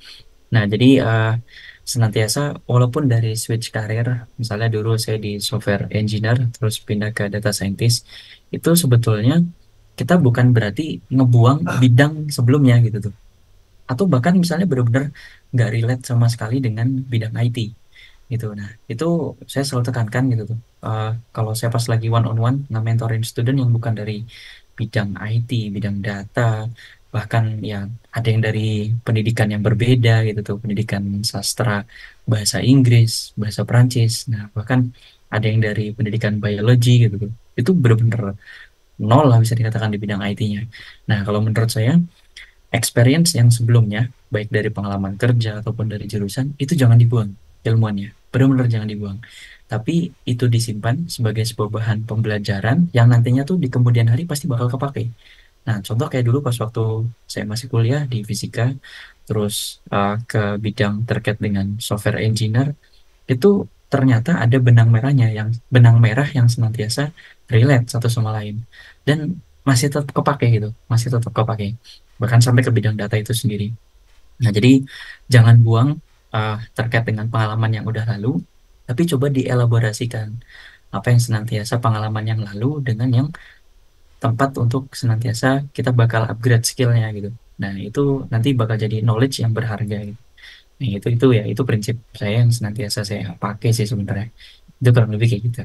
S7: Nah, jadi senantiasa walaupun dari switch karir, misalnya dulu saya di software engineer terus pindah ke data scientist, itu sebetulnya kita bukan berarti ngebuang bidang sebelumnya gitu tuh. Atau bahkan misalnya benar-benar nggak relate sama sekali dengan bidang IT gitu. Nah, itu saya selalu tekankan gitu tuh. Kalau saya pas lagi one on one nge-mentorin student yang bukan dari bidang IT, bidang data, bahkan ya ada yang dari pendidikan yang berbeda gitu tuh, pendidikan sastra, bahasa Inggris, bahasa Perancis. Nah, bahkan ada yang dari pendidikan biologi gitu tuh. Itu benar-benar nol lah bisa dikatakan di bidang IT-nya. Nah, kalau menurut saya experience yang sebelumnya, baik dari pengalaman kerja ataupun dari jurusan, itu jangan dibuang ilmuannya. Benar-benar jangan dibuang. Tapi itu disimpan sebagai sebuah bahan pembelajaran yang nantinya tuh di kemudian hari pasti bakal kepake. Nah, contoh kayak dulu pas waktu saya masih kuliah di fisika, terus ke bidang terkait dengan software engineer, itu ternyata ada benang merah yang senantiasa relate satu sama lain dan masih tetap kepake gitu, masih tetap kepake bahkan sampai ke bidang data itu sendiri. Nah, jadi jangan buang terkait dengan pengalaman yang udah lalu, tapi coba dielaborasikan apa yang senantiasa pengalaman yang lalu dengan yang tempat untuk senantiasa kita bakal upgrade skillnya gitu. Nah, itu nanti bakal jadi knowledge yang berharga gitu. Nah, itu ya itu prinsip saya yang senantiasa saya pakai sih sebenarnya. Itu kurang lebih kayak gitu.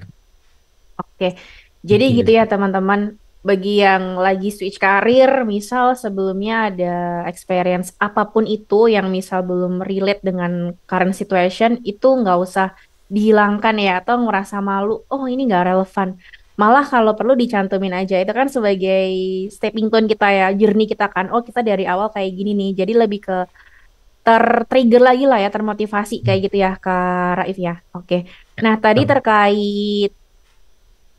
S1: Oke, jadi gitu
S7: Gitu.
S1: ya teman-teman. Bagi yang lagi switch karir, misal sebelumnya ada experience apapun itu yang misal belum relate dengan current situation, itu nggak usah dihilangkan ya, atau ngerasa malu, oh ini nggak relevan. Malah kalau perlu dicantumin aja, itu kan sebagai stepping stone kita ya, journey kita kan, oh kita dari awal kayak gini nih, jadi lebih ke tertrigger lagi lah ya, termotivasi kayak gitu ya, Kak Raif ya. Oke, nah tadi
S7: Betul.
S1: terkait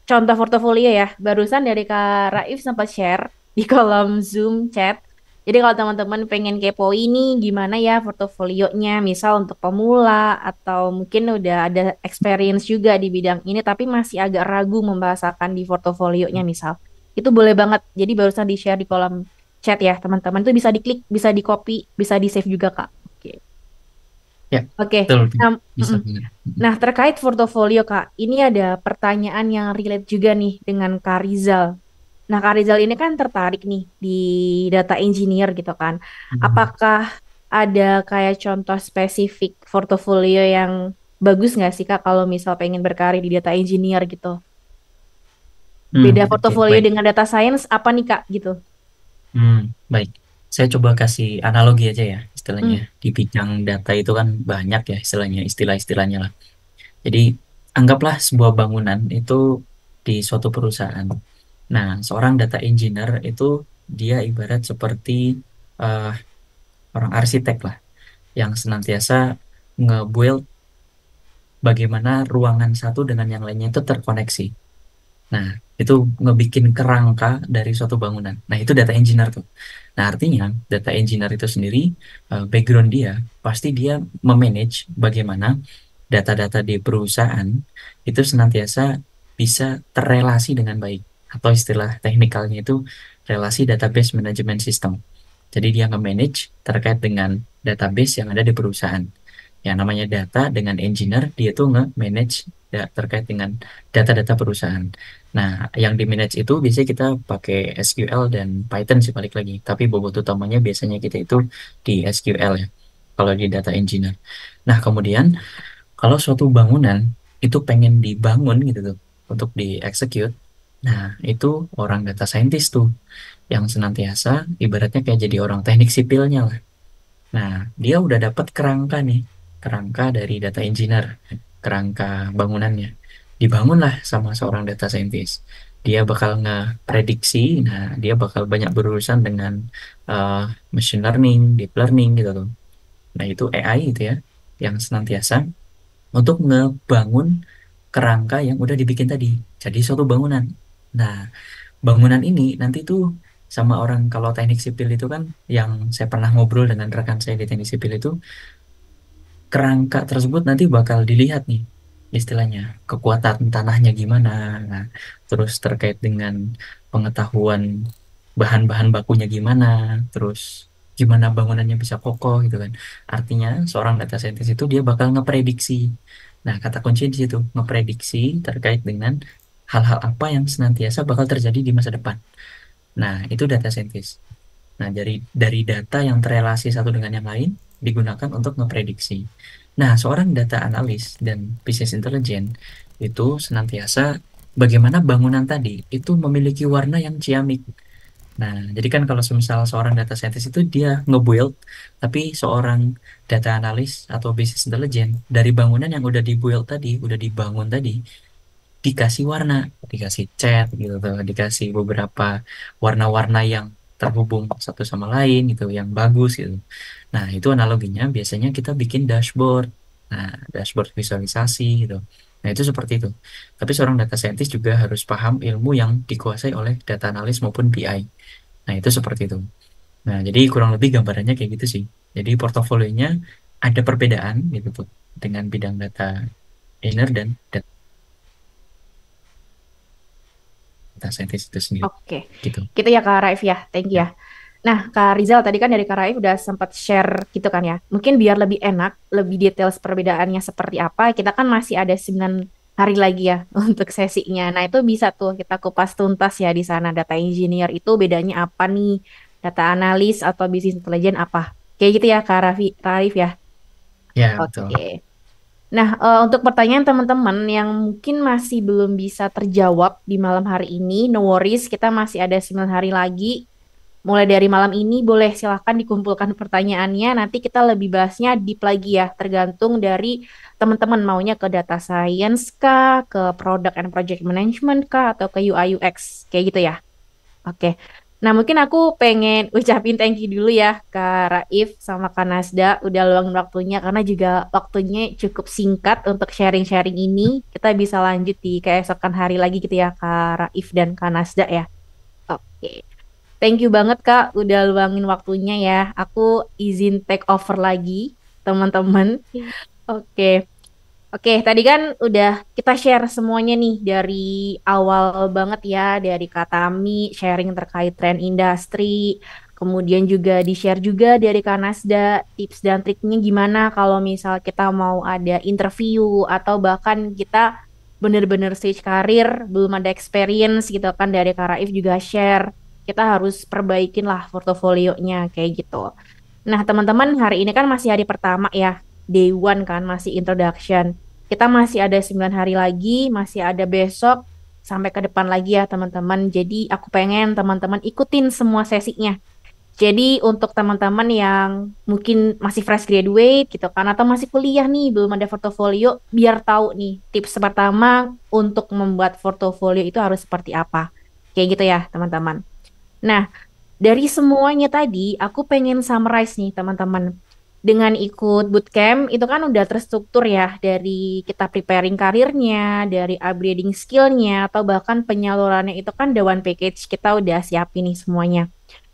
S1: contoh portofolio ya, barusan dari Kak Raif sempat share di kolom Zoom chat. Jadi kalau teman-teman pengen kepo ini gimana ya portofolionya, misal untuk pemula atau mungkin udah ada experience juga di bidang ini tapi masih agak ragu membahasakan di portofolionya misal. Itu boleh banget. Jadi barusan di-share di kolom chat ya, teman-teman. Itu bisa diklik, bisa di-copy, bisa di-save juga, Kak. Oke.
S7: Ya,
S1: Oke.
S7: betul.
S1: Nah,
S7: Bisa
S1: mm-mm.
S7: banget.
S1: Nah, terkait portofolio, Kak, ini ada pertanyaan yang relate juga nih dengan Kak Rizal. Nah, Kak Rizal ini kan tertarik nih di data engineer gitu kan.
S7: Hmm.
S1: Apakah ada kayak contoh spesifik portofolio yang bagus nggak sih, Kak, kalau misal pengen berkarir di data engineer gitu? Beda
S7: Oke,
S1: portofolio
S7: baik.
S1: dengan data science apa nih, Kak, gitu?
S7: Baik. Saya coba kasih analogi aja ya istilahnya.
S1: Hmm.
S7: Di bidang data itu kan banyak ya istilahnya, istilah-istilahnya lah. Jadi anggaplah sebuah bangunan itu di suatu perusahaan. Nah, seorang data engineer itu dia ibarat seperti eh, orang arsitek lah yang senantiasa nge-build bagaimana ruangan satu dengan yang lainnya itu terkoneksi. Nah, itu ngebikin kerangka dari suatu bangunan. Nah, itu data engineer tuh. Nah, artinya data engineer itu sendiri background dia pasti dia memanage bagaimana data-data di perusahaan itu senantiasa bisa terrelasi dengan baik atau istilah teknikalnya itu relasi database management system. Jadi dia nge-manage terkait dengan database yang ada di perusahaan. Yang namanya data dengan engineer dia tuh nge-manage terkait dengan data-data perusahaan. Nah, yang di manage itu biasanya kita pakai SQL dan Python sih balik lagi. Tapi bobot utamanya biasanya kita itu di SQL ya. Kalau di data engineer. Nah, kemudian kalau suatu bangunan itu pengen dibangun gitu tuh untuk di-execute, nah itu orang data scientist tuh yang senantiasa ibaratnya kayak jadi orang teknik sipilnya lah. Nah, dia udah dapat kerangka nih, kerangka dari data engineer, kerangka bangunannya. Dibangunlah sama seorang data scientist. Dia bakal nge-prediksi, nah dia bakal banyak berurusan dengan uh, machine learning, deep learning gitu tuh. Nah, itu AI itu ya, yang senantiasa untuk ngebangun kerangka yang udah dibikin tadi. Jadi suatu bangunan. Nah, bangunan ini nanti tuh sama orang kalau teknik sipil itu kan yang saya pernah ngobrol dengan rekan saya di teknik sipil itu kerangka tersebut nanti bakal dilihat nih istilahnya kekuatan tanahnya gimana. Nah, terus terkait dengan pengetahuan bahan-bahan bakunya gimana, terus gimana bangunannya bisa kokoh gitu kan. Artinya seorang data scientist itu dia bakal ngeprediksi. Nah, kata kunci di situ, ngeprediksi terkait dengan hal-hal apa yang senantiasa bakal terjadi di masa depan. Nah, itu data scientist. Nah, dari data yang terrelasi satu dengan yang lain digunakan untuk ngeprediksi. Nah, seorang data analis dan business intelligence itu senantiasa bagaimana bangunan tadi itu memiliki warna yang ciamik. Nah, jadi kan kalau semisal seorang data scientist itu dia nge-build, tapi seorang data analis atau business intelligence dari bangunan yang udah di-build tadi, udah dibangun tadi, dikasih warna, dikasih cat gitu tuh, dikasih beberapa warna-warna yang terhubung satu sama lain gitu, yang bagus gitu. Nah, itu analoginya biasanya kita bikin dashboard. Nah, dashboard visualisasi gitu. Nah, itu seperti itu. Tapi seorang data scientist juga harus paham ilmu yang dikuasai oleh data analis maupun BI. Nah, itu seperti itu. Nah, jadi kurang lebih gambarannya kayak gitu sih. Jadi portofolionya ada perbedaan gitu tuh dengan bidang data inner dan data scientist itu sendiri
S1: Oke,
S7: gitu.
S1: gitu ya Kak Raif ya, thank you
S7: Ya.
S1: ya. Nah, Kak Rizal tadi kan dari Kak Raif udah sempat share gitu kan ya. Mungkin biar lebih enak, lebih detail perbedaannya seperti apa, kita kan masih ada 9 hari lagi ya untuk sesinya. Nah, itu bisa tuh kita kupas tuntas ya di sana. Data engineer itu bedanya apa nih? Data analis atau business intelligence apa? Kayak gitu ya Kak Raif ya.
S7: Ya, betul.
S1: Oke. Nah, untuk pertanyaan teman-teman yang mungkin masih belum bisa terjawab di malam hari ini, no worries, kita masih ada 9 hari lagi. Mulai dari malam ini boleh silahkan dikumpulkan pertanyaannya. Nanti kita lebih bahasnya deep lagi ya, tergantung dari teman-teman maunya ke data science kah, ke product and project management kah, atau ke UI UX, kayak gitu ya. Oke. Nah, mungkin aku pengen ucapin thank you dulu ya Kak Raif sama Kak Nasda udah luangin waktunya karena juga waktunya cukup singkat untuk sharing-sharing ini. Kita bisa lanjut di keesokan hari lagi gitu ya Kak Raif dan Kak Nasda ya. Oke. Thank you banget Kak udah luangin waktunya ya. Aku izin take over lagi teman-teman. Oke. Oke, tadi kan udah kita share semuanya nih dari awal banget ya, dari Kak Tami sharing terkait tren industri, kemudian juga di-share juga dari Kak Nasda tips dan triknya gimana kalau misal kita mau ada interview atau bahkan kita bener-bener switch karir, belum ada experience gitu kan dari Kak Raif juga share, kita harus perbaikin lah portofolionya kayak gitu. Nah, teman-teman, hari ini kan masih hari pertama ya, day one kan, masih introduction. Kita masih ada 9 hari lagi, masih ada besok, sampai ke depan lagi ya teman-teman. Jadi aku pengen teman-teman ikutin semua sesinya. Jadi untuk teman-teman yang mungkin masih fresh graduate gitu kan, atau masih kuliah nih, belum ada portofolio, biar tahu nih tips pertama untuk membuat portofolio itu harus seperti apa. Kayak gitu ya teman-teman. Nah, dari semuanya tadi, aku pengen summarize nih teman-teman. Dengan ikut bootcamp, itu kan udah terstruktur ya, dari kita preparing karirnya, dari upgrading skillnya, atau bahkan penyalurannya itu kan the one package, kita udah siapin nih semuanya.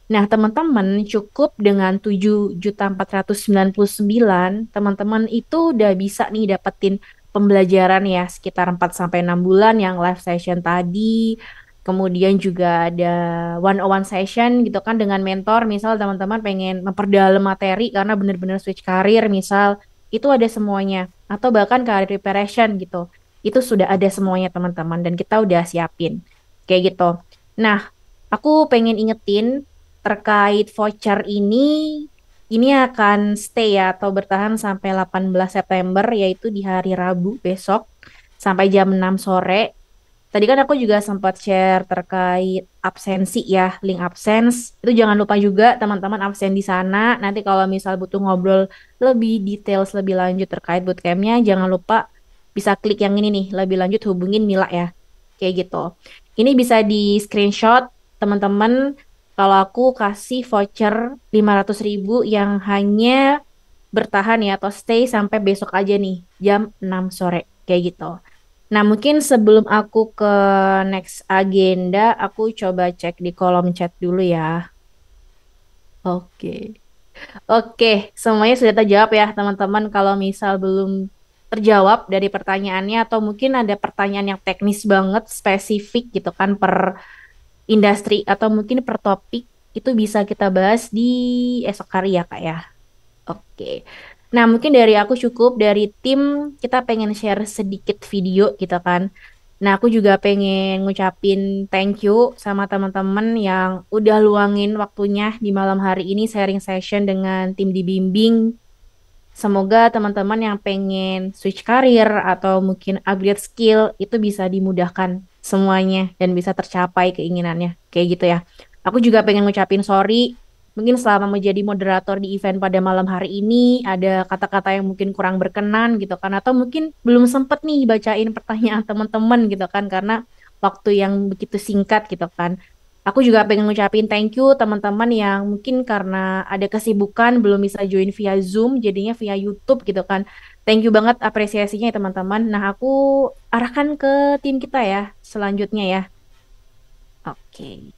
S1: Nah, teman-teman cukup dengan 7.499, teman-teman itu udah bisa nih dapetin pembelajaran ya sekitar 4 sampai 6 bulan yang live session tadi. Kemudian juga ada one-on-one session gitu kan dengan mentor. Misal teman-teman pengen memperdalam materi karena bener-bener switch karir, misal itu ada semuanya. Atau bahkan career preparation gitu. Itu sudah ada semuanya teman-teman dan kita udah siapin. Kayak gitu. Nah, aku pengen ingetin terkait voucher ini akan stay ya atau bertahan sampai 18 September yaitu di hari Rabu besok sampai jam 6 sore. Tadi kan aku juga sempat share terkait absensi ya, link absence. Itu jangan lupa juga teman-teman absen di sana. Nanti kalau misal butuh ngobrol lebih details lebih lanjut terkait bootcampnya, jangan lupa bisa klik yang ini nih, lebih lanjut hubungin Mila ya. Kayak gitu. Ini bisa di screenshot teman-teman kalau aku kasih voucher 500.000 yang hanya bertahan ya atau stay sampai besok aja nih jam 6 sore kayak gitu. Nah, mungkin sebelum aku ke next agenda, aku coba cek di kolom chat dulu ya. Oke. Oke, semuanya sudah terjawab ya, teman-teman. Kalau misal belum terjawab dari pertanyaannya atau mungkin ada pertanyaan yang teknis banget, spesifik gitu kan per industri atau mungkin per topik, itu bisa kita bahas di esok hari ya, Kak ya. Oke. Nah, mungkin dari aku cukup dari tim kita pengen share sedikit video gitu kan. Nah, aku juga pengen ngucapin thank you sama teman-teman yang udah luangin waktunya di malam hari ini sharing session dengan tim dibimbing. Semoga teman-teman yang pengen switch karir atau mungkin upgrade skill itu bisa dimudahkan semuanya dan bisa tercapai keinginannya. Kayak gitu ya. Aku juga pengen ngucapin sorry. Mungkin selama menjadi moderator di event pada malam hari ini ada kata-kata yang mungkin kurang berkenan gitu kan. Atau mungkin belum sempet nih bacain pertanyaan teman-teman gitu kan. Karena waktu yang begitu singkat gitu kan. Aku juga pengen ngucapin thank you teman-teman yang mungkin karena ada kesibukan belum bisa join via Zoom, jadinya via YouTube gitu kan. Thank you banget apresiasinya ya teman-teman. Nah, aku arahkan ke tim kita ya selanjutnya ya. Oke.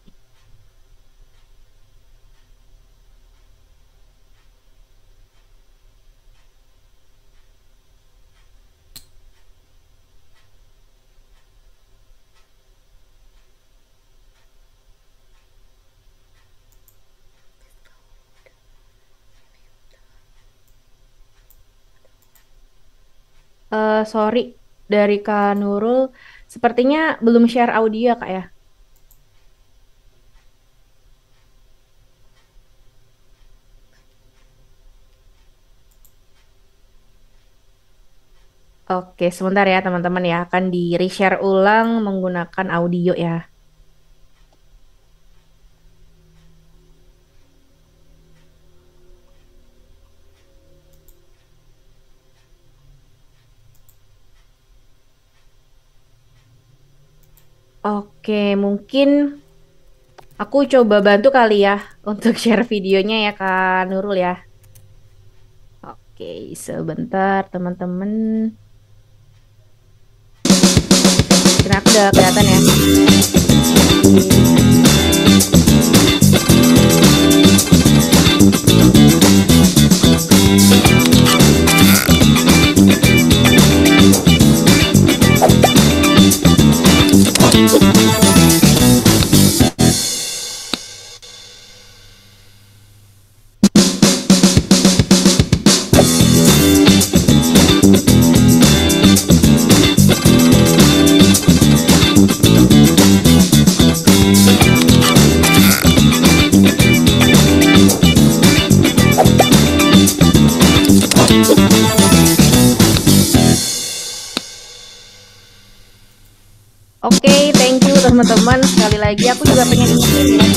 S1: Sorry dari Kak Nurul, sepertinya belum share audio ya, Kak ya. Oke, sebentar ya teman-teman ya, akan di reshare ulang menggunakan audio ya. Oke, mungkin aku coba bantu kali ya untuk share videonya ya Kak Nurul ya. Oke, sebentar teman-teman. Kira aku udah kelihatan ya. Oke, thank you teman-teman. Sekali lagi aku juga pengen ingetin ya.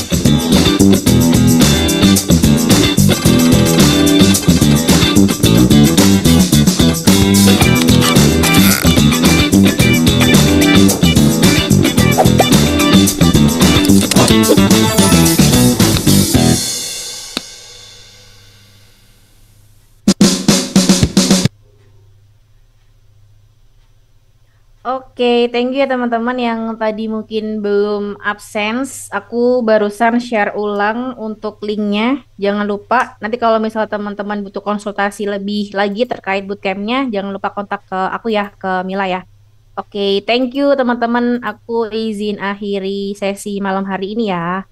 S1: Oke, thank you ya teman-teman yang tadi mungkin belum absence. Aku barusan share ulang untuk linknya. Jangan lupa nanti kalau misalnya teman-teman butuh konsultasi lebih lagi terkait bootcampnya, jangan lupa kontak ke aku ya, ke Mila ya. Oke, thank you teman-teman. Aku izin akhiri sesi malam hari ini ya.